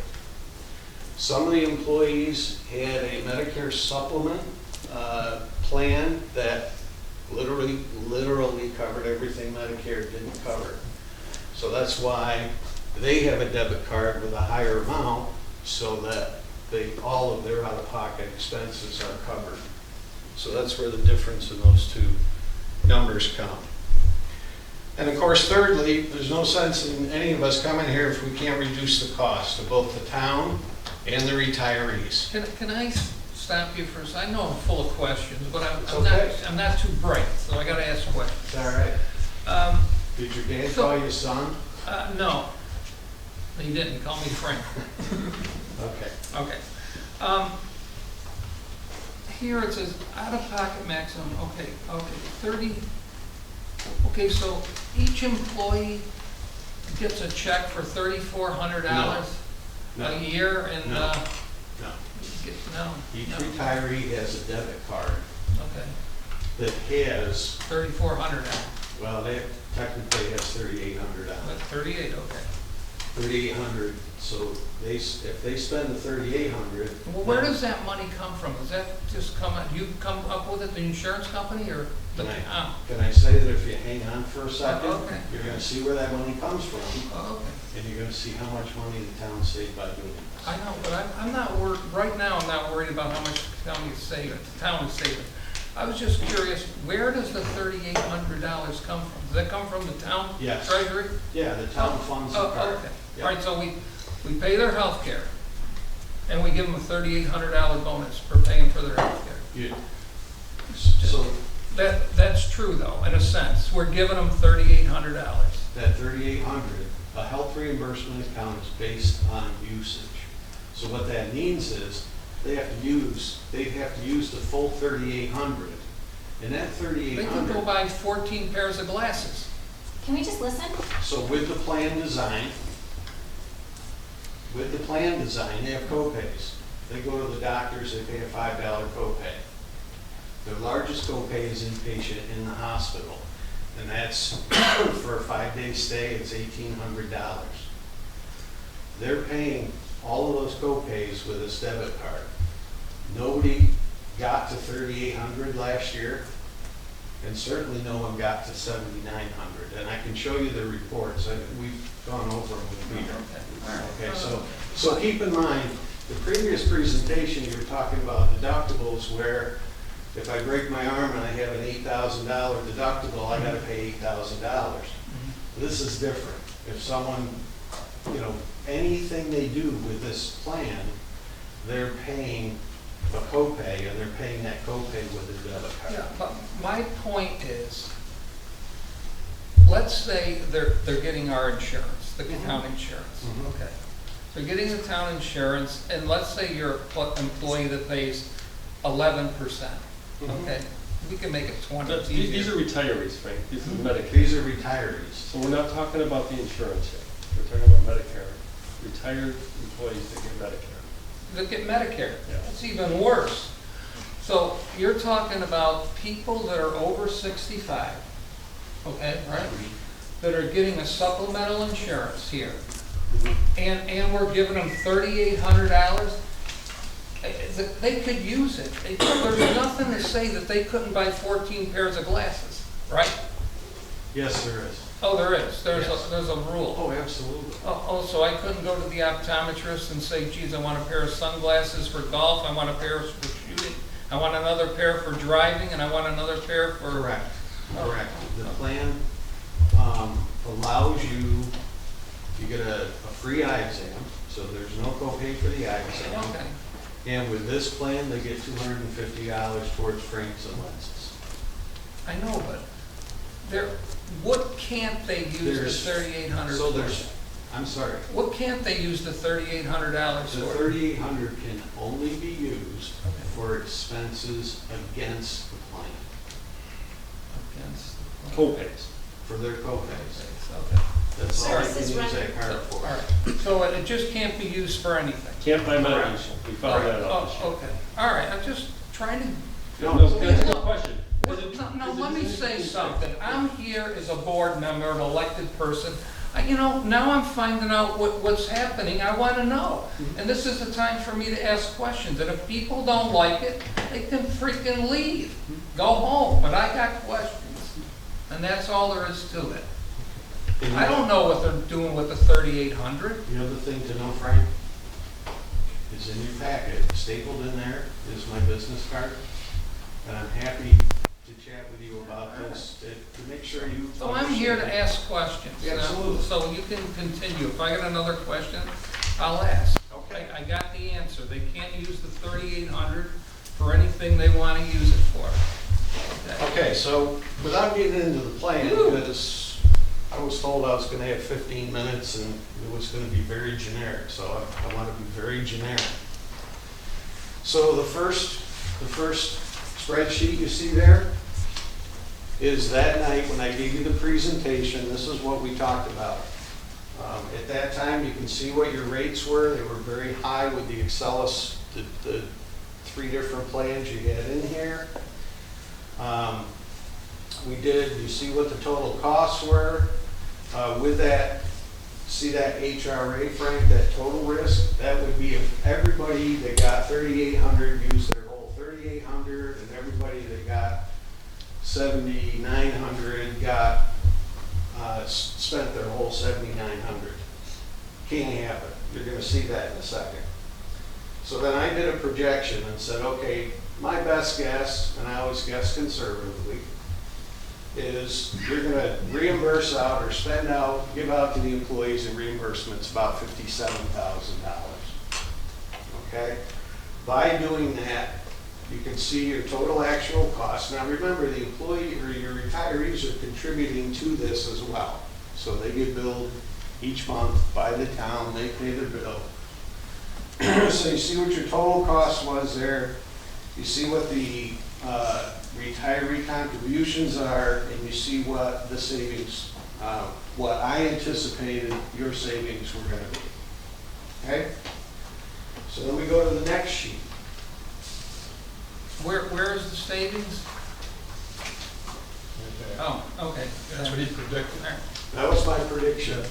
Some of the employees had a Medicare supplement plan that literally covered everything Medicare didn't cover. So that's why they have a debit card with a higher amount so that all of their out-of-pocket expenses are covered. So that's where the difference in those two numbers come. And of course, thirdly, there's no sense in any of us coming here if we can't reduce the cost of both the town and the retirees. Can I stop you for a second? I know I'm full of questions, but Okay. I'm not too bright, so I got to ask questions. All right. Did your dad call you son? No, he didn't. He called me Frank. Okay. Okay. Here it says out-of-pocket maximum. Okay. 30. Okay, so each employee gets a check for $3,400 No. a year, and No. Each no. retiree has a debit card Okay. that has, $3,400. well, they technically has $3,800. That's 38. Okay. 3,800. So if they spend the 3,800. Well, where does that money come from? Does that just come out? You come up with it, the insurance company, or the town? Can I say that if you hang on for a second, Okay. you're going to see where that money comes from, Oh, okay. and you're going to see how much money the town saved by doing this. I know, but I'm not worried, right now I'm not worried about how much the town is saving. I was just curious, where does the $3,800 come from? Does that come from the town Yes. treasury? Yeah, the town funds the card. Okay. Yep. All right, so we pay their health care, and we give them a $3,800 bonus for paying for their health care. Yeah. So That's true, though, in a sense. We're giving them $3,800. that 3,800, a health reimbursement account is based on usage. So what that means is they have to use the full 3,800, and that They could 3,800. go buy 14 pairs of glasses. Can we just listen? So with the plan design, they have co-pays. They go to the doctors, they pay a $5 copay. Their largest copay is inpatient in the hospital. And that's for a 5-day stay, it's $1,800. They're paying all of those co-pays with this debit card. Nobody got to 3,800 last year, and certainly no one got to 7,900. And I can show you the reports. We've gone over them with Peter. Okay, so keep in mind, the previous presentation, you were talking about deductibles where if I break my arm and I have an $8,000 deductible, I gotta pay $8,000. This is different. If someone, you know, anything they do with this plan, they're paying a copay, and they're paying that copay with a debit card. Yeah, but my point is, let's say they're getting our insurance, the town insurance, okay? They're getting the town insurance, and let's say you're an employee that pays 11%, okay? We can make it 20. But these are retirees, Frank. These are Medicare. These are retirees. So we're not talking about the insurance yet. We're talking about Medicare. Retired employees that get Medicare. That get Medicare. Yeah. It's even worse. So you're talking about people that are over 65, okay, right? That are getting a supplemental insurance here. And we're giving them $3,800. They could use it. There's nothing to say that they couldn't buy 14 pairs of glasses, right? Yes, there is. Oh, there is. There's Yes. a rule. Oh, absolutely. Oh, so I couldn't go to the optometrist and say, geez, I want a pair of sunglasses for golf, I want a pair for shooting, I want another pair for driving, and I want another pair for... Correct. Oh. Correct. The plan allows you, you get a free eye exam, so there's no copay for the eye exam. Okay. And with this plan, they get $250 towards frames and lenses. I know, but what can't they use the $3,800 So for? there's, I'm sorry. What can't they use the $3,800 The for? $3,800 can only be used for expenses against the plan, Against the plan. Co-pays. for their co-pays. Okay. That's all I can Services use that rendered. card All for. right. So it just can't be used for anything? Can't buy medication. We found that out this Oh, year. okay. All right, I'm just trying to... No, that's a good question. No, let me say something. I'm here as a board member, an elected person. You know, now I'm finding out what's happening. I want to know. And this is the time for me to ask questions. And if people don't like it, they can freaking leave. Go home. But I got questions. And that's all there is to it. I don't know what they're doing with the 3,800. The other thing to know, Frank, is in your packet, stapled in there is my business card. And I'm happy to chat with you about this, to make sure you. So I'm here to ask questions. Absolutely. So you can continue. If I got another question, I'll ask. Okay. I got the answer. They can't use the 3,800 for anything they want to use it for. Okay, so without getting into the plan, because I was told I was gonna have 15 minutes and it was gonna be very generic, so I want to be very generic. So the first spreadsheet you see there is that night when I gave you the presentation, this is what we talked about. At that time, you can see what your rates were. They were very high with the Excellus, the 3 different plans you had in here. You see what the total costs were. With that, see that HRA, Frank, that total risk? That would be if everybody that got 3,800 used their whole 3,800, and everybody that got 7,900 spent their whole 7,900. Can't have it. You're going to see that in a second. So then I did a projection and said, okay, my best guess, and I always guess conservatively, is you're going to reimburse out or spend out, give out to the employees in reimbursements about $57,000. Okay? By doing that, you can see your total actual cost. Now remember, the employee or your retirees are contributing to this as well. So they get billed each month by the town, they pay their bill. So you see what your total cost was there. You see what the retiree contributions are, and you see what the savings, what I anticipated your savings were going to be. Okay? So then we go to the next sheet. Where is the savings? Oh, okay. That's what he predicted. That was my prediction.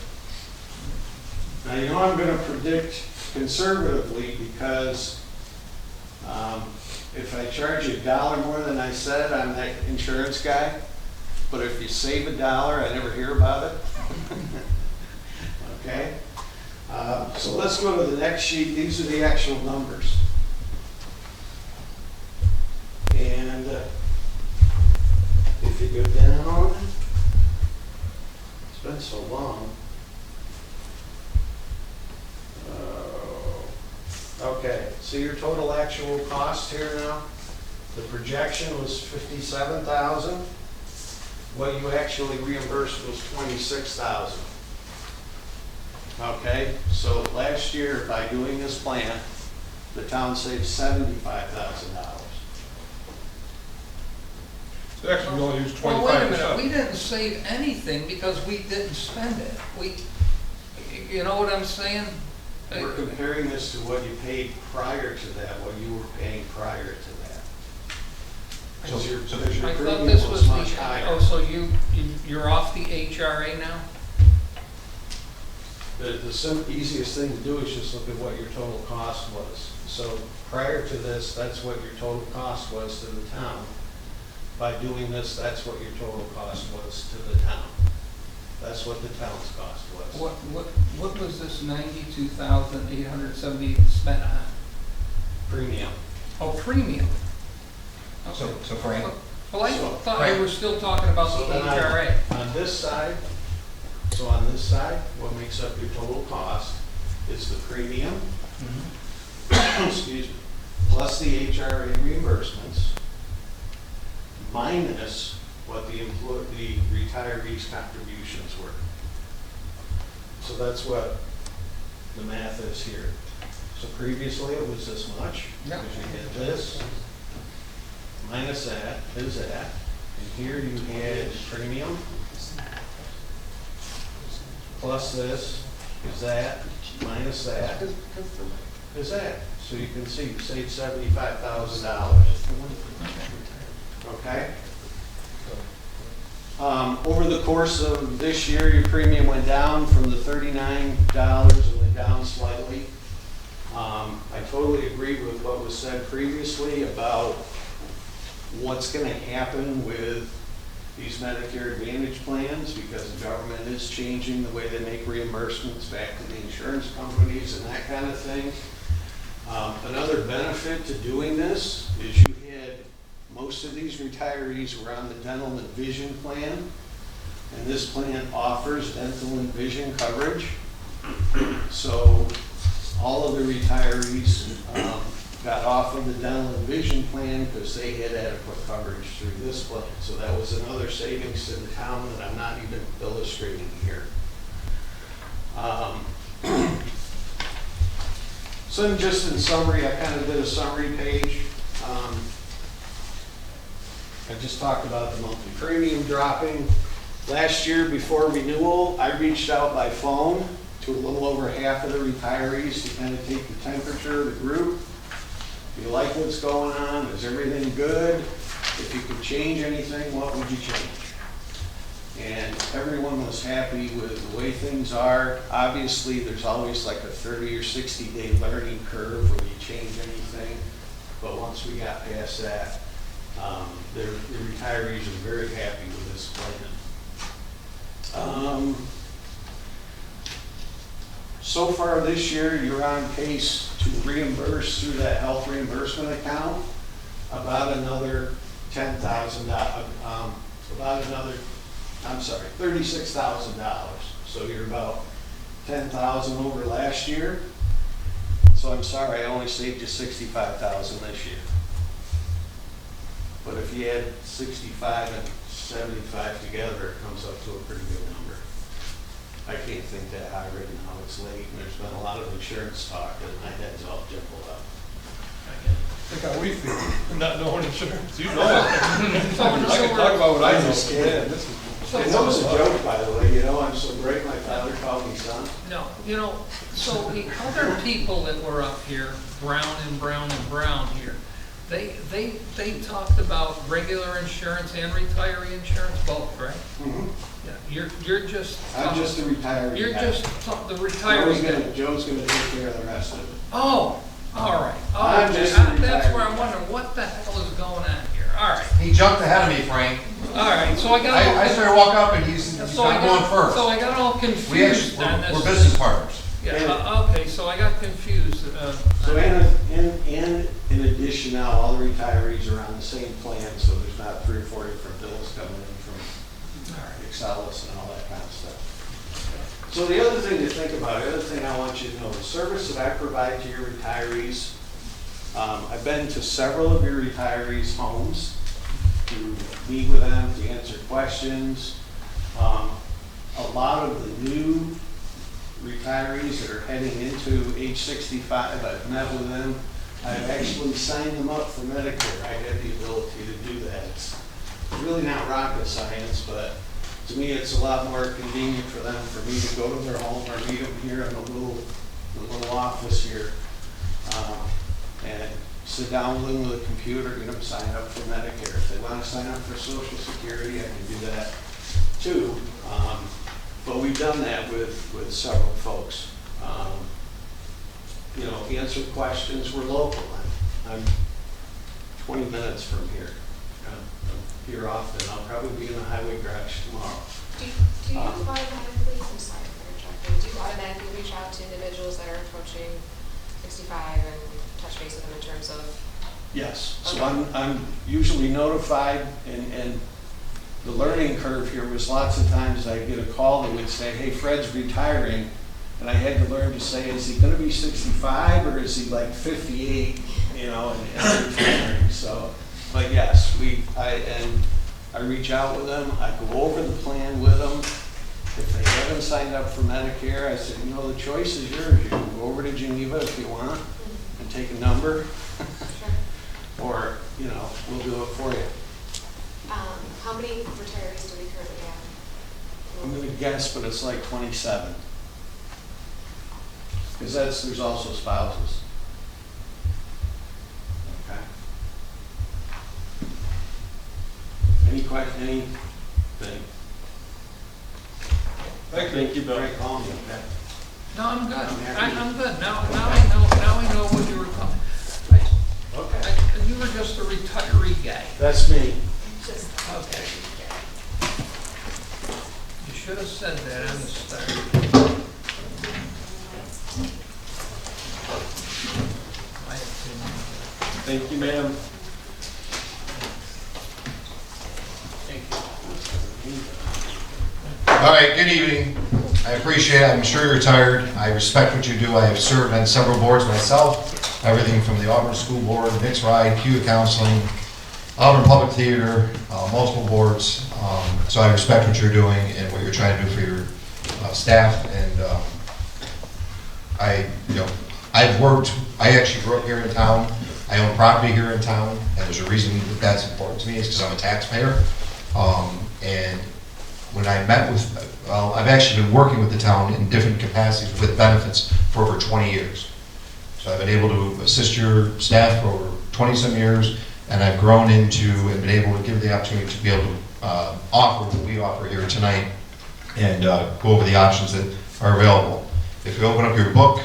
Now, you know, I'm gonna predict conservatively because if I charge you $1 more than I said, I'm that insurance guy. But if you save $1, I never hear about it. Okay? So let's go to the next sheet. These are the actual numbers. And if you go down, it's been so long. Okay, so your total actual cost here now, the projection was 57,000. What you actually reimbursed was 26,000. Okay, so last year, by doing this plan, the town saved $75,000. So actually, we only used 25%. Well, wait a minute, we didn't save anything because we didn't spend it. You know what I'm saying? We're comparing this to what you paid prior to that, what you were paying prior to that. Because your I thought premium this was was much the, higher. oh, so you're off the HRA now? The easiest thing to do is just look at what your total cost was. So prior to this, that's what your total cost was to the town. By doing this, that's what your total cost was to the town. That's what the town's cost was. What was this 92,870 spent on? Premium. Oh, premium. Okay. So Frank, Well, I thought you were still talking about So the then HRA. on this side, so on this side, what makes up your total cost is the premium, excuse me, plus the HRA reimbursements, minus what the retirees' contributions were. So that's what the math is here. So previously it was this much, Yeah. because you had this, minus that is that, and here you had premium, plus this is that, minus that is that. So you can see you saved $75,000. Okay? Over the course of this year, your premium went down from the $39, it went down slightly. I totally agree with what was said previously about what's going to happen with these Medicare Advantage plans, because the government is changing the way they make reimbursements back to the insurance companies and that kind of thing. Another benefit to doing this is you had most of these retirees were on the dental and vision plan, and this plan offers dental and vision coverage. So all of the retirees got off of the dental and vision plan because they had adequate coverage through this plan. So that was another savings to the town that I'm not even illustrating here. So just in summary, I kind of did a summary page. I just talked about the monthly premium dropping. Last year, before renewal, I reached out by phone to a little over half of the retirees to kind of take the temperature of the group. Do you like what's going on? Is everything good? If you could change anything, what would you change? And everyone was happy with the way things are. Obviously, there's always like a 30 or 60-day learning curve when you change anything. But once we got past that, the retirees are very happy with this plan. So far this year, you're on pace to reimburse through that health reimbursement account about another $36,000. So you're about $10,000 over last year. So I'm sorry, I only saved you $65,000 this year. But if you add 65 and 75 together, it comes up to a pretty good number. I can't think that high right now, it's late, and there's been a lot of insurance talk, and my head's all jumbled up. Look how we feel, not knowing insurance. You know it. I can talk about what I know. Yeah, this is. And that was a joke, by the way, you know, I'm so great, my father called me son. No, you know, so the other people that were up here, Brown and Brown and Brown here, they talked about regular insurance and retiree insurance, both, right? Mhm. Yeah, you're just. I'm just the retiree. You're guy. just the retiree. Joe's gonna take care of the rest of it. Oh, all right. I'm Okay. just a That's retiree where I'm guy. wondering what the hell is going on here. All right. He jumped ahead of me, Frank. All right, so I got. I started walking up and he's So I not going first. So I got all We confused actually, on this. we're business partners. Yeah, okay, so I got confused. So in addition now, all the retirees are on the same plan, so there's not 3 or 4 different bills coming in from Excelis and all that kind of stuff. So the other thing to think about, the other thing I want you to know, the service that I provide to your retirees, I've been to several of your retirees' homes to meet with them, to answer questions. A lot of the new retirees that are heading into age 65, I've met with them. I've actually signed them up for Medicare. I have the ability to do that. It's really not rocket science, but to me, it's a lot more convenient for them, for me to go to their home or meet them here in the little office here, and sit down with them with a computer, get them signed up for Medicare. If they want to sign up for Social Security, I can do that too. But we've done that with several folks. You know, answer questions. We're local. I'm 20 minutes from here. I'm here often. I'll probably be in the highway garage tomorrow. Do you automatically, I'm sorry for interrupting, do you automatically reach out to individuals that are approaching 65 and touch base with them in terms of? Yes. So I'm usually notified, and the learning curve here was lots of times I'd get a call that would say, hey, Fred's retiring. And I had to learn to say, is he going to be 65 or is he like 58, you know, and retiring? So, but yes, I reach out with them. I go over the plan with them. If they haven't signed up for Medicare, I said, you know, the choice is yours. You can go over to Geneva if you want and take a number, or, you know, we'll do it for you. How many retirees do we currently have? I'm going to guess, but it's like 27. Because there's also spouses. Okay. Any question, anything? Thank you, Bill. Frank, call me, okay? No, I'm good. happy. I'm good. Now I know what you were talking. Okay. You were just a retiree guy. That's me. Okay. You should have said that on the start. My opinion. Thank you, ma'am. Thank you. All right, good evening. I appreciate it. I'm sure you're tired. I respect what you do. I have served on several boards myself, everything from the Auburn School Board, Nick's Ride, Q Counseling, Auburn Public Theater, multiple boards. So I respect what you're doing and what you're trying to do for your staff. And I actually grew up here in town. I own property here in town, and there's a reason that that's important to me, is because I'm a taxpayer. And when I met with, I've actually been working with the town in different capacities with benefits for over 20 years. So I've been able to assist your staff for over 20-some years, and I've grown into and been able to give the opportunity to be able to offer what we offer here tonight and go over the options that are available. If you open up your book,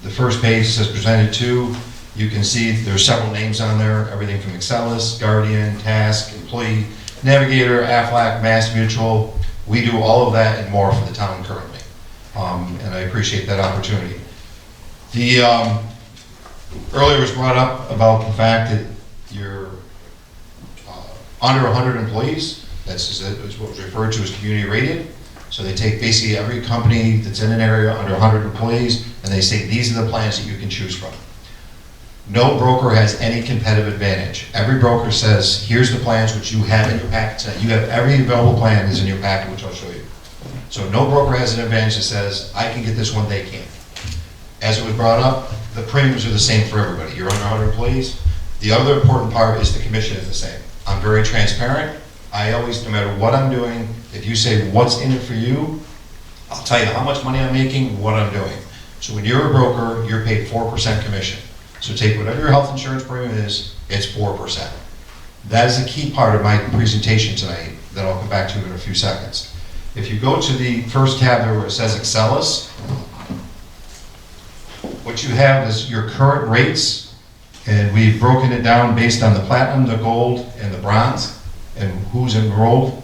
the first page says presented to. You can see there's several names on there, everything from Excelis, Guardian, Task, Employee, Navigator, Aflac, Mass Mutual. We do all of that and more for the town currently, and I appreciate that opportunity. The earlier was brought up about the fact that you're under 100 employees. That's what was referred to as community rated. So they take basically every company that's in an area under 100 employees, and they say these are the plans that you can choose from. No broker has any competitive advantage. Every broker says, here's the plans which you have in your packet. You have every available plan is in your packet, which I'll show you. So no broker has an advantage that says, I can get this one, they can't. As it was brought up, the premiums are the same for everybody. You're under 100 employees. The other important part is the commission is the same. I'm very transparent. I always, no matter what I'm doing, if you say what's in it for you, I'll tell you how much money I'm making, what I'm doing. So when you're a broker, you're paid 4% commission. So take whatever your health insurance premium is, it's 4%. That is a key part of my presentation tonight that I'll come back to in a few seconds. If you go to the first tab there where it says Excellus, what you have is your current rates, and we've broken it down based on the platinum, the gold, and the bronze, and who's enrolled.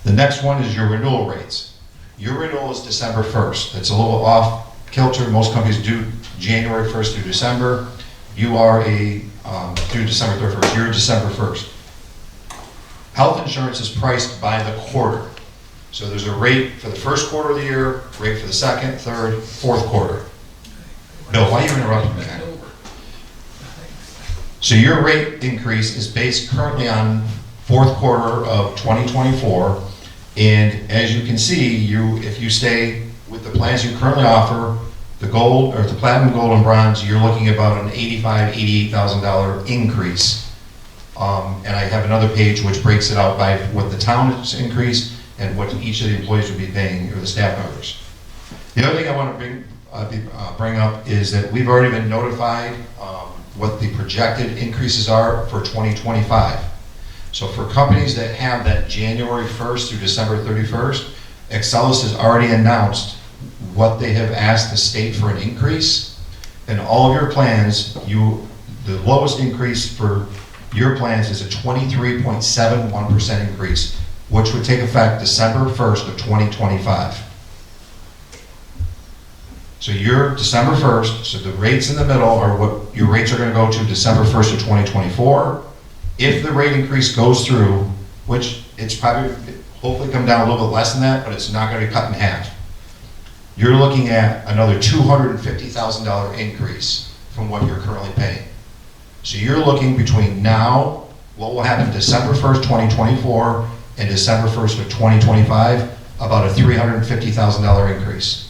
The next one is your renewal rates. Your renewal is December 1st. It's a little off kilter. Most companies do January 1st through December. You are through December 31st. You're December 1st. Health insurance is priced by the quarter. So there's a rate for the first quarter of the year, rate for the second, third, fourth quarter. Bill, why are you interrupting me? So your rate increase is based currently on fourth quarter of 2024. And as you can see, if you stay with the plans you currently offer, the gold or the platinum, gold, and bronze, you're looking at about an $85,000, $88,000 increase. And I have another page which breaks it out by what the town has increased and what each of the employees would be paying, or the staff members. The other thing I want to bring up is that we've already been notified what the projected increases are for 2025. So for companies that have that January 1st through December 31st, Excellus has already announced what they have asked the state for an increase. In all of your plans, the lowest increase for your plans is a 23.71% increase, which would take effect December 1st of 2025. So your December 1st, so the rates in the middle are what your rates are going to go to December 1st of 2024. If the rate increase goes through, which it's probably hopefully come down a little bit less than that, but it's not going to be cut in half, you're looking at another $250,000 increase from what you're currently paying. So you're looking between now, what will happen December 1st, 2024, and December 1st of 2025, about a $350,000 increase.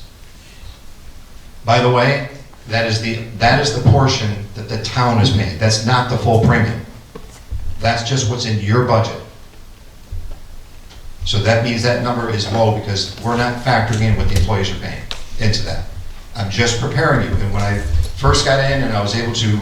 By the way, that is the portion that the town has made. That's not the full premium. That's just what's in your budget. So that means that number is low because we're not factoring in what the employees are paying into that. I'm just preparing you. And when I first got in and I was able to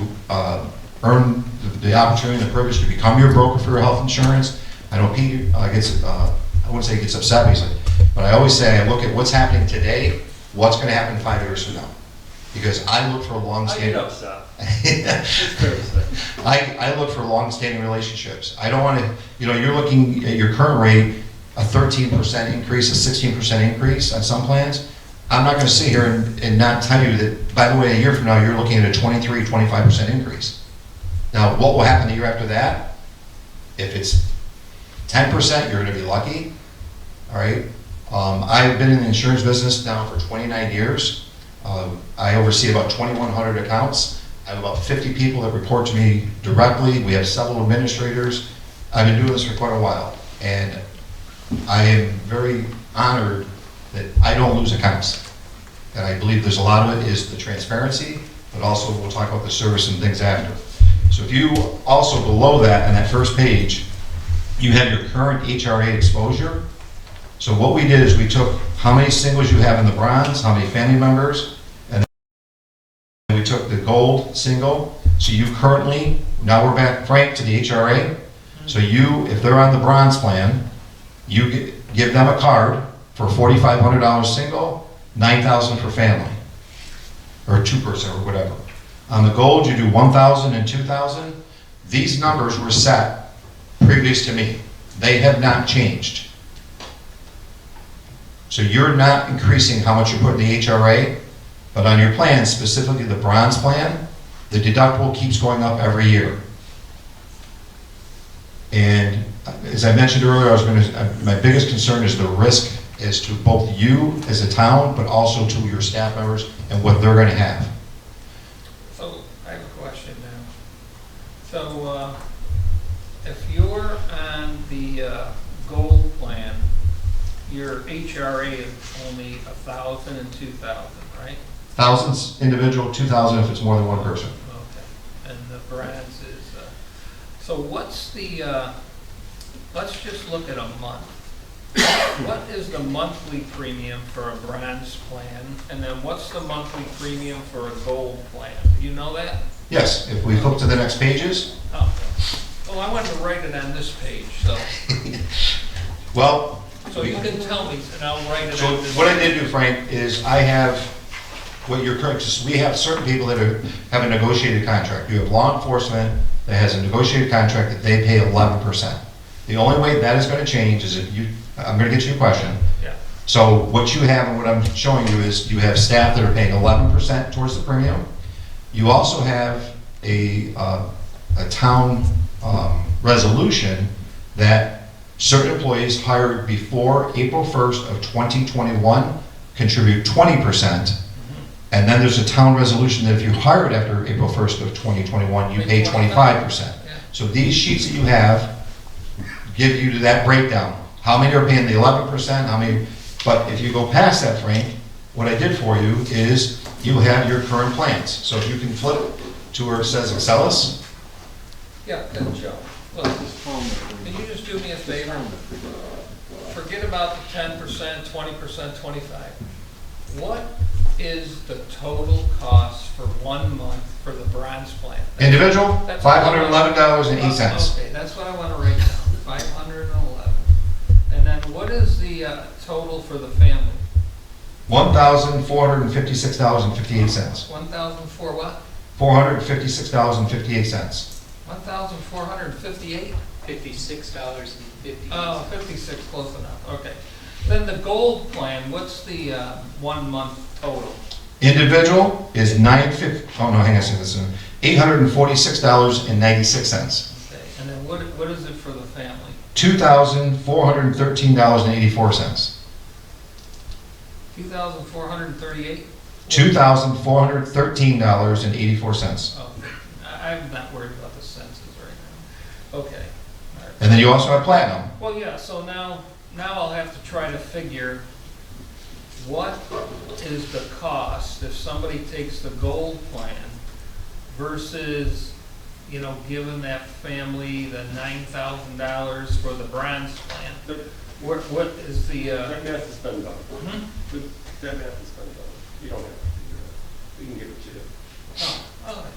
earn the opportunity and the privilege to become your broker for your health insurance, I know Pete gets, I wouldn't say he gets upset easily, but I always say I look at what's happening today, what's going to happen 5 years from now. Because I look for long-standing. I get upset. It's fair to say. I look for long-standing relationships. I don't want to, you're looking at your current rate, a 13% increase, a 16% increase on some plans. I'm not going to sit here and not tell you that, by the way, a year from now, you're looking at a 23, 25% increase. Now, what will happen the year after that? If it's 10%, you're going to be lucky. All right. I've been in the insurance business now for 29 years. I oversee about 2,100 accounts. I have about 50 people that report to me directly. We have several administrators. I've been doing this for quite a while, and I am very honored that I don't lose accounts. And I believe there's a lot of it is the transparency, but also we'll talk about the service and things after. So if you also below that on that first page, you have your current HRA exposure. So what we did is we took how many singles you have in the bronze, how many family members, and then we took the gold single. So you currently, now we're back, Frank, to the HRA. So if they're on the bronze plan, you give them a card for $4,500 single, $9,000 for family, or two-person or whatever. On the gold, you do $1,000 and $2,000. These numbers were set previous to me. They have not changed. So you're not increasing how much you put in the HRA, but on your plan, specifically the bronze plan, the deductible keeps going up every year. And as I mentioned earlier, my biggest concern is the risk as to both you as a town, but also to your staff members and what they're going to have. So I have a question now. So if you're on the gold plan, your HRA is only 1,000 and 2,000, right? Thousands individual, 2,000 if it's more than one person. Okay. And the bronze is, so what's the, let's just look at a month. What is the monthly premium for a bronze plan? And then what's the monthly premium for a gold plan? Do you know that? Yes, if we flip to the next pages. Oh. Well, I wanted to write it on this page, so, Well, so you can tell me, and I'll write it so on this. what I did do, Frank, is I have, what you're correct, is we have certain people that have a negotiated contract. You have law enforcement that has a negotiated contract that they pay 11%. The only way that is gonna change is if you, I'm gonna get you a question. Yeah. So what you have and what I'm showing you is you have staff that are paying 11% towards the premium. You also have a town resolution that certain employees hired before April 1st of 2021 contribute 20%. And then there's a town resolution that if you hired after April 1st of 2021, you pay 25%. So these sheets that you have give you that breakdown. How many are paying the 11%, how many, but if you go past that, Frank, what I did for you is you have your current plans. So if you can flip to where it says Excelis. Yeah, good, Joe. Look, can you just do me a favor? Forget about the 10%, 20%, 25. What is the total cost for 1 month for the bronze plan? Individual, That's $511.08. Okay, that's what I want to write down, 511. And then what is the total for the family? $1,456.58. 1,004 what? $456.58. 1,458? $56.50. Oh, 56, close enough, okay. Then the gold plan, what's the 1 month total? Individual is $846.96. Okay, and then what is it for the family? $2,413.84. 2,438? $2,413.84. Oh, I'm not worried about the census right now. Okay. All right. And then you also have platinum. Well, yeah, so now I'll have to try to figure what is the cost if somebody takes the gold plan versus, you know, giving that family the $9,000 for the bronze plan. What is the? That math has been done. Hmm? That math has been done. You don't have to figure it out. We can give it to you. Oh, okay.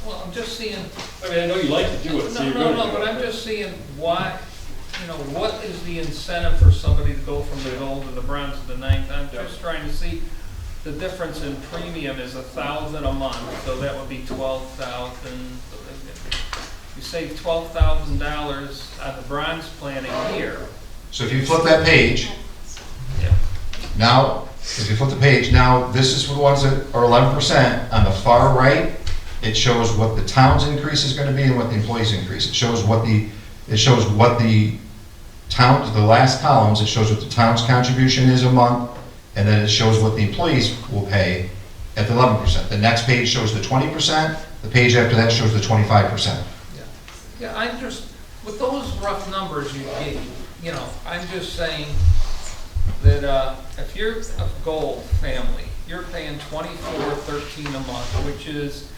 Well, I'm just seeing. I mean, I know you like to do it, so you're going to do it. But I'm just seeing why, you know, what is the incentive for somebody to go from the gold to the bronze to the ninth? I'm just trying to see the difference in premium is $1,000 a month, so that would be $12,000. You save $12,000 on the bronze plan a year. So if you flip that page, Yeah. now, if you flip the page, now this is for the ones that are 11%. On the far right, it shows what the town's increase is going to be and what the employee's increase. It shows what the town, the last columns, it shows what the town's contribution is a month, and then it shows what the employees will pay at the 11%. The next page shows the 20%, the page after that shows the 25%. Yeah, I'm just, with those rough numbers you gave, you know, I'm just saying that if you're a gold family, you're paying $24.13 a month, which is,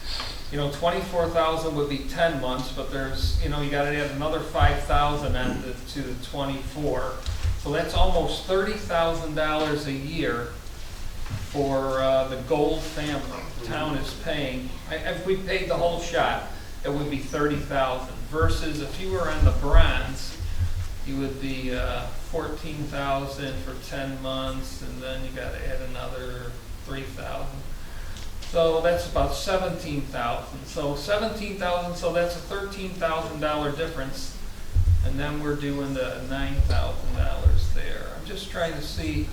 you know, 24,000 would be 10 months, but there's, you know, you got to add another 5,000 on to the 24. So that's almost $30,000 a year for the gold family. The town is paying. If we paid the whole shot, it would be $30,000. Versus if you were on the bronze, you would be $14,000 for 10 months, and then you got to add another 3,000. So that's about 17,000. So 17,000. So that's a $13,000 difference, and then we're doing the $9,000 there. I'm just trying to see,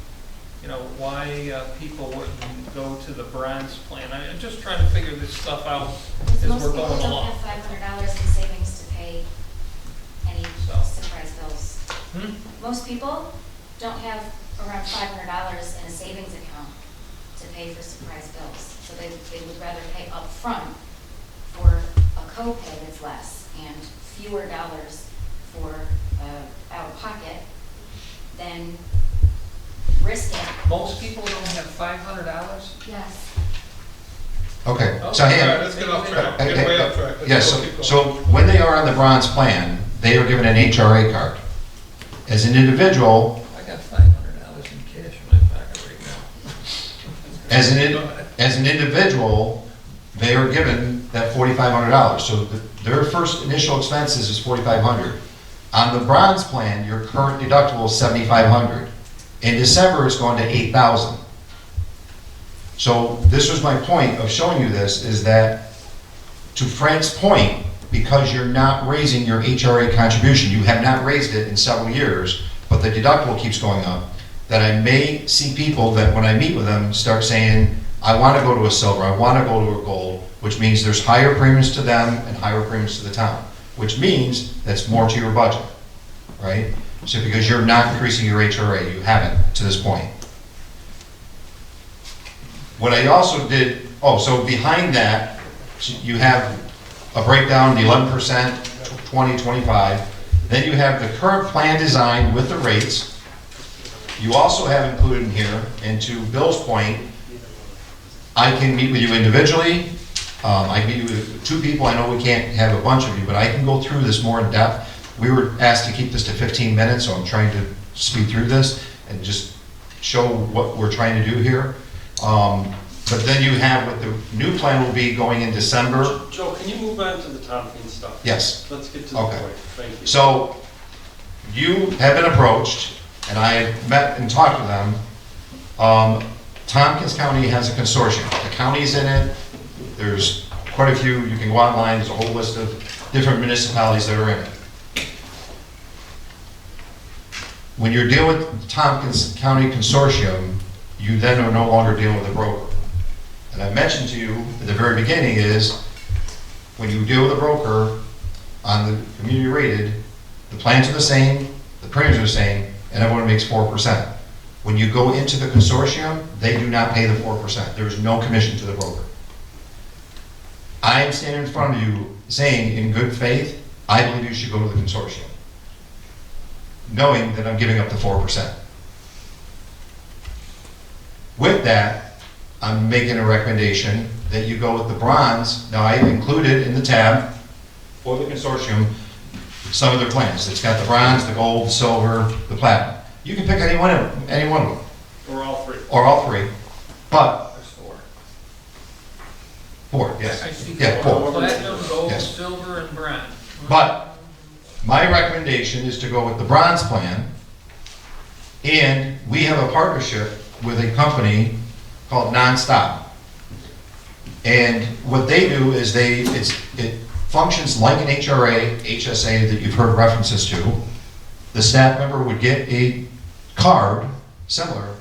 you know, why people wouldn't go to the bronze plan. I'm just trying to figure this stuff out as Most we're people going don't along. have $500 in savings to pay any surprise bills. Most people don't have around $500 in a savings account to pay for surprise bills. So they would rather pay up front for a copay that's less and fewer dollars for out of pocket than risking. Most people don't have $500? Yes. Okay, Oh, so all right, here. Let's get off track, get way off track. Let's Yes, go, keep going. so when they are on the bronze plan, they are given an HRA card. As an individual, I got $500 in cash in my pocket right now. as an individual, they are given that $4,500. So their first initial expenses is $4,500. On the bronze plan, your current deductible is $7,500. In December, it's gone to $8,000. So this was my point of showing you this, is that to Frank's point, because you're not raising your HRA contribution, you have not raised it in several years, but the deductible keeps going up, that I may see people that when I meet with them start saying, I want to go to a silver, I want to go to a gold, which means there's higher premiums to them and higher premiums to the town, which means that's more to your budget, right? So because you're not increasing your HRA, you haven't to this point. What I also did, so behind that, you have a breakdown, the 11%, 20, 25. Then you have the current plan design with the rates. You also have included in here, and to Bill's point, I can meet with you individually. I can meet with 2 people. I know we can't have a bunch of you, but I can go through this more in depth. We were asked to keep this to 15 minutes, so I'm trying to speed through this and just show what we're trying to do here. But then you have what the new plan will be going in December. Joe, can you move on to the Tompkins stuff? Yes. Let's get to the Okay. point. Thank you. So you have been approached, and I have met and talked to them. Tompkins County has a consortium. The county's in it. There's quite a few. You can go online. There's a whole list of different municipalities that are in it. When you're dealing with the Tompkins County Consortium, you then are no longer dealing with a broker. And I mentioned to you at the very beginning is, when you deal with a broker on the community rated, the plans are the same, the premiums are the same, and everyone makes 4%. When you go into the consortium, they do not pay the 4%. There is no commission to the broker. I am standing in front of you saying, in good faith, I believe you should go to the consortium, knowing that I'm giving up the 4%. With that, I'm making a recommendation that you go with the bronze. Now, I included in the tab for the consortium some of their plans. It's got the bronze, the gold, the silver, the platinum. You can pick any one of them. Or all 3. Or all 3. But There's 4. 4, yes. I see Yeah, 4. Platinum, gold, Yes. silver, and bronze. But my recommendation is to go with the bronze plan, and we have a partnership with a company called Nonstop. And what they do is it functions like an HRA, HSA that you've heard references to. The staff member would get a card, similar.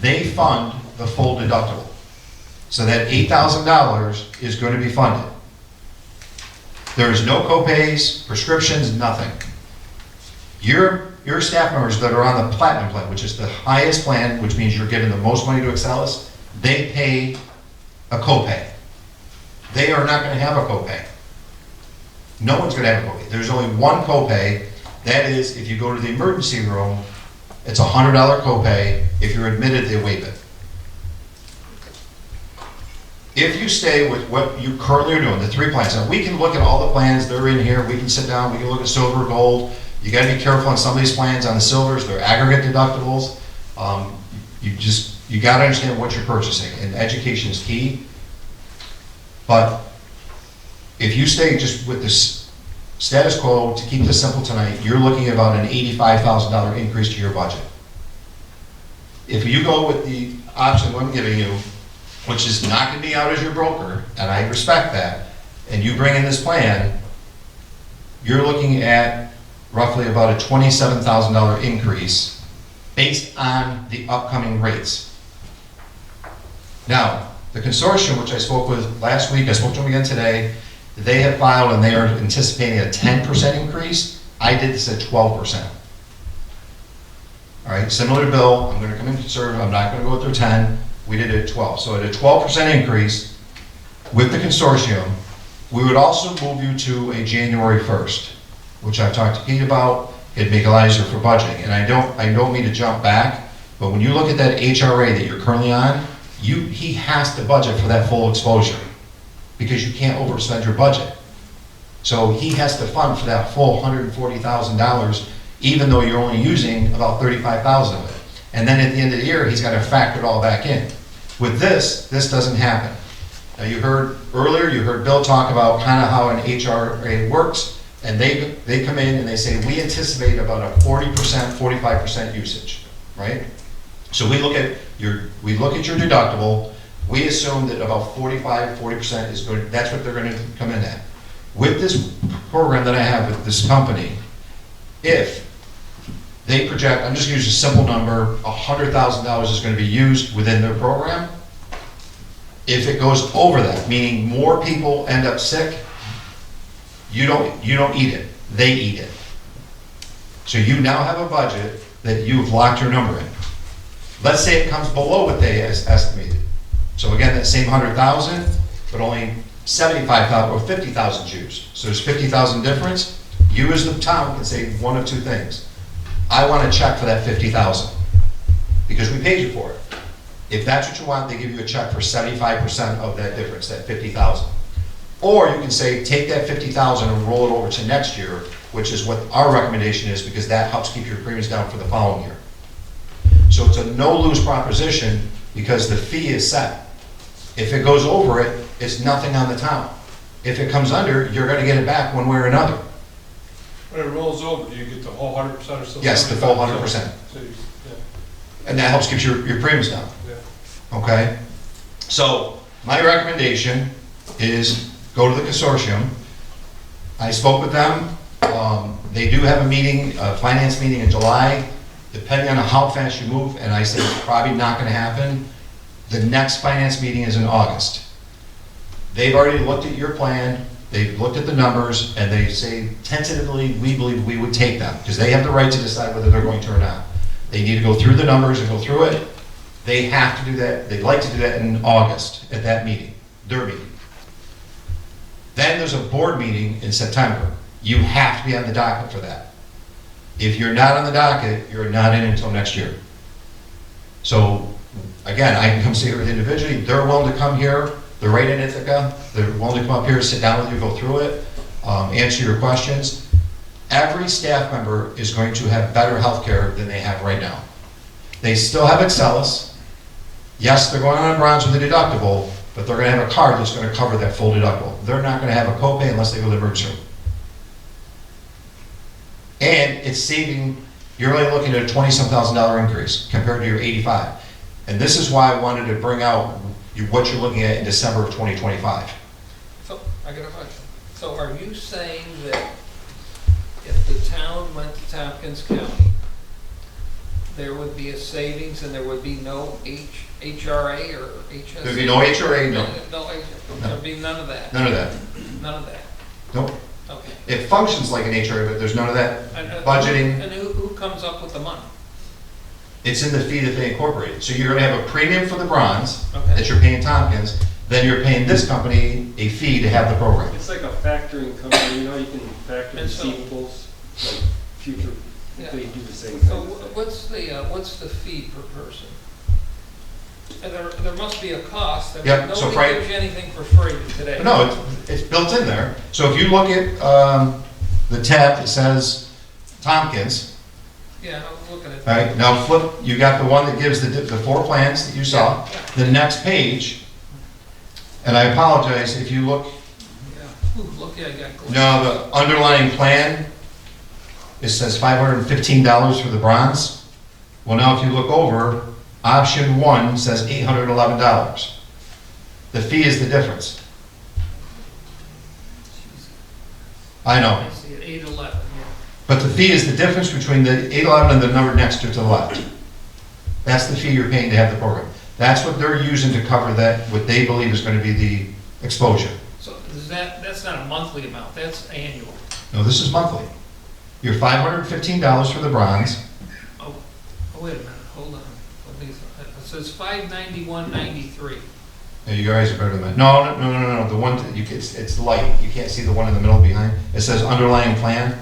They fund the full deductible. So that $8,000 is going to be funded. There is no copays, prescriptions, nothing. Your staff members that are on the platinum plan, which is the highest plan, which means you're giving the most money to Excelis, they pay a copay. They are not going to have a copay. No one's going to have a copay. There's only one copay. That is, if you go to the emergency room, it's a $100 copay. If you're admitted, they waive it. If you stay with what you currently are doing, the 3 plans, now we can look at all the plans, they're in here, we can sit down, we can look at silver, gold. You gotta be careful on some of these plans. On the silvers, they're aggregate deductibles. You gotta understand what you're purchasing, and education is key. But if you stay just with this status quo, to keep this simple tonight, you're looking at about an $85,000 increase to your budget. If you go with the option I'm giving you, which is knocking me out as your broker, and I respect that, and you bring in this plan, you're looking at roughly about a $27,000 increase based on the upcoming rates. Now, the consortium, which I spoke with last week, I spoke to them again today, they have filed and they are anticipating a 10% increase. I did this at 12%. All right, similar to Bill, I'm going to come in conservative, I'm not going to go with their 10. We did it at 12. So at a 12% increase with the consortium, we would also move you to a January 1st, which I've talked to Pete about. It'd make it a lot easier for budgeting. And I don't mean to jump back, but when you look at that HRA that you're currently on, he has to budget for that full exposure because you can't overspend your budget. So he has to fund for that full $140,000, even though you're only using about $35,000 of it. And then at the end of the year, he's got to factor it all back in. With this doesn't happen. Now you heard Bill talk about kind of how an HRA works, and they come in and they say, we anticipate about a 40%, 45% usage, right? So we look at your deductible, we assume that about 40% is going, that's what they're going to come in at. With this program that I have with this company, if they project, I'm just going to use a simple number, $100,000 is going to be used within their program. If it goes over that, meaning more people end up sick, you don't eat it, they eat it. So you now have a budget that you've locked your number in. Let's say it comes below what they estimated. So again, that same 100,000, but only 75,000 or 50,000 used. So there's 50,000 difference. You as the town can say one of two things. I want a check for that 50,000 because we paid you for it. If that's what you want, they give you a check for 75% of that difference, that 50,000. Or you can say, take that 50,000 and roll it over to next year, which is what our recommendation is because that helps keep your premiums down for the following year. So it's a no-lose proposition because the fee is set. If it goes over it, it's nothing on the town. If it comes under, you're going to get it back one way or another. When it rolls over, do you get the whole 100% or still? Yes, the full 100%. So you- yeah. And that helps keep your premiums down. Yeah. Okay? So my recommendation is go to the consortium. I spoke with them. They do have a meeting, a finance meeting in July, depending on how fast you move, and I said it's probably not going to happen. The next finance meeting is in August. They've already looked at your plan, they've looked at the numbers, and they say tentatively, we believe we would take them, because they have the right to decide whether they're going to or not. They need to go through the numbers and go through it. They have to do that, they'd like to do that in August at that meeting, their meeting. Then there's a board meeting in September. You have to be on the docket for that. If you're not on the docket, you're not in until next year. So, again, I can come see her individually. They're willing to come here. They're right in Ithaca. They're willing to come up here, sit down with you, go through it, answer your questions. Every staff member is going to have better health care than they have right now. They still have Excellus. Yes, they're going on bronze with a deductible, but they're going to have a card that's going to cover that full deductible. They're not going to have a copay unless they go to the emergency room. And it's saving, you're only looking at a $20,000 increase compared to your 85. And this is why I wanted to bring out what you're looking at in December of 2025. So, I got a question. So are you saying that if the town went to Tompkins County, there would be a savings and there would be no HRA or HS? There'd be no HRA, no. There'd be none of that? None of that. None of that? Nope. Okay. It functions like an HRA, but there's none of that budgeting. And who comes up with the money? It's in the fee that they incorporated. So you're going to have a premium for the bronze Okay. that you're paying Tompkins, then you're paying this company a fee to have the program. It's like a factoring company, you know, you can factor And so- receivables, like future, Yeah. they do the same So thing. what's the fee per person? And there must be a cost. I mean, Yep, so nobody gives you anything for free today. No, it's built in there. So if you look at the tab that says Tompkins, Yeah, I was looking at all that. right, now flip, you got the one that gives the 4 plans that you saw. Yeah. The next page, and I apologize if you look, Yeah. Ooh, look, yeah, I got glasses. no, the underlying plan, it says $515 for the bronze. Well, now if you look over, option 1 says $811. The fee is the difference. I know. I see it, 811, yeah. But the fee is the difference between the 811 and the number next to the left. That's the fee you're paying to have the program. That's what they're using to cover that, what they believe is going to be the exposure. So that's not a monthly amount, that's annual. No, this is monthly. You're $515 for the bronze. Oh, wait a minute, hold on. It says $591.93. No, you guys are better than that. No. The one, it's light. You can't see the one in the middle behind. It says underlying plan.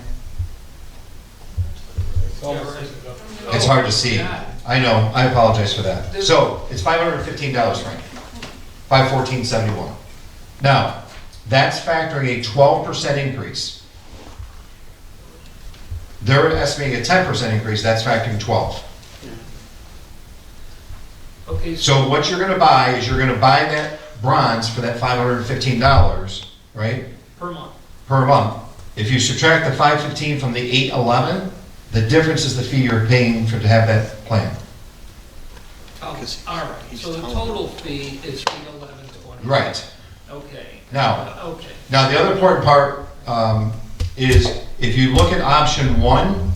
It's hard to see. I know, I apologize for that. So, it's $515, Frank. $514.71. Now, that's factoring a 12% increase. They're estimating a 10% increase, that's factoring 12. Okay, So what you're gonna buy is you're gonna buy that bronze for that $515, right, Per month. per month. If you subtract the 515 from the 811, the difference is the fee you're paying to have that plan. Oh, all right, so the total fee is $311.20. Right. Okay. Now, Okay. Now, the other important part is if you look at option 1,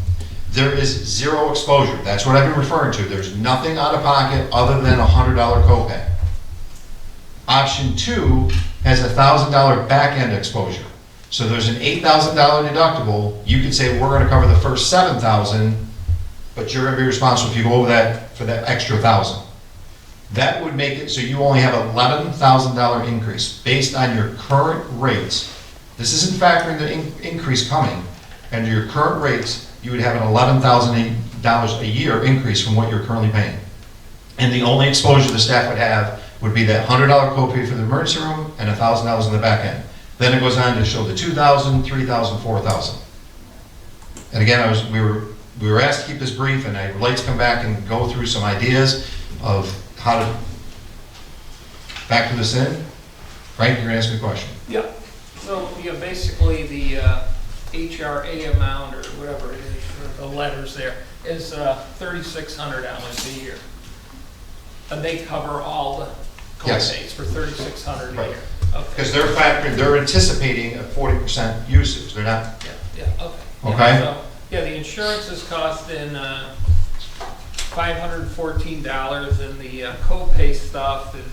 there is zero exposure. That's what I've been referring to. There's nothing out of pocket other than a $100 copay. Option 2 has a $1,000 back-end exposure. So there's an $8,000 deductible. You could say, we're going to cover the first $7,000, but you're going to be responsible if you go over that for that extra $1,000. That would make it so you only have $11,000 increase based on your current rates. This isn't factoring the increase coming. And your current rates, you would have an $11,000 a year increase from what you're currently paying. And the only exposure the staff would have would be that $100 copay for the emergency room and $1,000 in the back end. Then it goes on to show the $2,000, $3,000, $4,000. And again, we were asked to keep this brief, and I would like to come back and go through some ideas of how to factor this in. Frank, you're going to ask me a question. Yeah, so, yeah, basically the HRA amount, or whatever it is, or the letters there, is $3,600 a year. And they cover all the Yes. co-pays for $3,600 a Right. year. Because they're anticipating a 40% usage. They're not. Yeah, okay. Okay. So, yeah, the insurance is costing $514, and the co-pay stuff is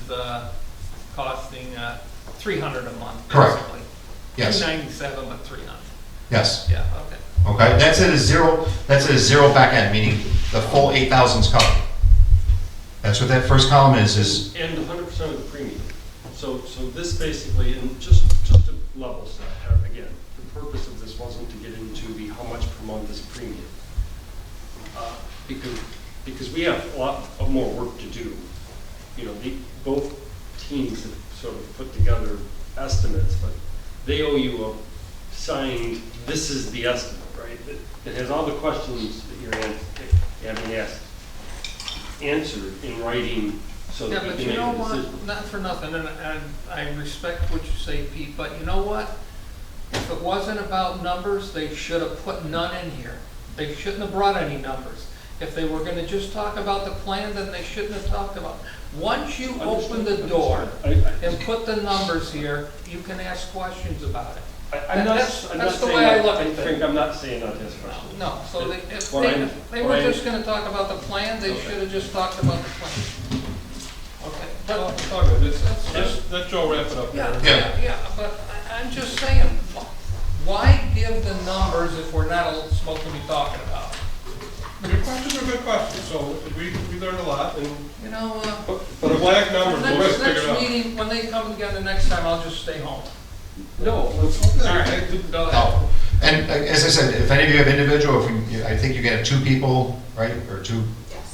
costing $300 a month. Correct. Basically. Yes. $297, but $300. Yes. Yeah, okay. Okay. That's at a zero. That's at a zero back end, meaning the full 8,000 is covered. That's what that first column is. And 100% of the premium. So this basically, and just to level set, again, the purpose of this wasn't to get into the how much per month is premium. Because we have a lot of more work to do. You know, both teams have sort of put together estimates, but they owe you a signed, this is the estimate, right? It has all the questions that you're having asked answered in writing so that Yeah, we but can you make know a what, decision. not for nothing, and I respect what you say, Pete, but you know what? If it wasn't about numbers, they should have put none in here. They shouldn't have brought any numbers. If they were gonna just talk about the plan, then they shouldn't have talked about it. Once you open the door and put the numbers here, you can ask questions about it. That's the way I look at things. I'm not saying not to ask questions. No, so if Brian, they were just gonna talk about the plan, they should have just talked about the plan. Okay, Well, but, it's all good. Let Joe wrap it up there. yeah, but I'm just saying, why give the numbers if we're not supposed to be talking about it? Your questions are good questions, so we learned a lot, and, You know, but a black number, the rest figure it next out. meeting, when they come again the next time, I'll just stay home. No, All right, go ahead. Oh, and as I said, if any of you have individual, I think you can have 2 people, right, or 2.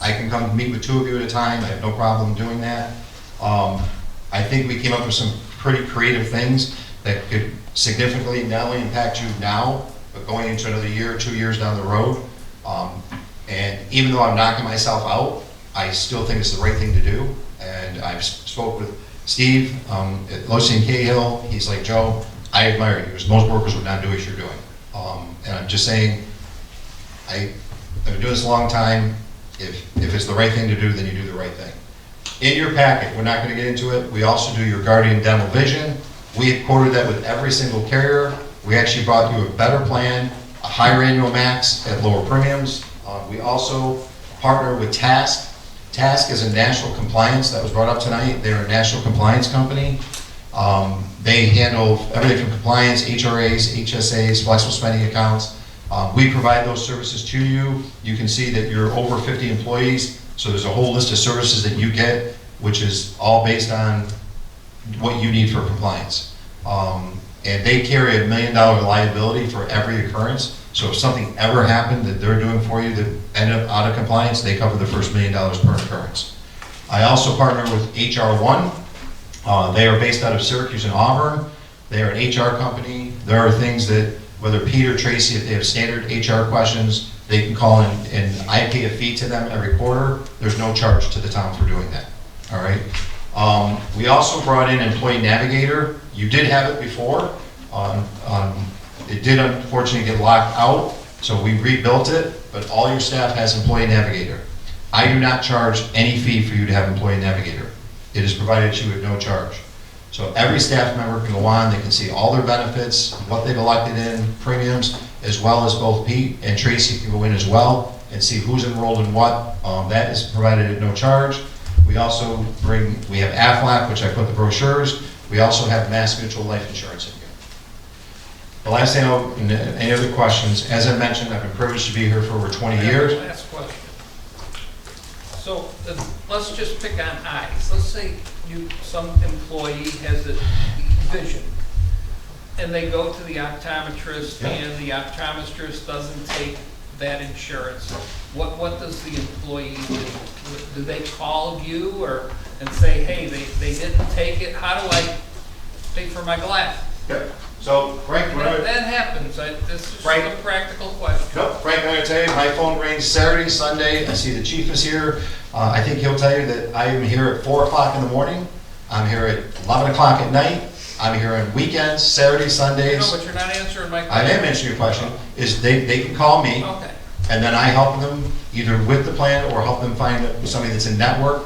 I can come meet with 2 of you at a time. I have no problem doing that. I think we came up with some pretty creative things that could significantly not only impact you now, but going into another year or 2 years down the road. And even though I'm knocking myself out, I still think it's the right thing to do. And I've spoke with Steve at Losi and Cahill. He's like, Joe, I admire you, because most workers would not do what you're doing. And I'm just saying, I've been doing this a long time. If it's the right thing to do, then you do the right thing. In your packet, we're not going to get into it, we also do your Guardian Dental Vision. We had quoted that with every single carrier. We actually brought you a better plan, a higher annual max at lower premiums. We also partner with Task. Task is a national compliance, that was brought up tonight. They're a national compliance company. They handle everything from compliance, HRAs, HSAs, flexible spending accounts. We provide those services to you. You can see that you're over 50 employees, so there's a whole list of services that you get, which is all based on what you need for compliance. And they carry $1 million liability for every occurrence. So if something ever happened that they're doing for you that ended up out of compliance, they cover the first $1 million per occurrence. I also partner with HR1. They are based out of Syracuse and Auburn. They are an HR company. There are things that, whether Pete or Tracy, if they have standard HR questions, they can call in, and I pay a fee to them every quarter. There's no charge to the town for doing that. All right. We also brought in Employee Navigator. You did have it before. It did unfortunately get locked out, so we rebuilt it, but all your staff has Employee Navigator. I do not charge any fee for you to have Employee Navigator. It is provided to you at no charge. So every staff member can go on, they can see all their benefits, what they've elected in, premiums, as well as both Pete and Tracy can go in as well and see who's enrolled in what. That is provided at no charge. We also we have Aflac, which I put the brochures. We also have Mass Mutual Life Insurance in here. The last thing, any other questions? As I mentioned, I've been privileged to be here for over 20 years. Last question. So let's just pick on eyes. Let's say some employee has a vision, and they go to the optometrist, and the optometrist doesn't take that insurance. What does the employee do? Do they call you and say, hey, they didn't take it? How do I pay for my glass? Yep. So, Frank, that happens. This is a practical question. Nope, Frank, I'm going to tell you, my phone rings Saturday, Sunday. I see the chief is here. I think he'll tell you that I am here at 4 o'clock in the morning. I'm here at 11 o'clock at night. I'm here on weekends, Saturdays, Sundays. No, but you're not answering my question. I am answering your question. Is they can call me, and then I help them either with the plan or help them find somebody that's in network.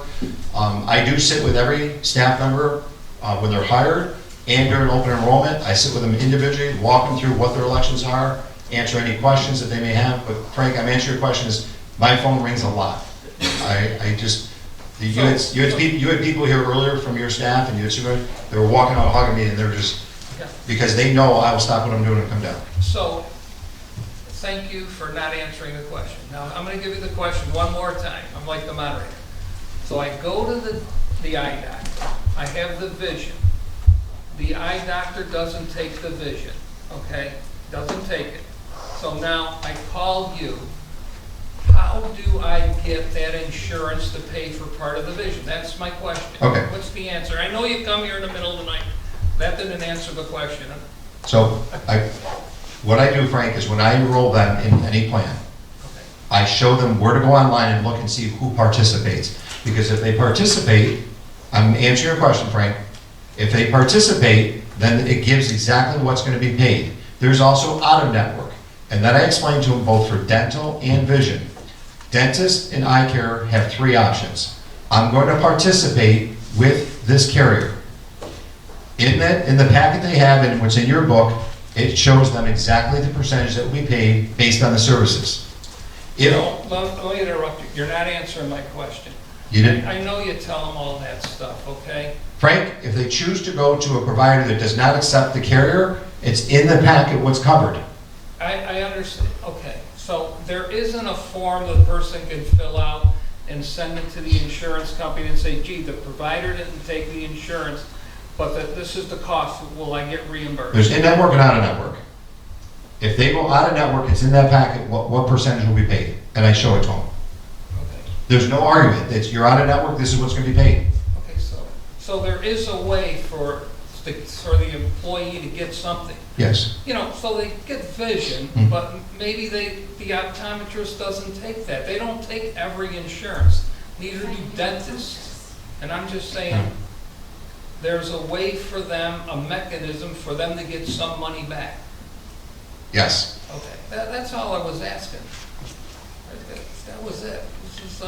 I do sit with every staff member when they're hired. And during open enrollment, I sit with them individually, walk them through what their elections are, answer any questions that they may have. But Frank, I'm answering your questions. My phone rings a lot. You had people here earlier from your staff, and they were walking out hugging me, and they're just, because they know I will stop what I'm doing and come down. So, thank you for not answering the question. Now, I'm going to give you the question one more time. I'm like the moderator. So I go to the eye doctor. I have the vision. The eye doctor doesn't take the vision, okay? Doesn't take it. So now I call you. How do I get that insurance to pay for part of the vision? That's my question. Okay. What's the answer? I know you come here in the middle of the night. That didn't answer the question. So what I do, Frank, is when I enroll them in any plan, I show them where to go online and look and see who participates. Because if they participate, I'm answering your question, Frank. If they participate, then it gives exactly what's going to be paid. There's also out-of-network, and that I explained to them both for dental and vision. Dentists and eye care have 3 options. I'm going to participate with this carrier. In the packet they have and what's in your book, it shows them exactly the percentage that will be paid based on the services. Let me interrupt you. You're not answering my question. You didn't? I know you tell them all that stuff, okay? Frank, if they choose to go to a provider that does not accept the carrier, it's in the packet what's covered. I understand. Okay. So there isn't a form the person can fill out and send it to the insurance company and say, gee, the provider didn't take the insurance, but that this is the cost. Will I get reimbursed? There's in-network and out-of-network. If they go out-of-network, it's in that packet, what percentage will be paid, and I show it to them. Okay. There's no argument. You're out-of-network, this is what's going to be paid. Okay, so there is a way for the employee to get something. Yes. So they get vision, but maybe the optometrist doesn't take that. They don't take every insurance. Neither do dentists. And I'm just saying, there's a way for them, a mechanism for them to get some money back. Yes. Okay, that's all I was asking. That was it. This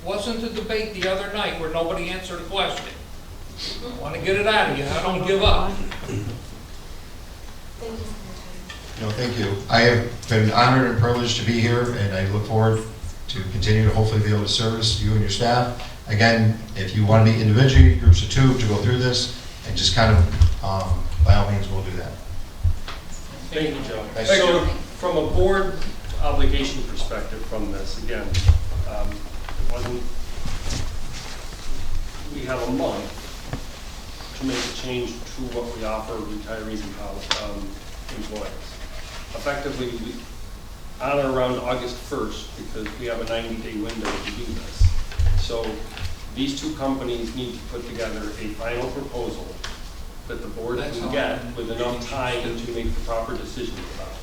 wasn't a debate the other night where nobody answered a question. I want to get it out of you. I don't give up. Thank you. I have been honored and privileged to be here, and I look forward to continue to hopefully be able to service you and your staff. Again, if you want to be individually, groups of 2, to go through this, and just kind of, by all means, we'll do that. Thank you, Joe. Thank So, from a board obligation perspective from this, again, it wasn't, we have a month to make a change to what we offer retirees and employees. Effectively, on or around August 1st, because we have a 90-day window to do this. So these 2 companies need to put together a final proposal that the board can get with enough time to make the proper decisions about it.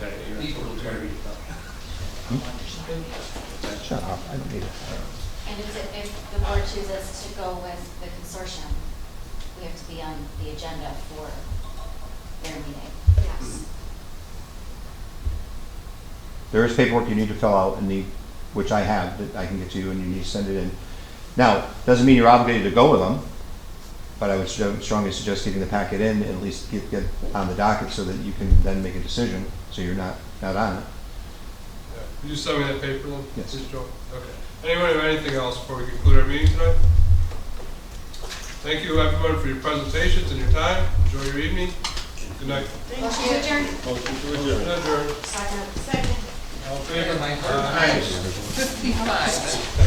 Okay? Shut up. And And if the board chooses to go with the consortium, we have to be on the agenda for their meeting. Yes. There is paperwork you need to fill out which I have, that I can get to you, and you need to send it in. Now, doesn't mean you're obligated to go with them, but I would strongly suggest getting the packet in, and at least get on the docket so that you can then make a decision, so you're not on it. Yeah. Will you send me that paper then? Yes. Please, Joe? Okay. Anyone have anything else before we conclude our meeting tonight? Thank you everyone for your presentations and your time. Enjoy your evening. Good night. Motion to adjourn? Motion to adjourn. Adjourn. Second. All in favor? My heart is 55.